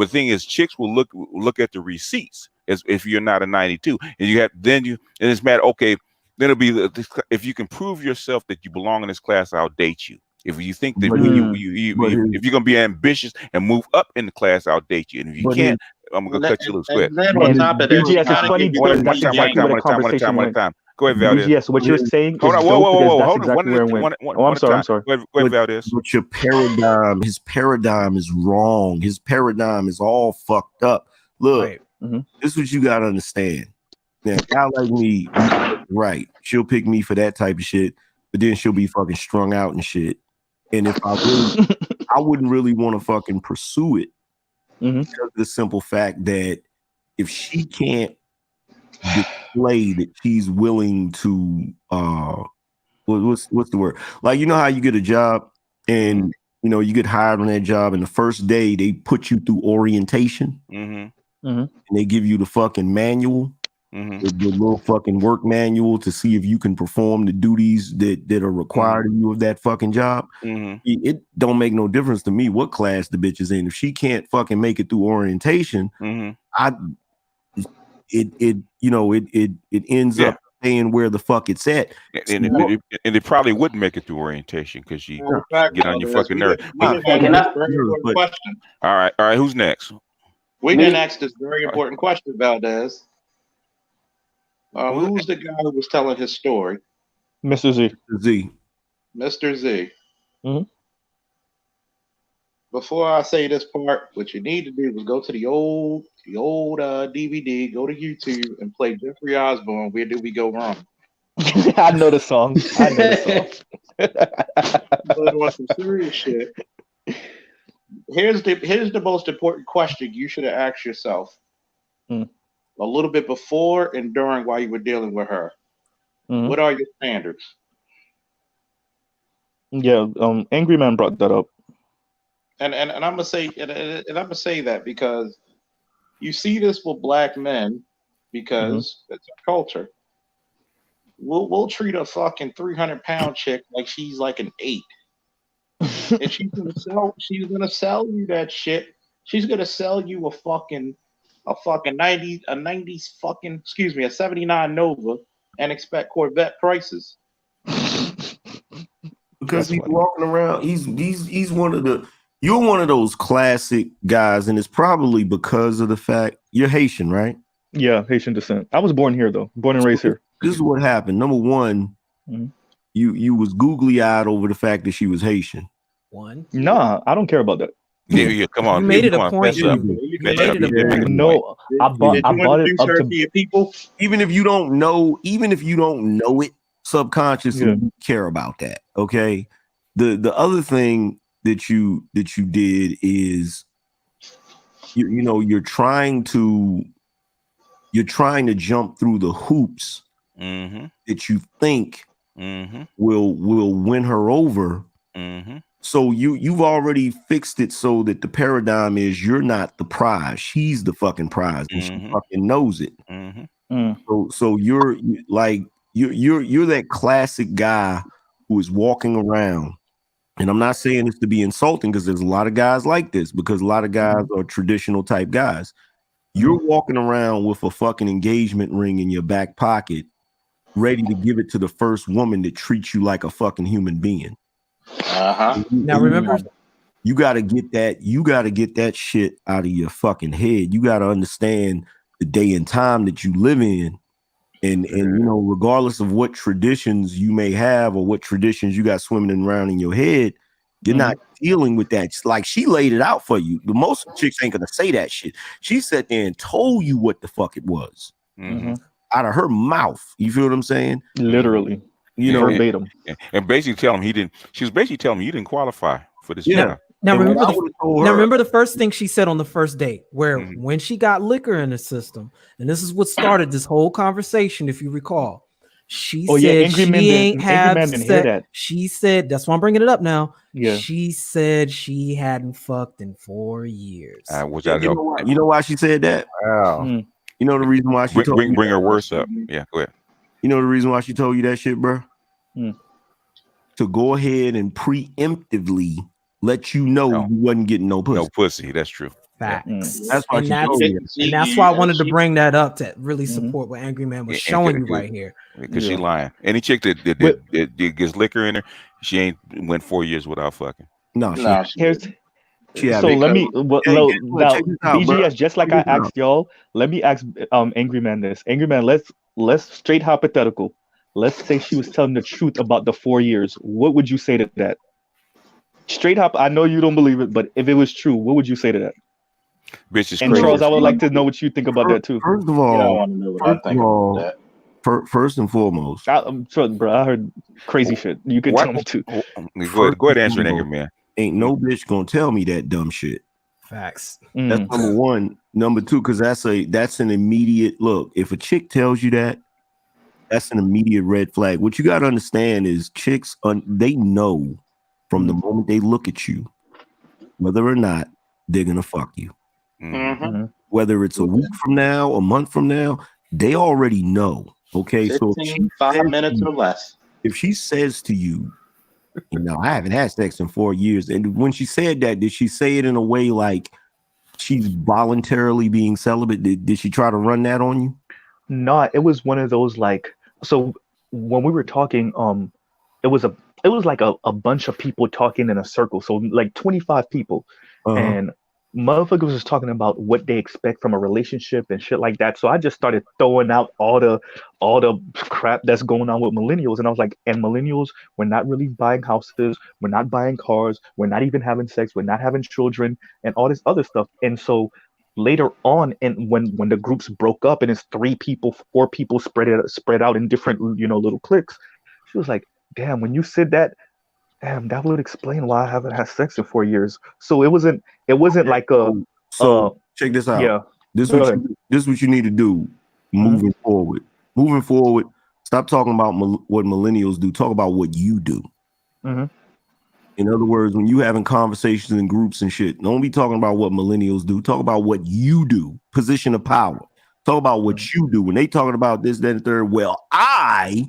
thing is, chicks will look at the receipts as if you're not a 92, and it's matter. Okay, then it'll be if you can prove yourself that you belong in this class, I'll date you. If you think that if you're gonna be ambitious and move up in the class, I'll date you. And if you can't, I'm gonna cut you loose. Go ahead. On top of that, go ahead, Valdez. Yes, what you're saying. Hold on, whoa. Hold on. I'm sorry. Go ahead, Valdez. But your paradigm, his paradigm is wrong. His paradigm is all fucked up. Look, this is what you gotta understand. Now, a guy like me, right? She'll pick me for that type of shit, but then she'll be fucking strung out and shit. And if I wouldn't really want to fucking pursue it because of the simple fact that if she can't display that she's willing to what's the word? Like, you know how you get a job and you know you get hired on that job, and the first day they put you through orientation, and they give you the fucking manual, the little fucking work manual to see if you can perform the duties that are required of you of that fucking job. It don't make no difference to me what class the bitch is in. If she can't fucking make it through orientation, it ends up staying where the fuck it's at. And it probably wouldn't make it through orientation because you get on your fucking nerve. All right, who's next? We didn't ask this very important question, Valdez. Who's the guy who was telling his story? Mr. Z. Mr. Z. Before I say this part, what you need to do is go to the old DVD, go to YouTube, and play Jeffrey Osborne. Where did we go wrong? I know the song. But on some serious shit, here's the most important question you should have asked yourself a little bit before and during while you were dealing with her. What are your standards? Yeah, Angry Man brought that up. And I'm gonna say that because you see this with black men because it's a culture. We'll treat a fucking 300-pound chick like she's like an 8. And she's gonna sell you that shit. She's gonna sell you a 79 Nova and expect Corvette prices. Because he's walking around, he's one of the, you're one of those classic guys, and it's probably because of the fact you're Haitian, right? Yeah, Haitian descent. I was born here though, born and raised here. This is what happened. Number one, you was googly eyed over the fact that she was Haitian. Nah, I don't care about that. Yeah, come on. You made it a point. No, I bought it up to your people. Even if you don't know it subconsciously, you care about that. Okay. The other thing that you did is you're trying to jump through the hoops that you think will win her over. So you've already fixed it so that the paradigm is you're not the prize, she's the fucking prize, and she fucking knows it. So you're that classic guy who is walking around, and I'm not saying this to be insulting because there's a lot of guys like this, because a lot of guys are traditional type guys. You're walking around with a fucking engagement ring in your back pocket, ready to give it to the first woman that treats you like a fucking human being. Now remember, you gotta get that shit out of your fucking head. You gotta understand the day and time that you live in. And regardless of what traditions you may have or what traditions you got swimming around in your head, you're not dealing with that. It's like she laid it out for you. But most chicks ain't gonna say that shit. She sat there and told you what the fuck it was out of her mouth. You feel what I'm saying? Literally, verbatim. And basically telling him she was basically telling him you didn't qualify for this job. Now remember the first thing she said on the first date, where when she got liquor in the system, and this is what started this whole conversation, if you recall. She said she ain't have sex. She said, that's why I'm bringing it up now. Yeah. She said she hadn't fucked in 4 years. You know why she said that? Wow. You know the reason why she bring her words up. Yeah, go ahead. You know the reason why she told you that shit, bro? To go ahead and preemptively let you know you wasn't getting no pussy. No pussy. That's true. Facts. That's why and that's why I wanted to bring that up to really support what Angry Man was showing you right here. Because she lying. Any chick that gets liquor in her, she ain't went 4 years without fucking. No, so let me BGS, just like I asked y'all, let me ask Angry Man this. Angry Man, let's straight hypothetical. Let's say she was telling the truth about the 4 years. What would you say to that? Straight up, I know you don't believe it, but if it was true, what would you say to that? Bitch is and crazy. Charles, I would like to know what you think about that too. First of all, I want to know what I think about that. First and foremost, I'm sure, bro. I heard crazy shit. You can tell me too. Go ahead, answer it, Angry Man. Ain't no bitch gonna tell me that dumb shit. Facts. That's number one. Number two, because that's an immediate look. If a chick tells you that, that's an immediate red flag. What you got to understand is chicks, they know from the moment they look at you, whether or not they're gonna fuck you. Whether it's a week from now, a month from now, they already know. Okay, 15, 5 minutes or less. If she says to you, I haven't had sex in 4 years, and when she said that, did she say it in a way like she's voluntarily being celibate? Did she try to run that on you? No, it was one of those like. So when we were talking, it was like a bunch of people talking in a circle. So like 25 people, and motherfuckers was talking about what they expect from a relationship and shit like that. So I just started throwing out all the crap that's going on with millennials, and I was like, and millennials, we're not really buying houses, we're not buying cars, we're not even having sex, we're not having children, and all this other stuff. And so later on, and when the groups broke up and it's 3 people, 4 people spread out in different little cliques, she was like, damn, when you said that, damn, that would explain why I haven't had sex in 4 years. So it wasn't like a. So check this out. Yeah. This is what you need to do moving forward. Moving forward, stop talking about what millennials do. Talk about what you do. In other words, when you having conversations in groups and shit, don't be talking about what millennials do. Talk about what you do. Position of power. Talk about what you do. When they talking about this, that, and third, well, I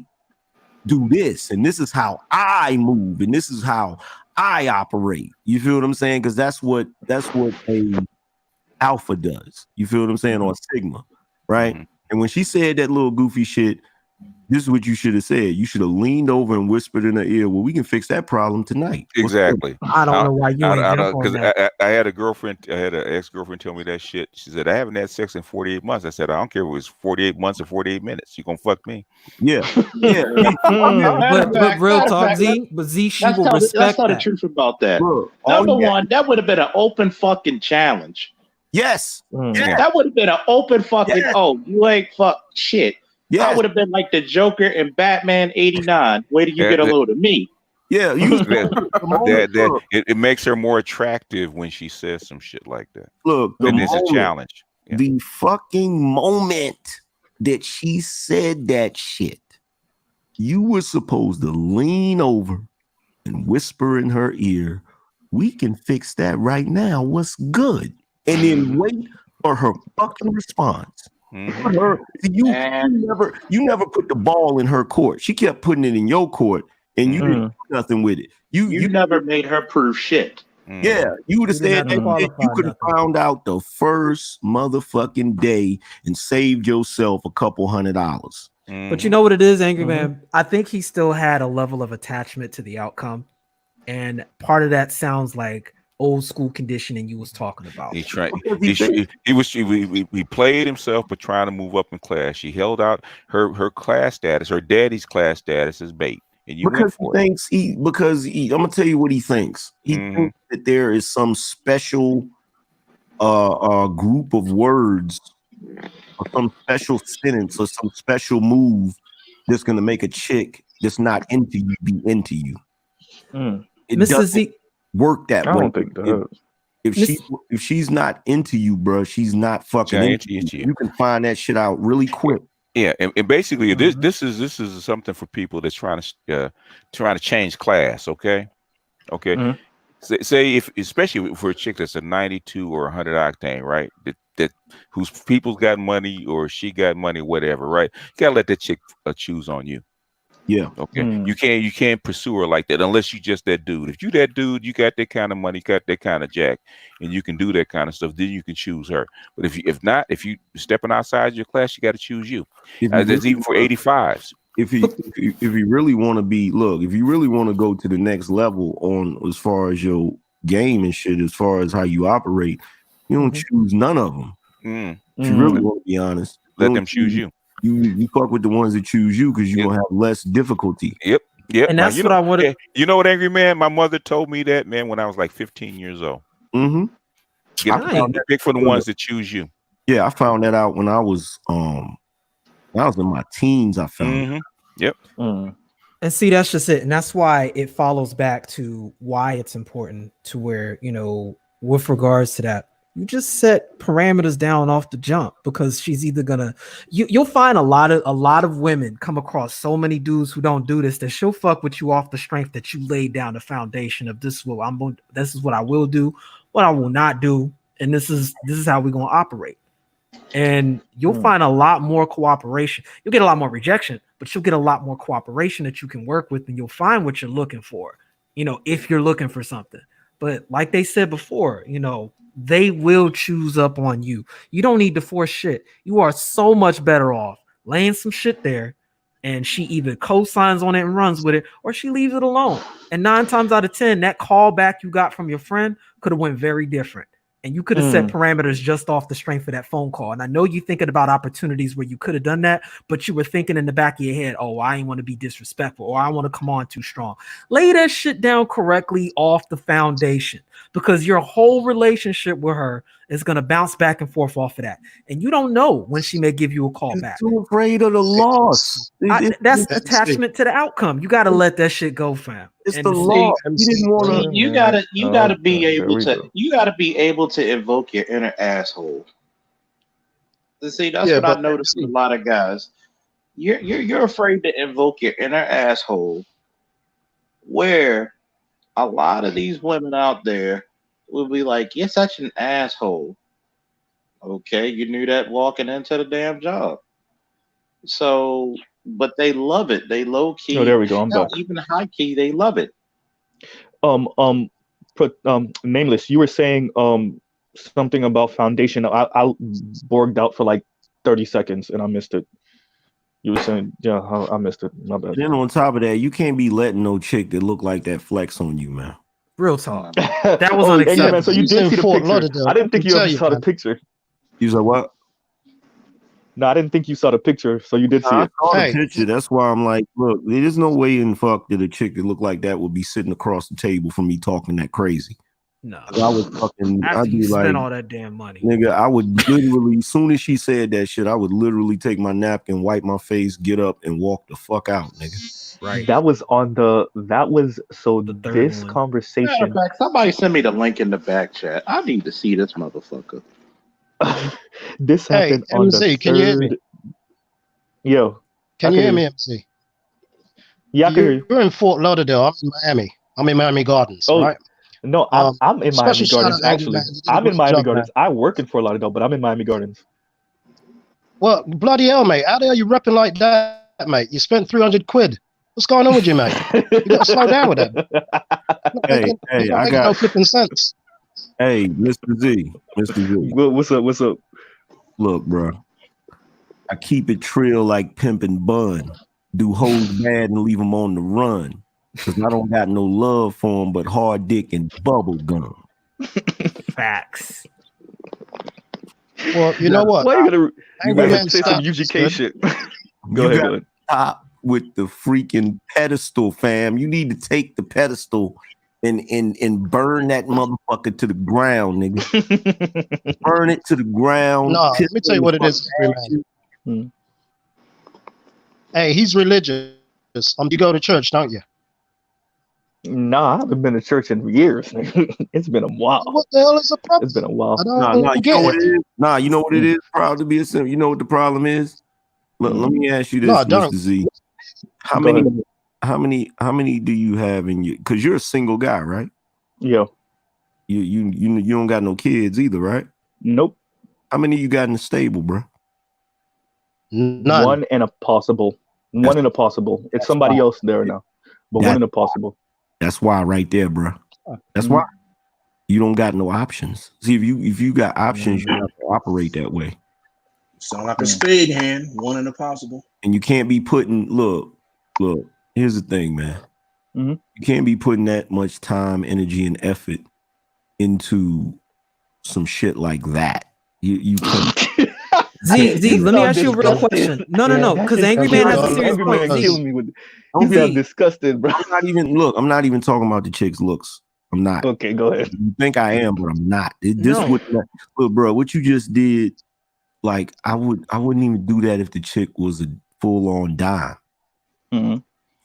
do this, and this is how I move, and this is how I operate. You feel what I'm saying? Because that's what a alpha does. You feel what I'm saying? Or a sigma, right? And when she said that little goofy shit, this is what you should have said. You should have leaned over and whispered in her ear, well, we can fix that problem tonight. Exactly. I don't know why you ain't jump on that. I had an ex-girlfriend tell me that shit. She said, I haven't had sex in 48 months. I said, I don't care if it was 48 months or 48 minutes. You gonna fuck me. Yeah. But real talk, Z, she will respect Let's tell the that. truth about that. Look, Number one, that would have been an open fucking challenge. Yes. That would have been an open fucking, oh, you ain't fuck shit. Yes. I would have been like the Joker in Batman 89. Wait till you get a load of me. Yeah, it makes her more attractive when she says some shit like that. Look, it's a challenge. Yeah. The fucking moment that she said that shit, you were supposed to lean over and whisper in her ear, we can fix that right now. What's good? And then wait for her fucking response. You never put the ball in her court. She kept putting it in your court, and you didn't do nothing with it. You never made her prove shit. Yeah, you would have said that you could have found out the first motherfucking day and saved yourself a couple $100. But you know what it is, Angry Man? I think he still had a level of attachment to the outcome, and part of that sounds like old school conditioning you was talking about. He played himself, but trying to move up in class. She held out her class status, her daddy's class status as bait. And you because I'm gonna tell you what he thinks. He thinks that there is some special group of words or some special sentence or some special move that's gonna make a chick that's not into you be into you. It doesn't work that way. I don't think that. If she's not into you, bro, she's not fucking into you. You can find that shit out really quick. Yeah, and basically this is something for people that's trying to change class. Okay. Say if especially for a chick that's a 92 or 100 octane, right? That whose people's got money or she got money, whatever, right? You gotta let that chick choose on you. Yeah. Okay. You can't pursue her like that unless you just that dude. If you that dude, you got that kind of money, got that kind of jack, and you can do that kind of stuff, then you can choose her. But if you stepping outside your class, you got to choose you. That's even for 85s. If you really want to if you really want to go to the next level on as far as your game and shit, as far as how you operate, you don't choose none of them. If you really want to be honest, let them choose you. You fuck with the ones that choose you because you're gonna have less difficulty. Yep. And that's what I wanted. You know what, Angry Man? My mother told me that, man, when I was like 15 years old. Pick for the ones that choose you. Yeah, I found that out when I was in my teens. I found. Yep. And see, that's just it, and that's why it follows back to why it's important to where with regards to that, you just set parameters down off the jump, because she's either gonna you'll find a lot of women come across so many dudes who don't do this, that she'll fuck with you off the strength that you laid down the foundation of this is what I will do, what I will not do, and this is how we're gonna operate. And you'll find a lot more cooperation. You'll get a lot more rejection, but you'll get a lot more cooperation that you can work with, and you'll find what you're looking for, if you're looking for something. But like they said before, they will choose up on you. You don't need to force shit. You are so much better off laying some shit there, and she either co-signs on it and runs with it, or she leaves it alone. And 9 times out of 10, that call back you got from your friend could have went very different. And you could have set parameters just off the strength of that phone call. And I know you're thinking about opportunities where you could have done that, but you were thinking in the back of your head, oh, I ain't want to be disrespectful, or I want to come on too strong. Lay that shit down correctly off the foundation, because your whole relationship with her is going to bounce back and forth off of that. And you don't know when she may give you a call back. Too afraid of the loss. That's attachment to the outcome. You got to let that shit go, fam. It's the law. You gotta be able to invoke your inner asshole. See, that's what I noticed with a lot of guys. You're afraid to invoke your inner asshole, where a lot of these women out there will be like, "You're such an asshole." Okay, you knew that walking into the damn job. So, but they love it. They low key. Oh, there we go. I'm back. Even high key, they love it. Nameless, you were saying something about foundation. I borged out for like 30 seconds and I missed it. You were saying, yeah, I missed it. My bad. Then on top of that, you can't be letting no chick that look like that flex on you, man. Real talk. That was unacceptable. Yeah, man, so you did see the picture. I didn't think you ever saw the picture. You said what? No, I didn't think you saw the picture, so you did see it. I saw the picture. That's why I'm like, look, there's no way in fuck that a chick that looked like that would be sitting across the table from me talking that crazy. No, I was fucking. I'd be spend like, all that damn money, nigga. I would literally, as soon as she said that shit, I would literally take my napkin, wipe my face, get up, and walk the fuck out, nigga. Right. That was this conversation. Matter of fact, somebody send me the link in the back chat. I need to see this motherfucker. This happened on MC, the can you hear me? Yo, can you hear me, MC? Yeah, I can hear you. You're in Fort Lauderdale. I'm in Miami. I'm in Miami Gardens. Oh, right? No, I'm in Miami Gardens, actually. I'm in Miami Gardens. I work in Fort Lauderdale, but I'm in Miami Gardens. Well, bloody hell, mate. How the hell are you repping like that, mate? You spent 300 quid. What's going on with you, mate? You got to slow down with that. Hey, I got no flipping sense. Hey, Mr. Z. What's up? Look, bro. I keep it trill like Pimp and Bun. Do hoes bad and leave them on the run. Because I don't got no love for them but hard dick and bubble gum. Facts. Well, you know what? Why you gotta say some UGK shit? Go ahead. Stop with the freaking pedestal, fam. You need to take the pedestal and burn that motherfucker to the ground, nigga. Burn it to the ground. No, let me tell you what it is, man. Hey, he's religious. You go to church, don't you? Nah, I haven't been to church in years. It's been a while. What the hell is the problem? It's been a while. You know what it is? You know what it is? Proud to be a simp. You know what the problem is? Look, let me ask you this, Mr. Z. How many do you have in you? Because you're a single guy, right? Yeah. You don't got no kids either, right? Nope. How many you got in the stable, bro? None. One in a possible. It's somebody else there now, but one in a possible. That's why, right there, bro. That's why you don't got no options. See, if you got options, you have to operate that way. Sound like a spade hand, one in a possible. And you can't be putting. Look. Here's the thing, man. Mm-hmm. You can't be putting that much time, energy, and effort into some shit like that. You can't. Z, let me ask you a real question. No, because Angry Man has a serious point. Don't be disgusted, bro. I'm not even talking about the chick's looks. I'm not. Okay, go ahead. You think I am, but I'm not. Look, bro, what you just did, like I wouldn't even do that if the chick was a full-on dime. Mm-hmm.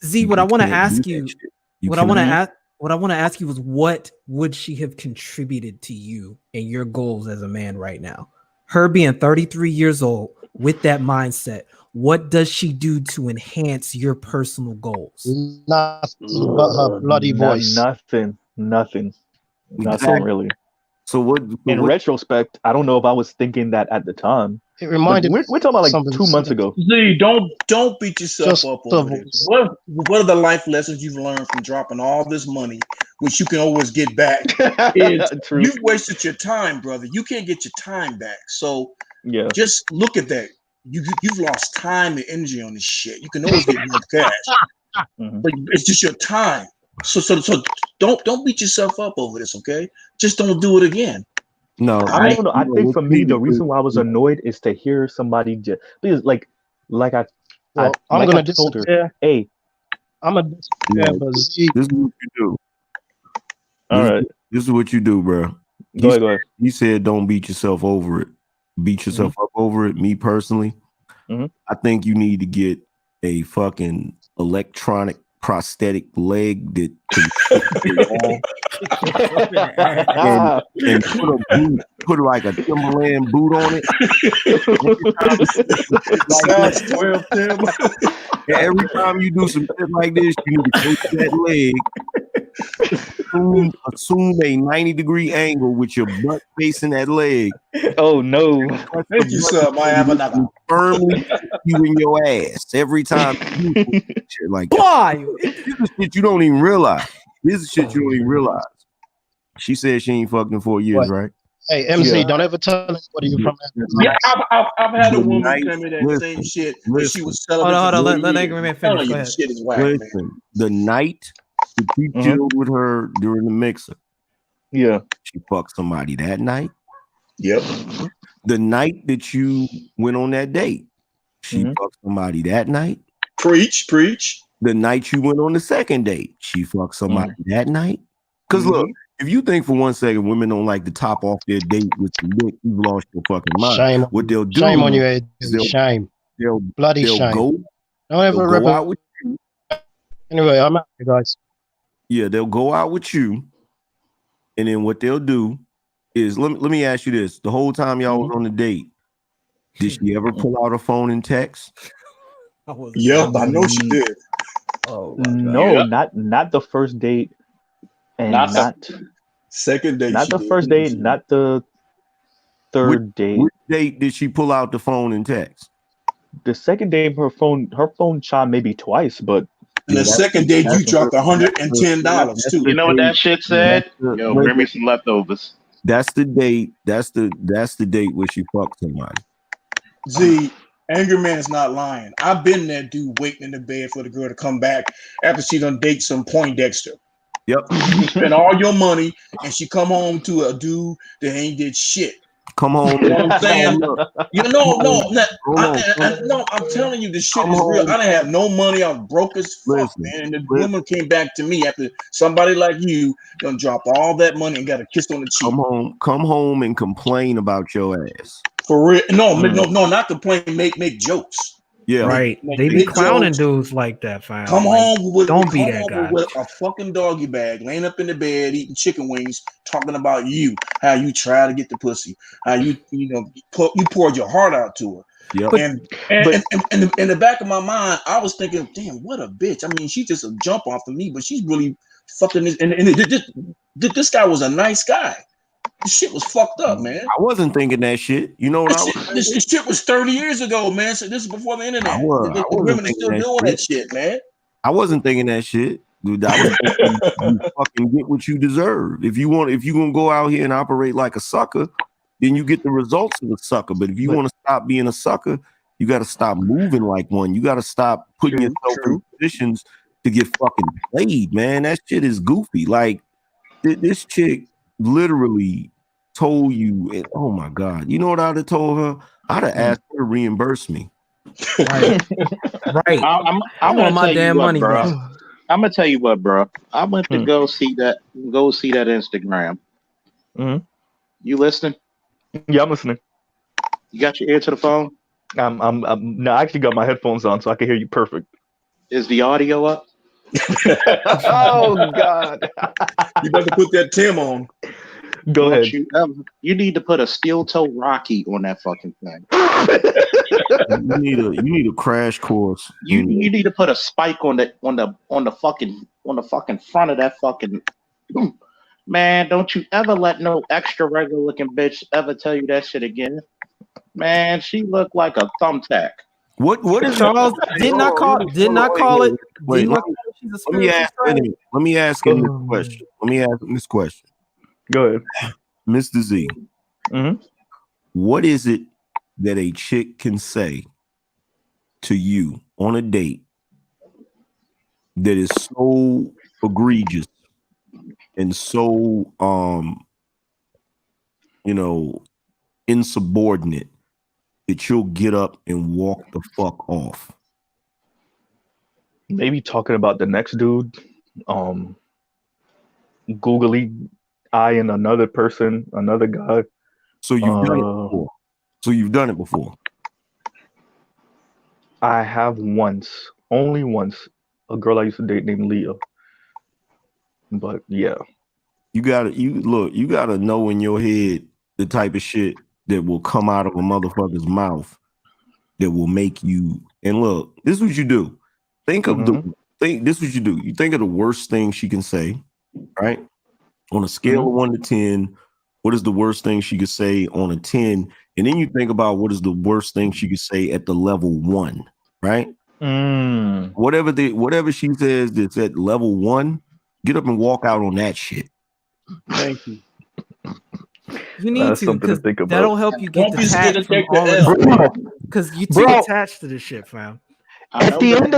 Z, what I want to ask you, What I want to ask you is, what would she have contributed to you and your goals as a man right now? Her being 33 years old with that mindset, what does she do to enhance your personal goals? Nothing but her bloody voice. Nothing Exactly. really. So what? In retrospect, I don't know if I was thinking that at the time. It reminded we're talking about like 2 months ago. Z, don't beat yourself up over this. What are the life lessons you've learned from dropping all this money, which you can always get back? You've wasted your time, brother. You can't get your time back. So just look at that. You've lost time and energy on this shit. You can always get more cash, but it's just your time. So don't beat yourself up over this, okay? Just don't do it again. No, I don't know. I think for me, the reason why I was annoyed is to hear somebody just because, like I told her, hey, I'm a this is what you do. All right, this is what you do, bro. Go ahead. He said, "Don't beat yourself over it. Beat yourself up over it." Me personally, I think you need to get a fucking electronic prosthetic leg that and put like a Timberland boot on it. Every time you do some shit like this, you need to take that leg, assume a 90-degree angle with your butt facing that leg. Oh no! Thank you, sir. My avatar firmly you in your ass every time you do shit like that. Why? This is shit you don't even realize. This is shit you don't even realize. She said she ain't fucked in 4 years, right? Hey, MC, don't ever tell anybody you're from that. Yeah, I've had a woman tell me that same shit. And she was selling. Hold on. Let Anchorman finish. Go ahead. Shit is whack, Listen, man. the night that you chilled with her during the mixer, she fucked somebody that night. Yep. The night that you went on that date, she fucked somebody that night. Preach. The night you went on the second date, she fucked somebody that night. Because look, if you think for 1 second women don't like to top off their date with some dick, you've lost your fucking mind. Shame. What they'll do? Shame on you, Ed. Shame. Bloody they'll shame. Don't ever go out with you. Anyway, I'm out here, guys. Yeah, they'll go out with you, and then what they'll do is let me ask you this: the whole time y'all was on the date, did she ever pull out her phone and text? Yep, I know she did. Oh no, not the first date, and not second date. Not the first date, not the third date. Which date did she pull out the phone and text? The second date, her phone chimed maybe twice, but and the second date you dropped $110 too. You know what that shit said? Yo, bring me some leftovers. That's the date. That's the date where she fucked somebody. Z, Angry Man is not lying. I've been that dude waiting in the bed for the girl to come back after she done date some Poindexter. Yep. You spend all your money and she come home to a dude that ain't did shit. Come home. You know what I'm saying? I'm telling you, this shit is real. I didn't have no money. I was broke as fuck, man. And the woman came back to me after somebody like you done dropped all that money and got a kiss on the cheek. Come home and complain about your ass. For real? No, not complain. Make jokes. Yeah, right. They be clowning dudes like that. Fam. Come home with don't be that guy. With a fucking doggy bag, laying up in the bed eating chicken wings, talking about you, how you try to get the pussy, how you poured your heart out to her. Yep. And in the back of my mind, I was thinking, damn, what a bitch. I mean, she's just a jump off of me, but she's really fucking this. And this guy was a nice guy. This shit was fucked up, man. I wasn't thinking that shit. You know what this shit was 30 years ago, man. So this is before the internet. The women are still doing that shit, man. I wasn't thinking that shit. Dude, I was thinking you fucking get what you deserve. If you're gonna go out here and operate like a sucker, then you get the results of a sucker. But if you want to stop being a sucker, you gotta stop moving like one. You gotta stop putting yourself in positions to get fucking played, man. That shit is goofy. Like this chick literally told you, and oh my god, you know what I'd have told her? I'd have asked her to reimburse me. Right. I want my damn money, bro. I'm gonna tell you what, bro. I went to go see that Instagram. You listening? Yeah, I'm listening. You got your ear to the phone? No, I actually got my headphones on so I can hear you perfect. Is the audio up? Oh God! You better put that Tim on. Go ahead. You need to put a steel toe Rocky on that fucking thing. You need a crash course. You need to put a spike on the fucking front of that fucking. Man, don't you ever let no extra regular looking bitch ever tell you that shit again. Man, she looked like a thumbtack. What is Charles did not call it. Wait, let me ask him this question. Let me ask him this question. Go ahead, Mr. Z. Mm-hmm. What is it that a chick can say to you on a date that is so egregious and so insubordinate that you'll get up and walk the fuck off? Maybe talking about the next dude, googly eyeing another person, another guy. So you've done it before. I have only once, a girl I used to date named Leah. But yeah. You gotta know in your head the type of shit that will come out of a motherfucker's mouth that will make you. And look, this is what you do. This is what you do. You think of the worst thing she can say, right? On a scale of 1 to 10, what is the worst thing she could say on a 10? And then you think about what is the worst thing she could say at the level 1, right? Whatever she says that's at level 1, get up and walk out on that shit. Thank you. You need to, because that'll help you get detached from all of this. Because you too attached to this shit, fam. At the end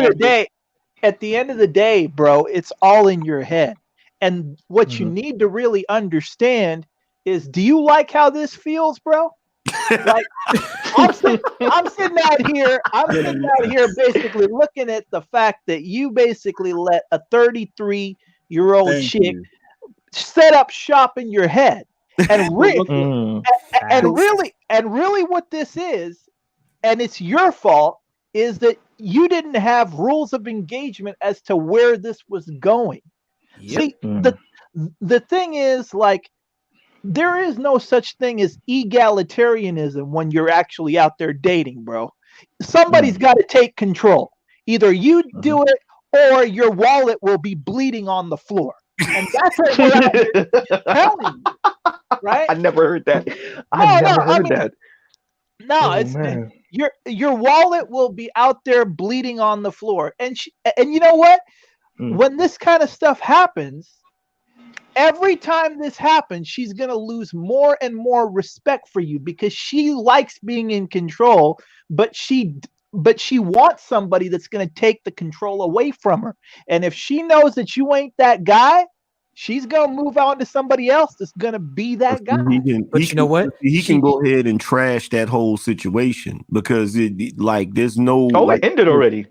of the day, bro, it's all in your head. And what you need to really understand is, do you like how this feels, bro? Like, I'm sitting out here basically looking at the fact that you basically let a 33-year-old chick set up shop in your head. And really what this is, and it's your fault, is that you didn't have rules of engagement as to where this was going. Yep. See, the thing is, like, there is no such thing as egalitarianism when you're actually out there dating, bro. Somebody's got to take control. Either you do it or your wallet will be bleeding on the floor. And that's what we're out there telling you, right? I never heard that. I never heard that. No, it's your wallet will be out there bleeding on the floor. And you know what? When this kind of stuff happens, every time this happens, she's going to lose more and more respect for you because she likes being in control, but she wants somebody that's going to take the control away from her. And if she knows that you ain't that guy, she's going to move on to somebody else that's going to be that guy. You know what? He can go ahead and trash that whole situation because there's no. Oh, it ended already.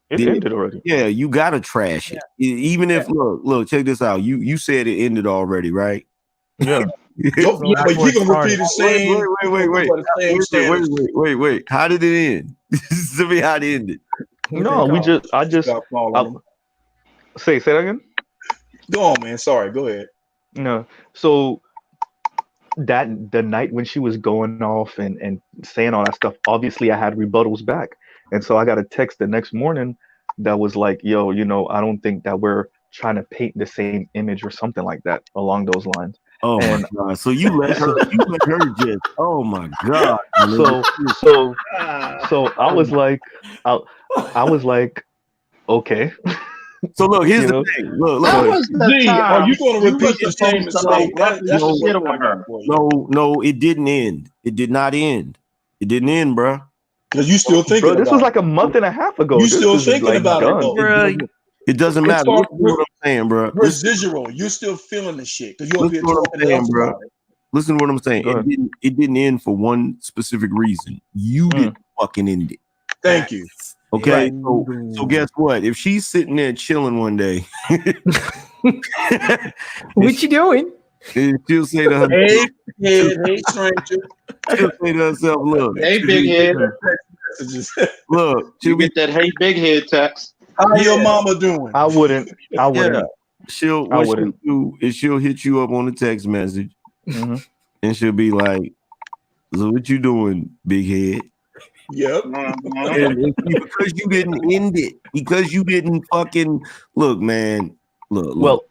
It ended already. Yeah, you gotta trash it. Even if look, check this out. You said it ended already, right? Yeah. But you gonna repeat the same. Wait. How did it end? Tell me how it ended. No, I just say that again. Go on, man. Sorry, go ahead. No, so the night when she was going off and saying all that stuff, obviously I had rebuttals back. And so I got a text the next morning that was like, yo, I don't think that we're trying to paint the same image or something like that along those lines. Oh my God. So you let her just, oh my God. So I was like, okay. So look, here's the thing. Look. Are you going to repeat the same mistake? No, it didn't end. It did not end. It didn't end, bro. Because you still thinking about it. This was like a month and a half ago. You still thinking about it, bro. It doesn't matter. Listen to what I'm saying, bro. Residual. You're still feeling the shit. Because you're talking else about it. Listen to what I'm saying. It didn't end for one specific reason. You didn't fucking end it. Thank you. Okay, so guess what? If she's sitting there chilling one day, what you doing? She'll say to her, hey, stranger. She'll say to herself, look, hey, big head. Look, she'll get that hey, big head text. How your mama doing? I wouldn't. Yeah. She'll do is she'll hit you up on a text message, and she'll be like, "So what you doing, big head?" Yep. And because you didn't end it, because you didn't fucking look, man. Look. Well,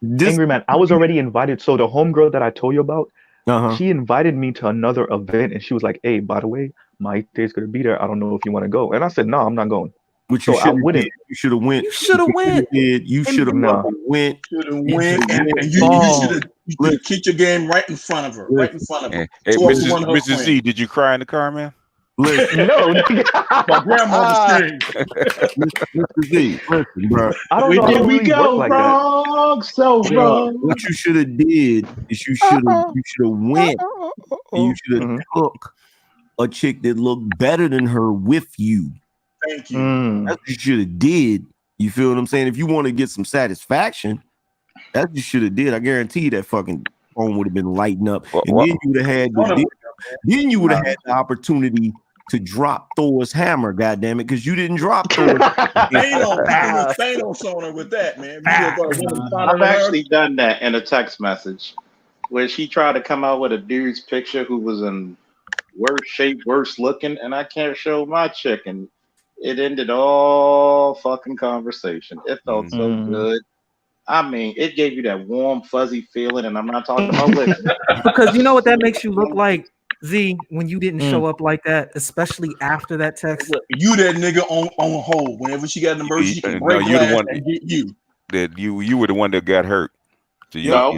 Angry Man, I was already invited. So the homegirl that I told you about, she invited me to another event, and she was like, "Hey, by the way, Maite's gonna be there. I don't know if you want to go." And I said, "No, I'm not going." Which you I wouldn't. You should have went. You should have went. You should have went. And you should have kicked your game right in front of her. Right in front of her. Hey, Mrs. Z, did you cry in the car, man? Listen, no, my grandmother screamed. Mr. Z, listen, bro. I don't know how it really works like that. So wrong. What you should have did is you should have went and you should have took a chick that looked better than her with you. Thank you. That's what you should have did. You feel what I'm saying? If you want to get some satisfaction, that's what you should have did. I guarantee you that fucking phone would have been lighting up, and then you would have had the opportunity to drop Thor's hammer. Goddamn it, because you didn't drop Thor. Thanos on her with that, man. I've actually done that in a text message where she tried to come out with a dude's picture who was in worse shape, worse looking, and I can't show my chick, and it ended all fucking conversation. It felt so good. I mean, it gave you that warm, fuzzy feeling, and I'm not talking about liquor. Because you know what that makes you look like, Z, when you didn't show up like that, especially after that text. You that nigga on hold. Whenever she got an emergency, she can break glass and get you. That you were the one that got hurt. So No.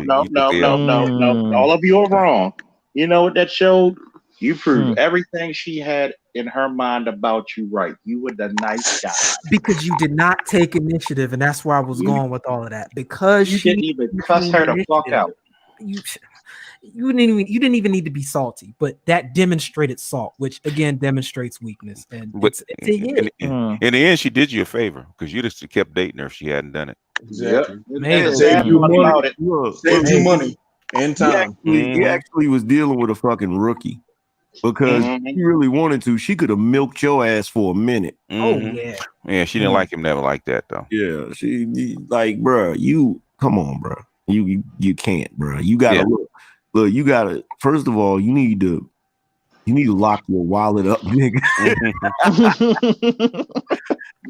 All of you are wrong. You know what that showed? You proved everything she had in her mind about you right. You were the nice guy. Because you did not take initiative, and that's where I was going with all of that. Because you didn't even cuss her the fuck out. You didn't even need to be salty, but that demonstrated salt, which again demonstrates weakness. And in the end, she did you a favor because you just kept dating her if she hadn't done it. Exactly. Man, save you money and time. He actually was dealing with a fucking rookie. Because she really wanted to, she could have milked your ass for a minute. Oh yeah, she didn't like him never like that though. Yeah, she like, bro, you come on, bro, you can't, bro. You gotta look. You gotta. First of all, you need to lock your wallet up, nigga.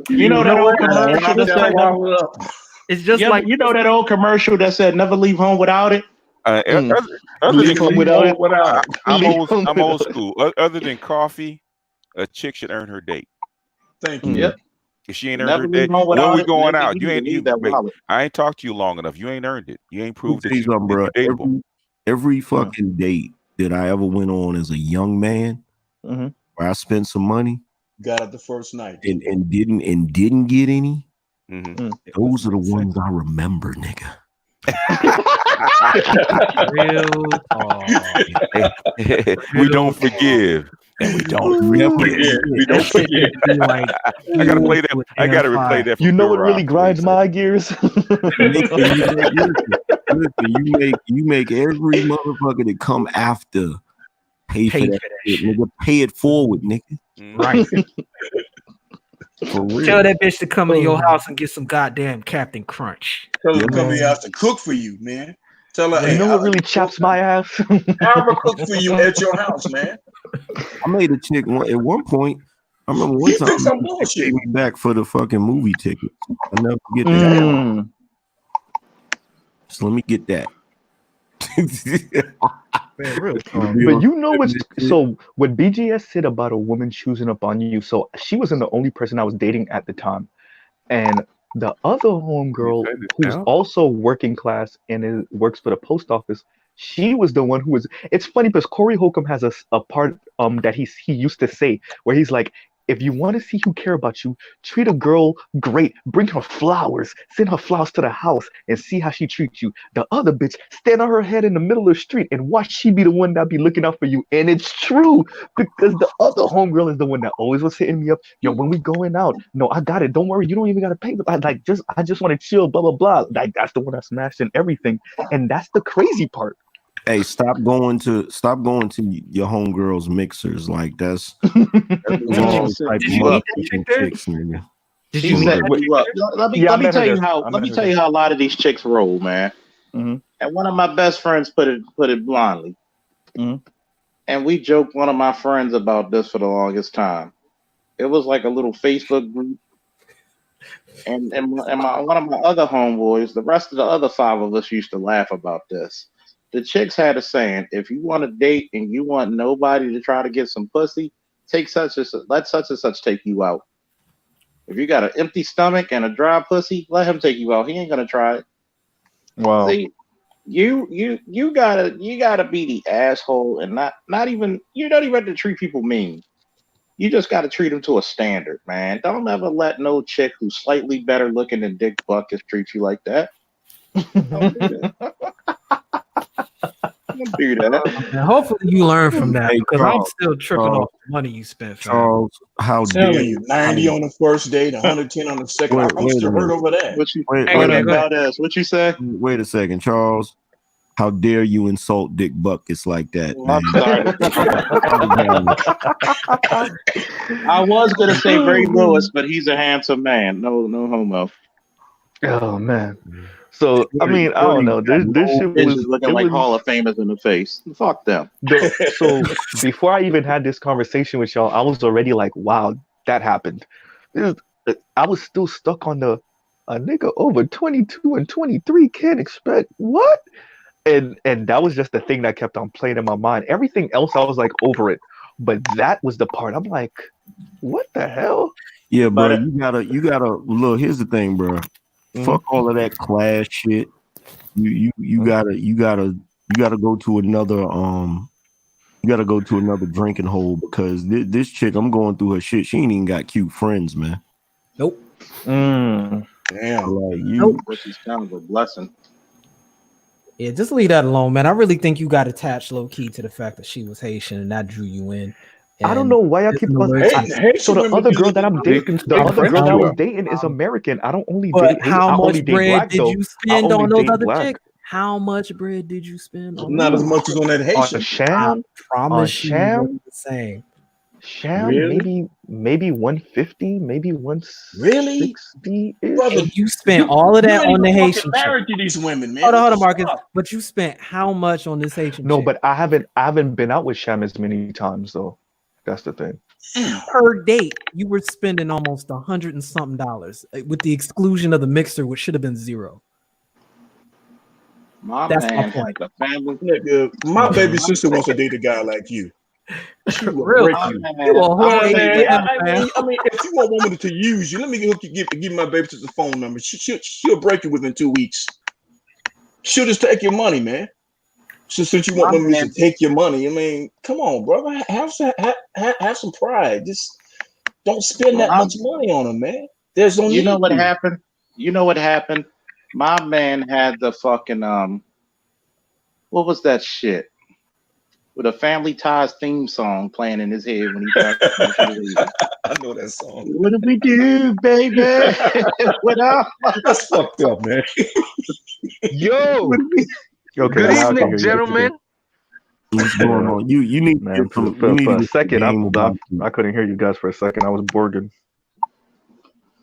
You know that old commercial that said, it's just like you know that old commercial that said "Never leave home without it." I'm old school. Other than coffee, a chick should earn her date. Thank you. Yep. If she ain't earned her date, when we going out, you ain't. I ain't talked to you long enough. You ain't earned it. You ain't proved that you're dateable. Every fucking date that I ever went on as a young man, where I spent some money, got it the first night, and didn't get any. Those are the ones I remember, nigga. We don't forgive and we don't forget. Like, I gotta play that. I gotta replay that. You know what really grinds my gears? You make every motherfucker that come after pay for that shit, nigga. Pay it forward, nigga. Right. Tell that bitch to come to your house and get some goddamn Captain Crunch. Tell her to come to your house to cook for you, man. Tell her, you know what really chaps my ass? I'll cook for you at your house, man. I made a chick at one point. I remember one time she paid me back for the fucking movie ticket. I never forget that. So let me get that. Man, but you know what's so what BGS said about a woman choosing up on you. So she wasn't the only person I was dating at the time, and the other homegirl who's also working class and works for the post office, she was the one who was. It's funny because Corey Holcomb has a part that he used to say where he's like, if you want to see who care about you, treat a girl great. Bring her flowers. Send her flowers to the house and see how she treats you. The other bitch, stand on her head in the middle of the street and watch she be the one that be looking out for you. And it's true because the other homegirl is the one that always was hitting me up. Yo, when we going out, no, I got it. Don't worry. You don't even got to pay. I just want to chill, blah, blah, blah. Like, that's the one that smashed in everything. And that's the crazy part. Hey, stop going to your homegirls mixers. Like that's wrong type of chicks, nigga. She set you up. Let me tell you how. Let me tell you how a lot of these chicks roll, man. Mm-hmm. And one of my best friends put it bluntly. Mm-hmm. And we joked one of my friends about this for the longest time. It was like a little Facebook group. And one of my other homeboys, the rest of the other 5 of us used to laugh about this. The chicks had a saying: if you want to date and you want nobody to try to get some pussy, let such and such take you out. If you got an empty stomach and a dry pussy, let him take you out. He ain't gonna try it. Wow. See, you gotta be the asshole and not even you don't even have to treat people mean. You just gotta treat them to a standard, man. Don't ever let no chick who's slightly better looking than Dick Buckus treat you like that. Don't do that. Don't do that. And hopefully you learn from that Hey, because Charles, I'm still tripping off the money you spent. Fam. Charles, how I'm dare telling you, 90 on the first date, 110 on the second. I'm wait a still hurt minute. over that. What you Wait, hey, wait a man, minute. Valdez, what you say? Wait a second, Charles. How dare you insult Dick Buckus like that, man? I'm sorry. I was gonna say Ray Lewis, but he's a handsome man. No homo. Oh man. So I mean, I don't know. This shit was looking like Hall of Famers in the face. Fuck them. So before I even had this conversation with y'all, I was already like, wow, that happened. I was still stuck on a nigga over 22 and 23 can't expect what? And that was just the thing that kept on playing in my mind. Everything else, I was like over it, but that was the part I'm like, what the hell? Yeah, bro, you gotta look. Here's the thing, bro. Fuck all of that class shit. You gotta go to another you gotta go to another drinking hole because this chick, I'm going through her shit. She ain't even got cute friends, man. Nope. Damn. Like Nope. Which is kind of a blessing. Yeah, just leave that alone, man. I really think you got attached low key to the fact that she was Haitian and that drew you in. I don't know why I keep on. So the other girl that I'm dating, the other girl that I was dating is American. I don't only date. How much only date bread black, did though. you spend I only on those date other black. chicks? How much bread did you spend on? Not as much as on that Haitian. On Sham? I promise you, Sham? it wasn't the same. Sham, Really? maybe 150, maybe 160. Really? Brother, and you spent all of that on the Haitian chick. Married to these women, man. Hold on, Marcus. But you spent how much on this Haitian No, chick? but I haven't been out with Sham as many times though. That's the thing. Per date, you were spending almost $100 and something with the exclusion of the mixer, which should have been $0. That's my point. Nigga, my baby sister wants to date a guy like you. She will Really? break you. You a whole Yeah, Haitian man. man. I mean, if you want woman to use you, let me give my baby sister's phone number. She'll break you within 2 weeks. She'll just take your money, man. So since you want women to take your money, I mean, come on, brother, have some pride. Just don't spend that much money on them, man. There's no need. You know what happened? You know what happened? My man had the fucking what was that shit? With a Family Ties theme song playing in his head when he got I know that song. What do we do, baby? What up? That's fucked up, man. Yo. Okay, good evening, gentlemen. What's going on? You need man, to for a second. I couldn't hear you guys for a second. I was borging.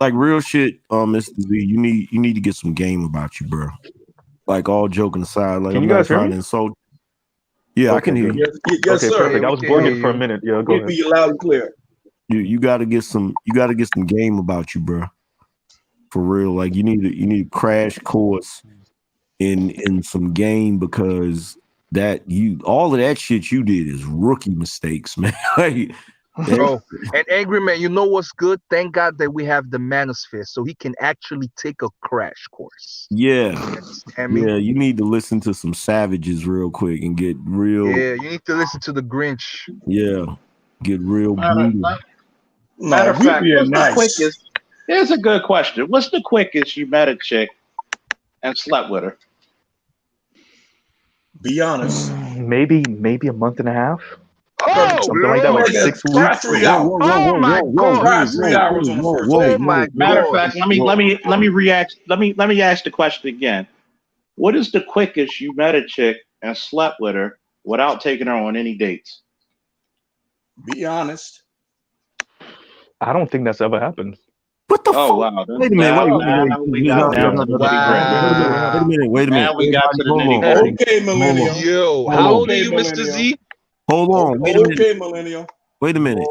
Like real shit, Mr. Z. You need to get some game about you, bro. Like all joking aside, like can I'm you not guys hear trying me? to insult. Yeah, okay, I can hear you. Yes, okay, sir. perfect. I was borging for a minute. Yeah, go ahead. Be loud and clear. You gotta get some game about you, bro. For real, like you need a crash course in some game because all of that shit you did is rookie mistakes, man. Like, Bro, and Angry Man, you know what's good? Thank God that we have the Manosphere, so he can actually take a crash course. yeah, You understand me? yeah. You need to listen to some Savages real quick and get real. Yeah, you need to listen to the Grinch. Yeah, get real brutal. Matter of fact, what's the quickest? Here's a good question. What's the quickest you met a chick and slept with her? Be honest. Maybe a month and a half. Oh, something like that, like 6 weeks. 3 hours. Oh my God! 3 hours on the first. Oh my God! Matter of fact, let me react. Let me ask the question again. What is the quickest you met a chick and slept with her without taking her on any dates? Be honest. I don't think that's ever happened. What What the fuck? Wow. Wait a minute. Now we got down to nitty-gritty. Wait a minute. Now we got to the Everybody, nitty-gritty. Okay, millennial. Yo, how old are you, Mr. Z? Hold on. Wait a minute. Okay, millennial. Wait a minute.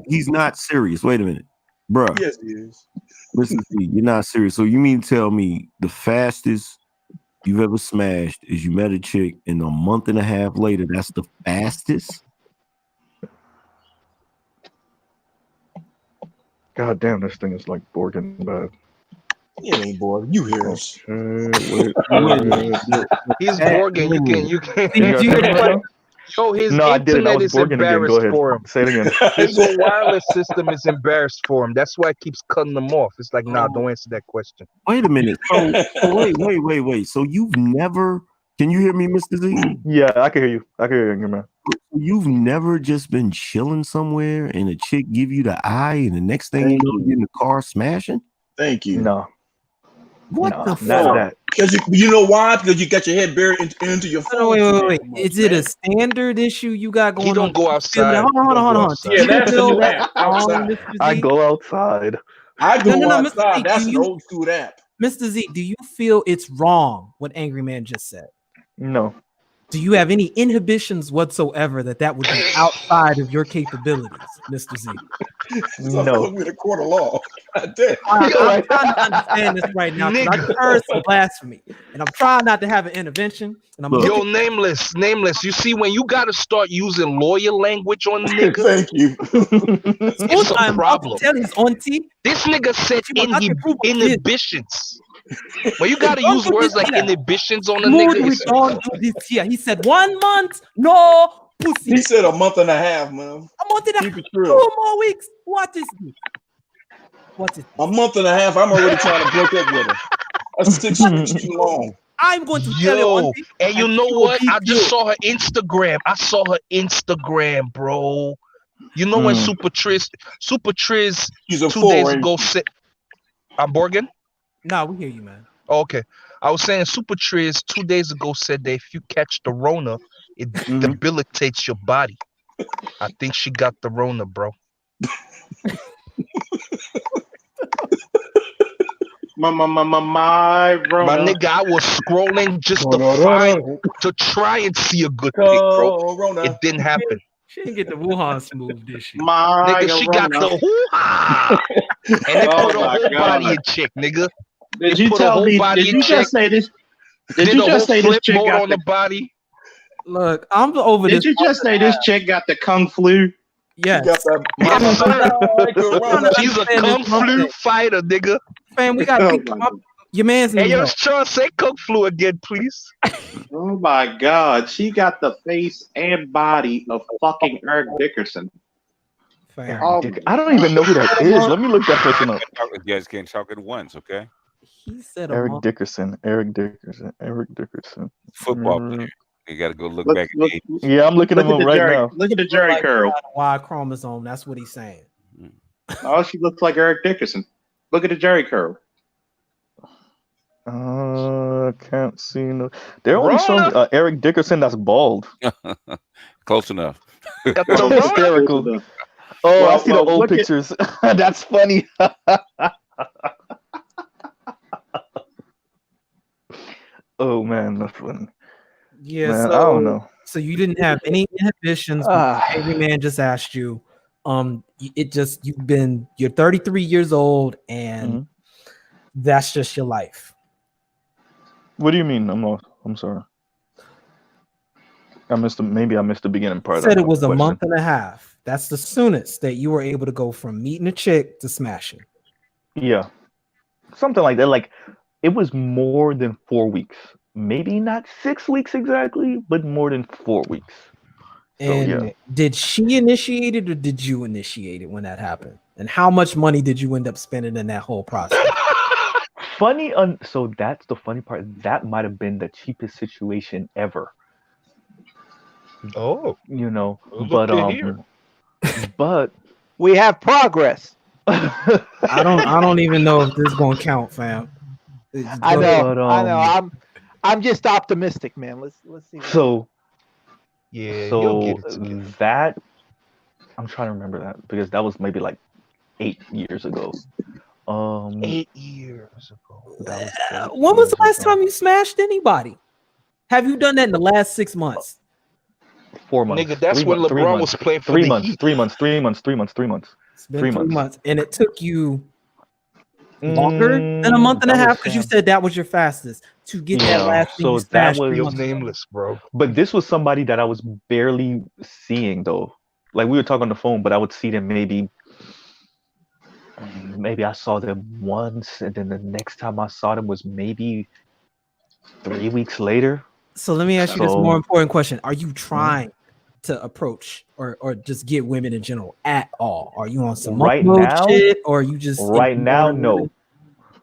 He's not serious. Wait a minute, bruh. Yes, he is. Listen, see, you're not serious. So you mean to tell me the fastest you've ever smashed is you met a chick and a month and a half later, that's the fastest? God damn, this thing is like Borgen bad. It ain't bored. You hear us. He's Borgen. You can. Did you hear that? Yo, his No, I didn't. I internet was is Borgen again. Go embarrassed ahead. for him. Say it again. His whole wireless system is embarrassed for him. That's why it keeps cutting them off. It's like, nah, don't answer that question. Wait a minute. So wait. So you've never, can you hear me, Mr. Z? Yeah, I can hear you. I can hear you, man. You've never just been chilling somewhere and a chick give you the eye and the next thing you know, you're in the car smashing? Thank you. No. What No, the not fuck? that. Because you know why? Because you got your head buried into your phone. Wait. Is it a standard issue you got going on? He don't go outside. Hold on. Yeah, that's the new app. Outside. I go outside. I go outside. Mr. Z, That's an old school app. Mr. Z, do you feel it's wrong what Angry Man just said? No. Do you have any inhibitions whatsoever that would be outside of your capabilities, Mr. Z? No. With a court of law. God damn. I'm trying to understand this right now because I heard some blasphemy, and I'm trying not to have an intervention. And I'm Yo, nameless. You see, when you gotta start using lawyer language on niggas, thank you. It's a problem. Tell his auntie. This nigga said inhibitions. When you gotta use words like inhibitions on a nigga, we don't do this here. He said 1 month, no pussy. He said a month and a half, man. A month and a half. 2 more weeks. What is this? What is this? A month and a half. I'm already trying to break up with her. That's 6 weeks too long. I'm going to tell you one thing. And you know what? I just saw her Instagram. Bro. You know when Super Triz He's 2 days ago said, I'm Borgen? No, we hear you, man. Okay. I was saying Super Triz 2 days ago said that if you catch the Rona, it debilitates your body. I think she got the Rona, bro. My Rona. My nigga, I was scrolling just to try and see a good pic, bro. It didn't happen. She didn't get the Wuhan smooth, did she? Nigga, she got the hoo-ha. And they put her whole body in check, nigga. Did you tell me? Did you just say this? Did you just say this chick got the body? Look, I'm over this. Did you just say this chick got the kung flu? Yes. Yes, sir. She's a kung flu fighter, nigga. Fam, we got your man's. Hey, yo, Sean, say kung flu again, please. Oh my God, she got the face and body of fucking Eric Dickerson. I don't even know who that is. Let me look that person up. You guys can't talk at once, okay? He said Eric Dickerson. Football player. You got to go look back. Yeah, I'm looking at him right now. Look at the Jerry curl. Y chromosome. That's what he's saying. Oh, she looks like Eric Dickerson. Look at the Jerry curl. Can't see no. They're only showing Eric Dickerson that's bald. Close enough. Hysterical. Oh, I see the old pictures. That's funny. Oh man, that's funny. Yeah, man, so I don't know. So you didn't have any inhibitions. Every man just asked you. You're 33 years old, and that's just your life. What do you mean? I'm sorry. Maybe I missed the beginning part. Said it was a month and a half. That's the soonest that you were able to go from meeting a chick to smashing. Yeah, something like that. Like it was more than 4 weeks. Maybe not 6 weeks exactly, but more than 4 weeks. And did she initiate it or did you initiate it when that happened? And how much money did you end up spending in that whole process? So that's the funny part. That might have been the cheapest situation ever. Oh, but we have progress. I don't even know if this is gonna count, fam. I know. I'm just optimistic, man. Let's see. So yeah. That I'm trying to remember that because that was maybe like 8 years ago. 8 years ago. That was When was the last time you smashed anybody? Have you done that in the last 6 months? 4 months. Nigga, that's when LeBron was playing for 3 the months. Heat. 3 months. 3 months. 3 months. 3 months. It's been 3 months, and it took you longer than a month and a half because you said that was your fastest to get that last thing you So that smashed. was You're nameless, bro. But this was somebody that I was barely seeing though. Like we were talking on the phone, but I would see them maybe I saw them once, and then the next time I saw them was maybe 3 weeks later. So let me ask you this more important question: are you trying to approach or just get women in general at all? Are you on some right mode now shit, or are you just right now? No,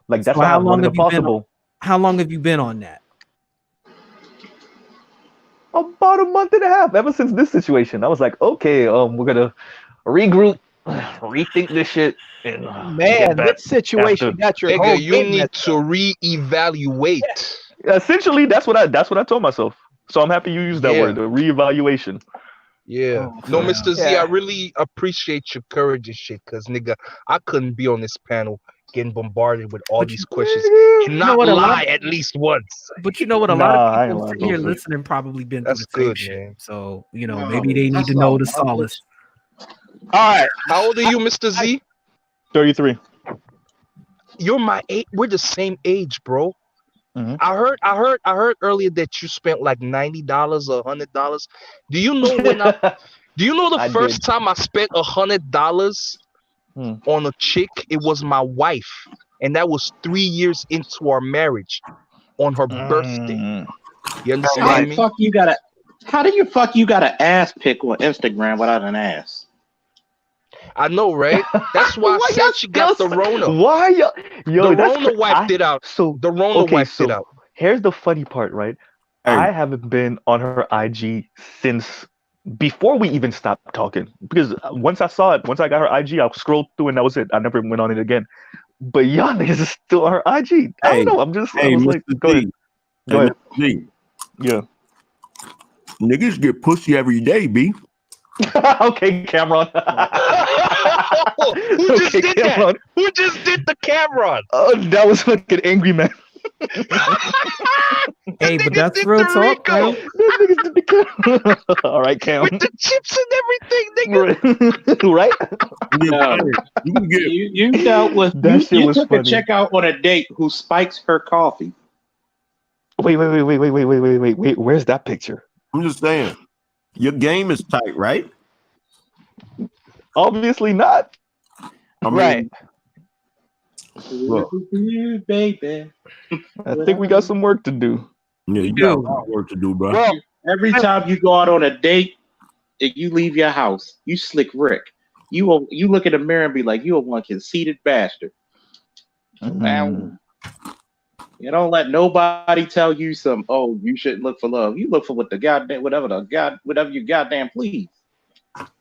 like that's why I wanted impossible. How long have you been on that? About a month and a half. Ever since this situation, I was like, okay, we're gonna regroup, rethink this shit, and man, this situation got your whole nigga, you game need to reevaluate. Essentially, that's what I told myself. So I'm happy you used that word, the reevaluation. Yeah. No, Mr. Z, I really appreciate your courage and shit, cause nigga, I couldn't be on this panel getting bombarded with all these questions and not lie at least once. But you know what? A lot of people sitting here listening probably been through the same shit. Man. So maybe they need to know the solace. All right, how old are you, Mr. Z? 33. You're my age. We're the same age, bro. Mm-hmm. I heard earlier that you spent like $90 or $100. Do you know when do you know the first time I spent $100 on a chick? It was my wife, and that was 3 years into our marriage, on her birthday. You understand How me? do you fuck you got an ass pic on Instagram without an ass? I know, right? That's why I said she got the Rona. Why yo? The Rona wiped it out. So the Rona wiped it out. Here's the funny part, right? Hey. I haven't been on her IG since before we even stopped talking. Because once I got her IG, I scrolled through and that was it. I never went on it again. But y'all niggas is still on her IG. I don't know. I was like, go ahead. Go ahead. Yeah. Niggas get pussy every day, B. Okay, Cameron. Who just did that? Who just did the Cameron? Oh, that was fucking angry man. Hey, but that's real talk, bro. All right, Cam. With the chips and everything, nigga. Right? You dealt with you took a chick out on a date who spikes her coffee. Wait. Where's that picture? I'm just saying. Your game is tight, right? Obviously not. Right. Look. Baby. I think we got some work to do. Yeah, you got a lot of work to do, bro. Well, every time you go out on a date and you leave your house, you slick Rick. You look in the mirror and be like, you a one conceited bastard. Man, you don't let nobody tell you you shouldn't look for love. You look for whatever you goddamn please.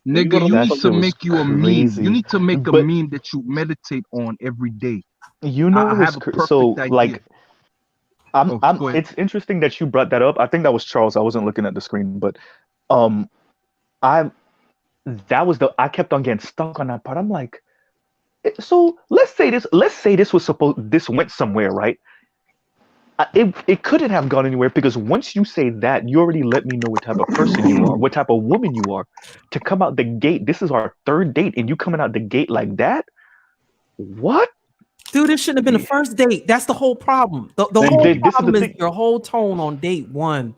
Nigga, you need to make you a meme. You need to make a meme that you meditate on every day. You know, idea. It's interesting that you brought that up. I think that was Charles. I wasn't looking at the screen, but I kept on getting stuck on that part. I'm like, so let's say this went somewhere, right? It couldn't have gone anywhere because once you say that, you already let me know what type of person you are, what type of woman you are. To come out the gate, this is our third date, and you coming out the gate like that? What? Dude, this shouldn't have been the first date. That's the whole problem. The whole problem is your whole tone on date one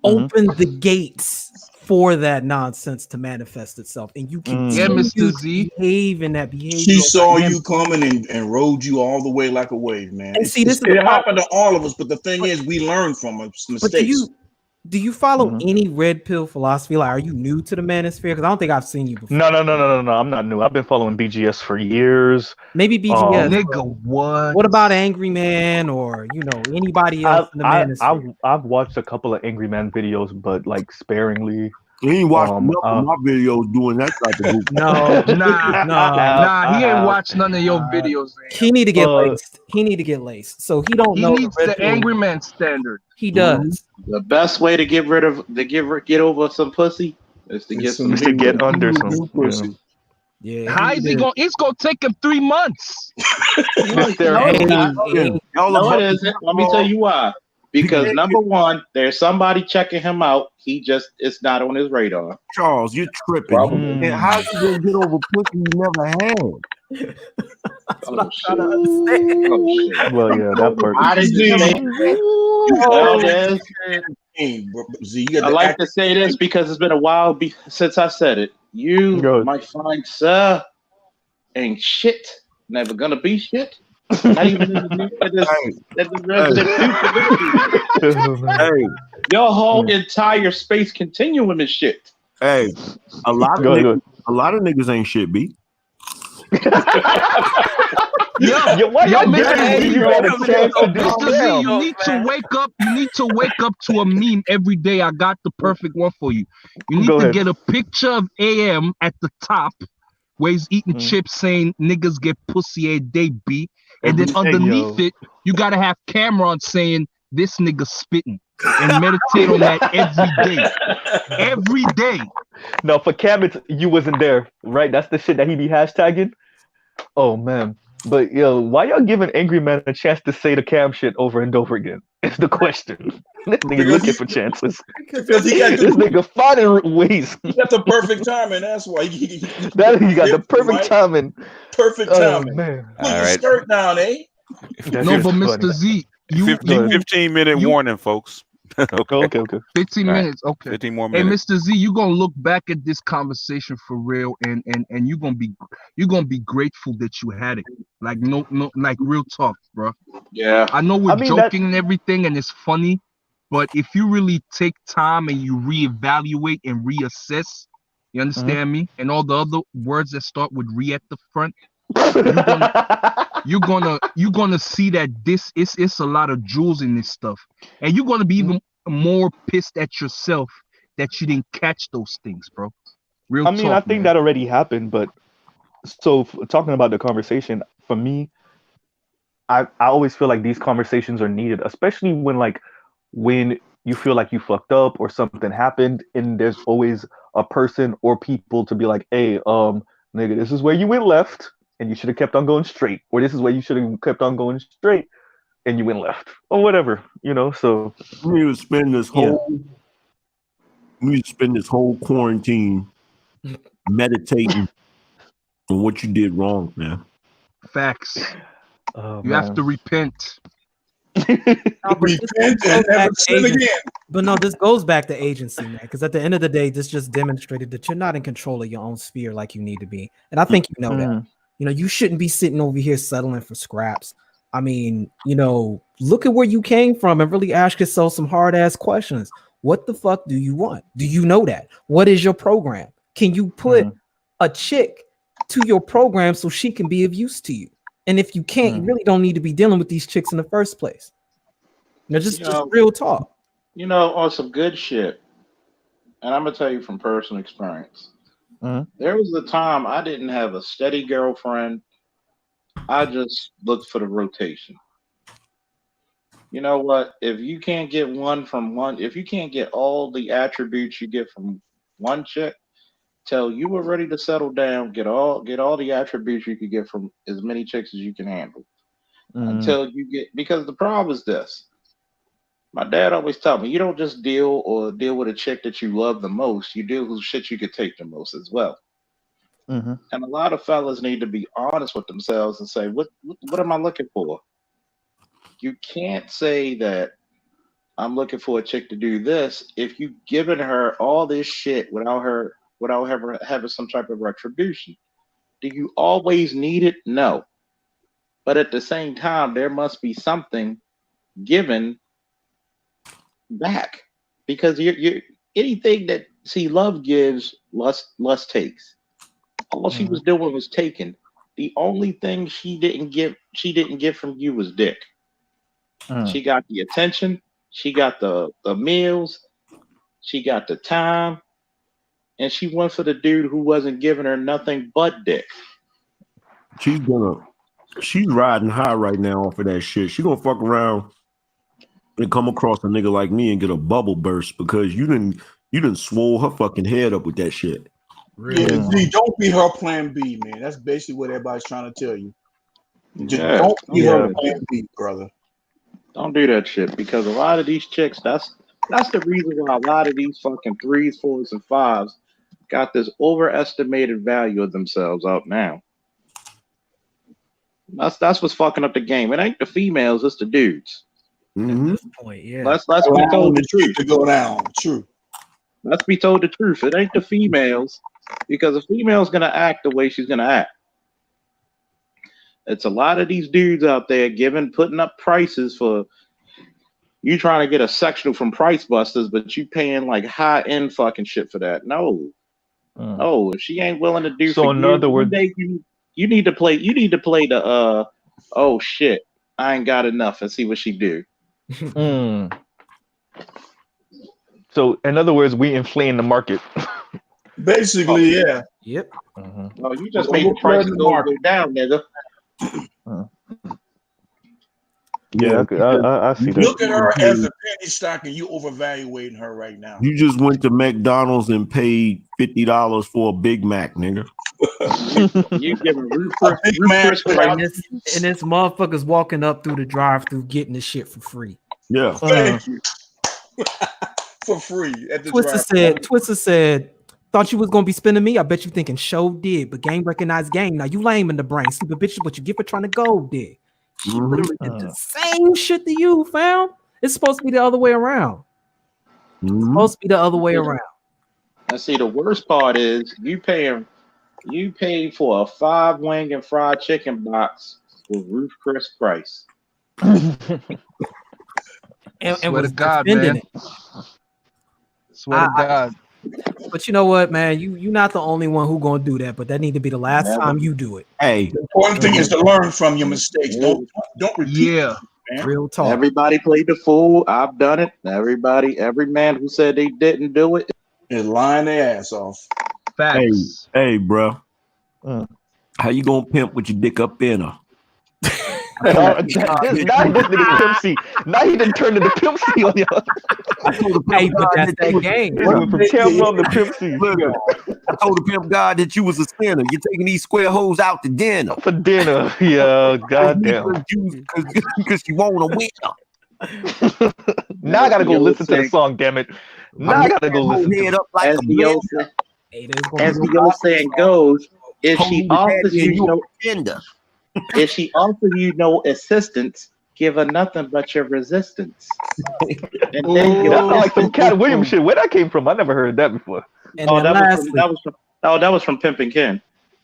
opened the gates for that nonsense to manifest itself, and you continue to behave in that behavior. She saw you coming and rode you all the way like a wave, man. And see, this it happened to all of us, but the thing is, we learn from our mistakes. But do you follow any red pill philosophy? Like, are you new to the manosphere? Because I don't think I've seen you before. No. I'm not new. I've been following BGS for years. Maybe BGS. Nigga, what? What about Angry Man or anybody else in the manosphere? I've watched a couple of Angry Man videos, but like sparingly. He ain't watched none of my videos doing that type of movie. Nah. He ain't watched none of your videos. He need to get laced. He need to get laced. So he don't know. He needs the Angry Man standard. He does. The best way to get over some pussy is to get under some pussy. Yeah. How is he going? It's going to take him 3 months. No, it's not. Let me tell you why. Because number one, there's somebody checking him out. It's not on his radar. Charles, you're tripping. And how you gonna get over pussy you never had? That's what I'm trying to understand. Oh shit. Well, yeah, that part. I didn't say that. I like to say this because it's been a while since I said it. You, my fine sir, ain't shit. Never gonna be shit. Not even in the resident future. Your whole entire space continuum is shit. Hey, a lot of niggas ain't shit, B. Mr. Z, you need to wake up. You need to wake up to a meme every day. I got the perfect one for you. You need to get a picture of AM at the top where he's eating chips saying niggas get pussy a day, B. And then underneath it, you gotta have Cameron saying this nigga spitting. And meditate on that every day. Every day. No, for Cam, it's you wasn't there, right? That's the shit that he be hashtagging. Oh man. But yo, why y'all giving Angry Man a chance to say the Cam shit over and over again? It's the question. This nigga looking for chances. Because he got this nigga finding ways. He got the perfect timing. That's why he got the perfect timing. Perfect timing. Man. Put your skirt down, eh? No, but Mr. Z, 15-minute warning, folks. Okay. 15 minutes. Okay. 15 more Hey, minutes. Mr. Z, you gonna look back at this conversation for real, and you're gonna be grateful that you had it. Like no, like real talk, bro. Yeah. I know we're joking and everything, and it's funny, but if you really take time and you reevaluate and reassess, you understand me, and all the other words that start with "re" at the front, you're gonna see that it's a lot of jewels in this stuff, and you're gonna be even more pissed at yourself that you didn't catch those things, bro. Real I mean, talk, I think man. that already happened, but so talking about the conversation, for me, I always feel like these conversations are needed, especially when you feel like you fucked up or something happened, and there's always a person or people to be like, hey, nigga, this is where you went left and you should have kept on going straight, or this is where you should have kept on going straight and you went left, or whatever, so you need to spend this whole quarantine meditating on what you did wrong, man. Facts. Oh, you have to repent. Repent and never sin again. But no, this goes back to agency, man. Because at the end of the day, this just demonstrated that you're not in control of your own sphere like you need to be. And I think you know that. You shouldn't be sitting over here settling for scraps. I mean, look at where you came from and really ask yourself some hard ass questions. What the fuck do you want? Do you know that? What is your program? Can you put a chick to your program so she can be of use to you? And if you can't, you really don't need to be dealing with these chicks in the first place. Just real talk. On some good shit. And I'm gonna tell you from personal experience. There was a time I didn't have a steady girlfriend. I just looked for the rotation. You know what? If you can't get if you can't get all the attributes you get from one chick, till you were ready to settle down, get all the attributes you could get from as many chicks as you can handle. Until you get, because the problem is this. My dad always told me, you don't just deal with a chick that you love the most, you deal with shit you could take the most as well. And a lot of fellas need to be honest with themselves and say, what am I looking for? You can't say that I'm looking for a chick to do this if you've given her all this shit without her having some type of retribution. Do you always need it? No. But at the same time, there must be something given back, because you anything that love gives, lust takes. All she was doing was taking. The only thing she didn't get from you was dick. She got the attention, she got the meals, she got the time, and she went for the dude who wasn't giving her nothing but dick. She's riding high right now off of that shit. She gonna fuck around and come across a nigga like me and get a bubble burst because you didn't swole her fucking head up with that shit. Yeah, Z, don't be her plan B, man. That's basically what everybody's trying to tell you. Just don't be her plan B, brother. Don't do that shit, because a lot of these chicks, that's the reason why a lot of these fucking 3s, 4s, and 5s got this overestimated value of themselves out now. That's what's fucking up the game. It ain't the females, it's the dudes. At this point, yeah. Let's be told the truth. To go down, true. Let's be told the truth. It ain't the females, because a female's gonna act the way she's gonna act. It's a lot of these dudes out there putting up prices for you, trying to get a sectional from Price Busters, but you paying like high end fucking shit for that. No, if she ain't willing to do. So in other words, you need to play. You need to play the oh shit, I ain't got enough, and see what she do. So in other words, we inflame the market. Basically, yeah. Yep. No, you just made the prices go down, nigga. Yeah, I see that. Look at her as a penny stock, and you overvaluating her right now. You just went to McDonald's and paid $50 for a Big Mac, nigga. You giving Ruth and this motherfucker's walking up through the drive-through getting the shit for free. Yeah. Thank you. For free at the Twister said, thought you was gonna be spending me. I bet you thinking show did, but game recognized game. Now you lame in the brain, stupid bitch. What you get for trying to go did. She literally did the same shit to you, fam. It's supposed to be the other way around. It's supposed to be the other way around. And see, the worst part is you pay for a 5-wing and fried chicken box with Ruth Chris price. and was God, man. It. Swear to God. But you know what, man? You're not the only one who gonna do that, but that need to be the last time you do it. Hey, the important thing is to learn from your mistakes. Don't repeat. Yeah, man. Real talk. Everybody played the fool. I've done it. Every man who said they didn't do it is lying their ass off. Facts. Hey, bro. How you gonna pimp with your dick up in her? Now this nigga Pimp C. Now he done turned into Pimp C on you. I told the pimp God that's that game. He went from Cam to Pimp C. Look, I told the pimp God that you was a sinner. You're taking these square hoes out to dinner. For dinner. Yeah, goddamn. Because you want to win. Now I gotta go listen to the song, damn it. Now I gotta go listen to it. As the old saying goes, if she offers you no if she offers you no assistance, give her nothing but your resistance. And then that sounds like some Cat Williams shit. Where that came from? I never heard that before. And that was from Pimp and Ken.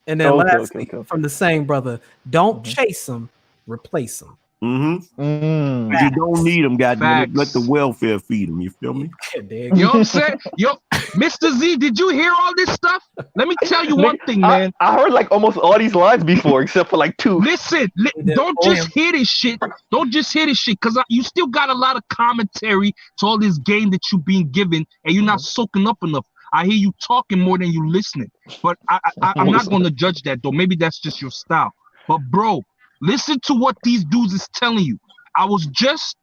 And then lastly, from the same brother, don't chase them, replace them. You don't need them, goddamn. Let the welfare feed them. You feel me? You know what I'm saying? Yo, Mr. Z, did you hear all this stuff? Let me tell you one thing, man. I heard like almost all these lines before, except for like 2. Listen, don't just hear this shit. Don't just hear this shit, because you still got a lot of commentary to all this game that you're being given, and you're not soaking up enough. I hear you talking more than you listening, but I'm not going to judge that, though. Maybe that's just your style. But, bro, listen to what these dudes is telling you. I was just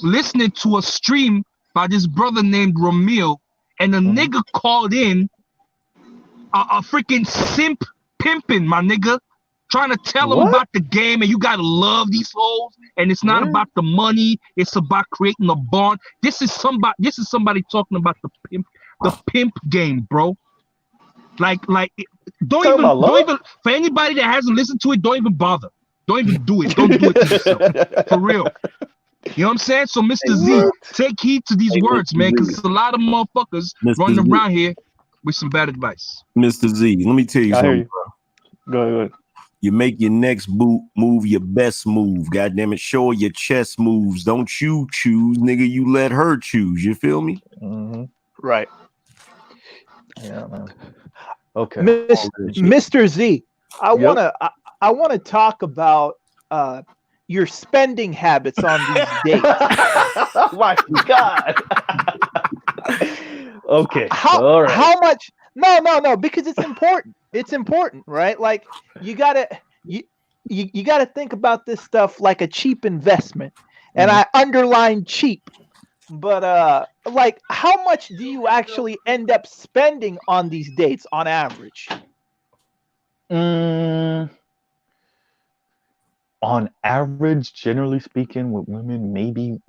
listening to a stream by this brother named Ramil, and a nigga called in a freaking simp pimping, my nigga, trying to tell him about the game, and you gotta love these hoes, and it's not about the money, it's about creating a bond. This is somebody talking about the pimp game, bro. Like don't even for anybody that hasn't listened to it, don't even bother. Don't even do it. Don't do it to yourself. For real. You know what I'm saying? So, Mr. Z, take heed to these words, man, because there's a lot of motherfuckers running around here with some bad advice. Mr. Z, let me tell you something, bro. Go ahead. You make your next move your best move. Goddamn it, show your chess moves. Don't you choose, nigga. You let her choose. You feel me? Right. Yeah, man. Okay. Mr. Z, I wanna talk about your spending habits on these dates. Oh my God. Okay. All right. How much? No, because it's important. It's important, right? Like you gotta think about this stuff like a cheap investment, and I underline cheap But like, how much do you actually end up spending on these dates on average? On average, generally speaking, with women, maybe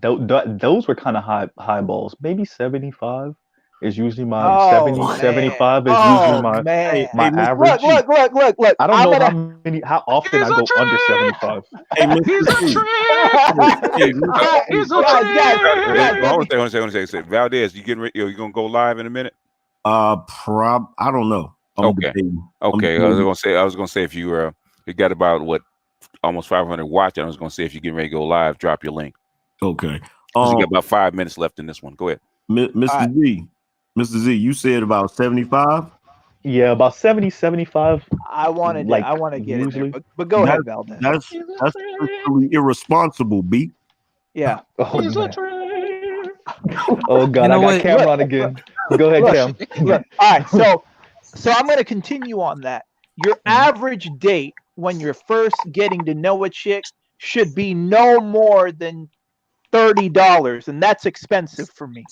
those were kind of high balls. Maybe 75 is usually my 75 is usually my average. Look. I don't know how often I go under 75. Hey, Mr. He's a G. trick. He's a trick. Hold on a second. Valdez, you getting ready? You gonna go live in a minute? I don't know. Okay. I was gonna say if you got about almost 500 watching. I was gonna say if you're getting ready to go live, drop your link. Okay. You got about 5 minutes left in this one. Go ahead, Mr. Z. Mr. Z, you said about 75. Yeah, about 70, 75. I want to get usually. In there, but go ahead, Valdez. That's really irresponsible, B. Yeah. Oh God, I got Cameron again. Go ahead, Cam. Look, all right, so I'm going to continue on that. Your average date when you're first getting to know a chick should be no more than $30, and that's expensive for me.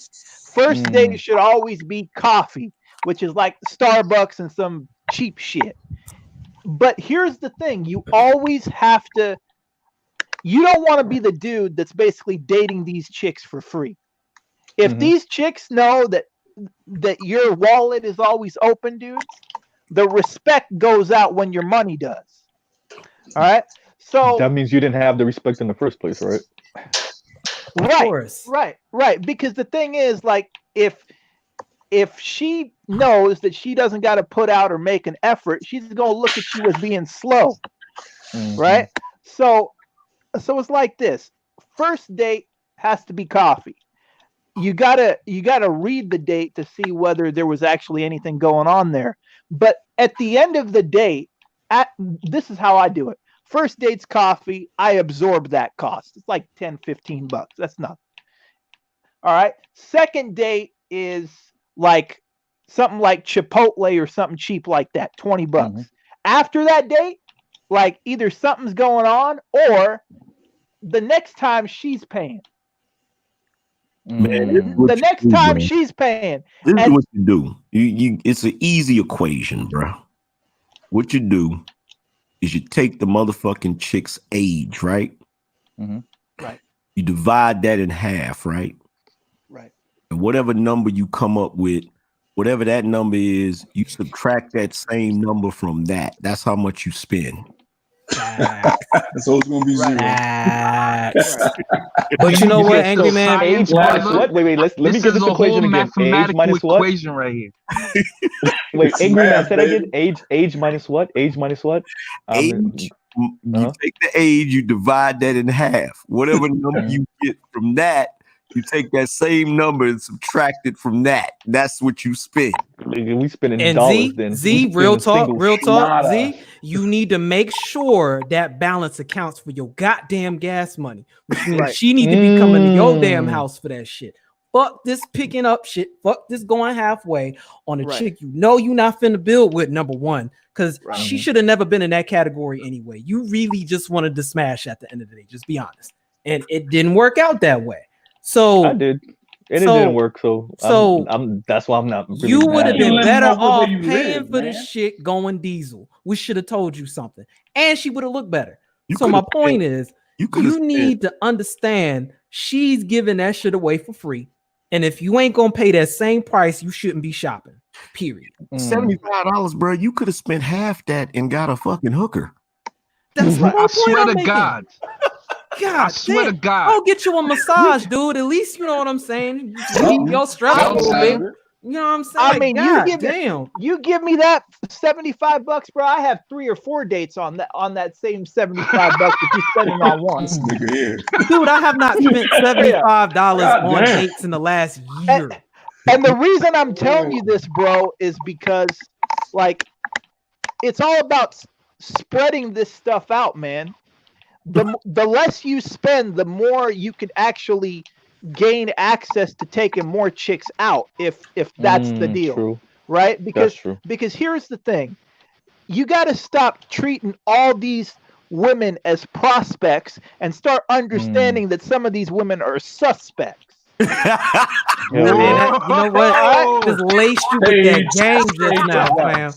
First date should always be coffee, which is like Starbucks and some cheap shit. But here's the thing, you always have to, you don't want to be the dude that's basically dating these chicks for free. If these chicks know that your wallet is always open, dude, the respect goes out when your money does. All right? So that means you didn't have the respect in the first place, right? Right. Because the thing is, like, if she knows that she doesn't got to put out or make an effort, she's gonna look at you as being slow, right? So it's like this. First date has to be coffee. You gotta read the date to see whether there was actually anything going on there. But at the end of the day, this is how I do it. First date's coffee. I absorb that cost. It's like $10-15. That's nothing. All right. Second date is like something like Chipotle or something cheap like that, $20. After that date, like either something's going on or the next time she's paying. Man, the next time she's paying. This is what you do. You it's an easy equation, bro. What you do is you take the motherfucking chick's age, right? Right. You divide that in half, right? Right. And whatever number you come up with, whatever that number is, you subtract that same number from that. That's how much you spend. So it's gonna be zero. But you know what, Angry Man? Age minus what? Wait. Let me get this equation again. Age minus what? Equation right here. Wait, Angry Man, say that again. Age minus what? Age minus what? Age. You take the age, you divide that in half. Whatever number you get from that, you take that same number and subtract it from that. That's what you spend. We spending and dollars then. Z, real talk, Z, you need to make sure that balance accounts for your goddamn gas money. Which means she need to be coming to your damn house for that shit. Fuck this picking up shit. Fuck this going halfway on a chick you know you not finna build with, number one. Because she should have never been in that category anyway. You really just wanted to smash at the end of the day. Just be honest. And it didn't work out that way. So I did. And it didn't work. So I'm that's why I'm not really you would have been better off paying for this shit going diesel. We should have told you something. And she would have looked better. You so my point is you need to understand she's giving that shit away for free. And if you ain't gonna pay that same price, you shouldn't be shopping. Period. $75, bro. You could have spent half that and got a fucking hooker. That's right. I swear to God. God, I swear to God. I'll get you a massage, dude. At least you know what I'm saying. Your stress a little bit. You know what I'm saying? I mean, you give me that $75, bro. I have 3 or 4 dates on that same $75 that you're spending on one. Dude, I have not spent $75 on dates in the last year. And the reason I'm telling you this, bro, is because like it's all about spreading this stuff out, man. The less you spend, the more you can actually gain access to taking more chicks out if that's the deal. Right? Because here's the thing. You got to stop treating all these women as prospects and start understanding that some of these women are suspects. Man, you know what? I just laced you with that gang just now, fam.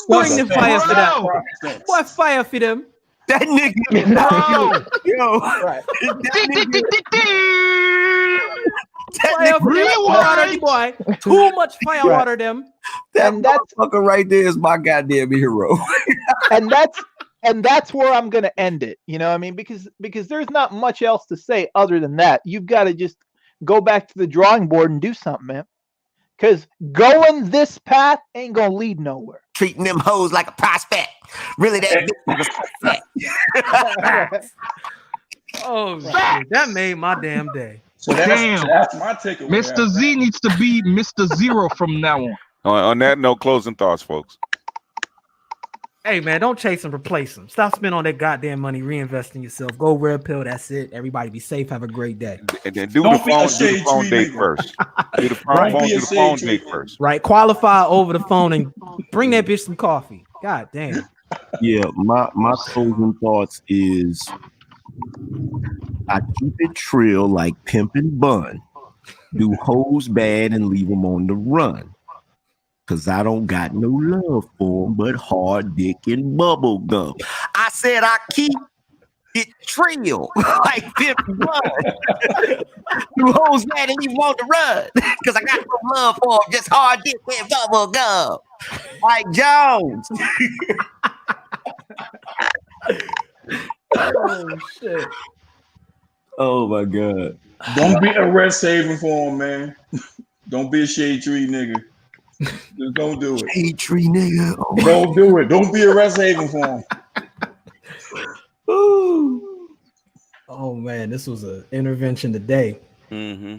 Bring the fire for that. What fire for them? That nigga. Yo. Right. Fire for them. Water the boy. Too much fire water them. That motherfucker right there is my goddamn hero. and that's where I'm gonna end it. You know what I mean? Because there's not much else to say other than that. You've got to just go back to the drawing board and do something, man. Because going this path ain't gonna lead nowhere. Treating them hoes like a prospect. Really, that bitch was a prospect. Oh, shit. That made my damn day. So that's my takeaway. Mr. Z needs to be Mr. Zero from now on. On that note, closing thoughts, folks. Hey, man, don't chase and replace them. Stop spending all that goddamn money, reinvest in yourself. Go red pill. That's it. Everybody be safe. Have a great day. And then do the phone date first. Do the phone date first. Right. Qualify over the phone and bring that bitch some coffee. God damn. Yeah, my closing thoughts is I keep it trill like Pimp and Bun. Do hoes bad and leave them on the run. Cause I don't got no love for them but hard dick and bubble gum. I said I keep it trill like Pimp and Bun. Do hoes bad and leave them on the run. Cause I got no love for them, just hard dick and bubble gum. Like Jones. Oh shit. Oh my god. Don't be a rest haven for him, man. Don't be a shade tree nigga. Just don't do it. Shade tree nigga. Oh, don't do it. Don't be a rest haven for him. Oh man, this was an intervention today. Mm-hmm.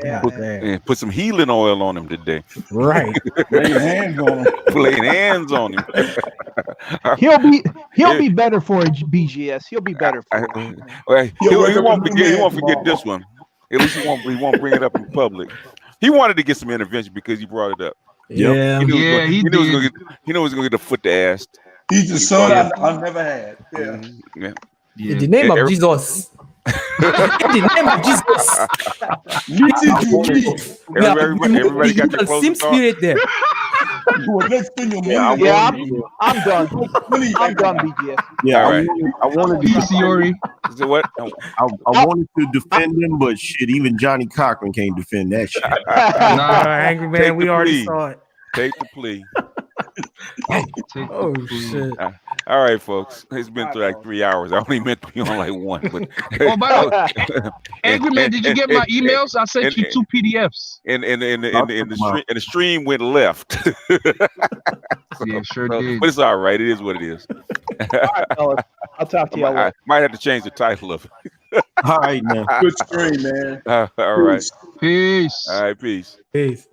Yeah, put some healing oil on him today. Right. Lay your hands on him. Laying hands on him. He'll be better for a BGS. He'll be better for it. He won't forget this one. At least he won't bring it up in public. He wanted to get some intervention because you brought it up. Yeah, he knew he was gonna get a foot to ass. He's the son I've never had. Yeah. Yeah. In the name of Jesus. In the name of Jesus. Everybody got their closing spirit there. Yeah, I'm done. I'm done, BGS. Yeah, all right. I wanted to So what? I wanted to defend him, but shit, even Johnny Cochran can't defend that shit. Angry man, we already saw it. Take the plea. Oh shit! All right, folks. It's been like 3 hours. I only meant to be on like one. But oh, by the way, Angry man, did you get my emails? I sent you 2 PDFs. And the stream went left. Yeah, sure did. But it's all right. It is what it is. All right, fellas. I'll talk to you. I might have to change the title of it. All right, man. Good stream, man. All right. Peace. All right, peace. Peace.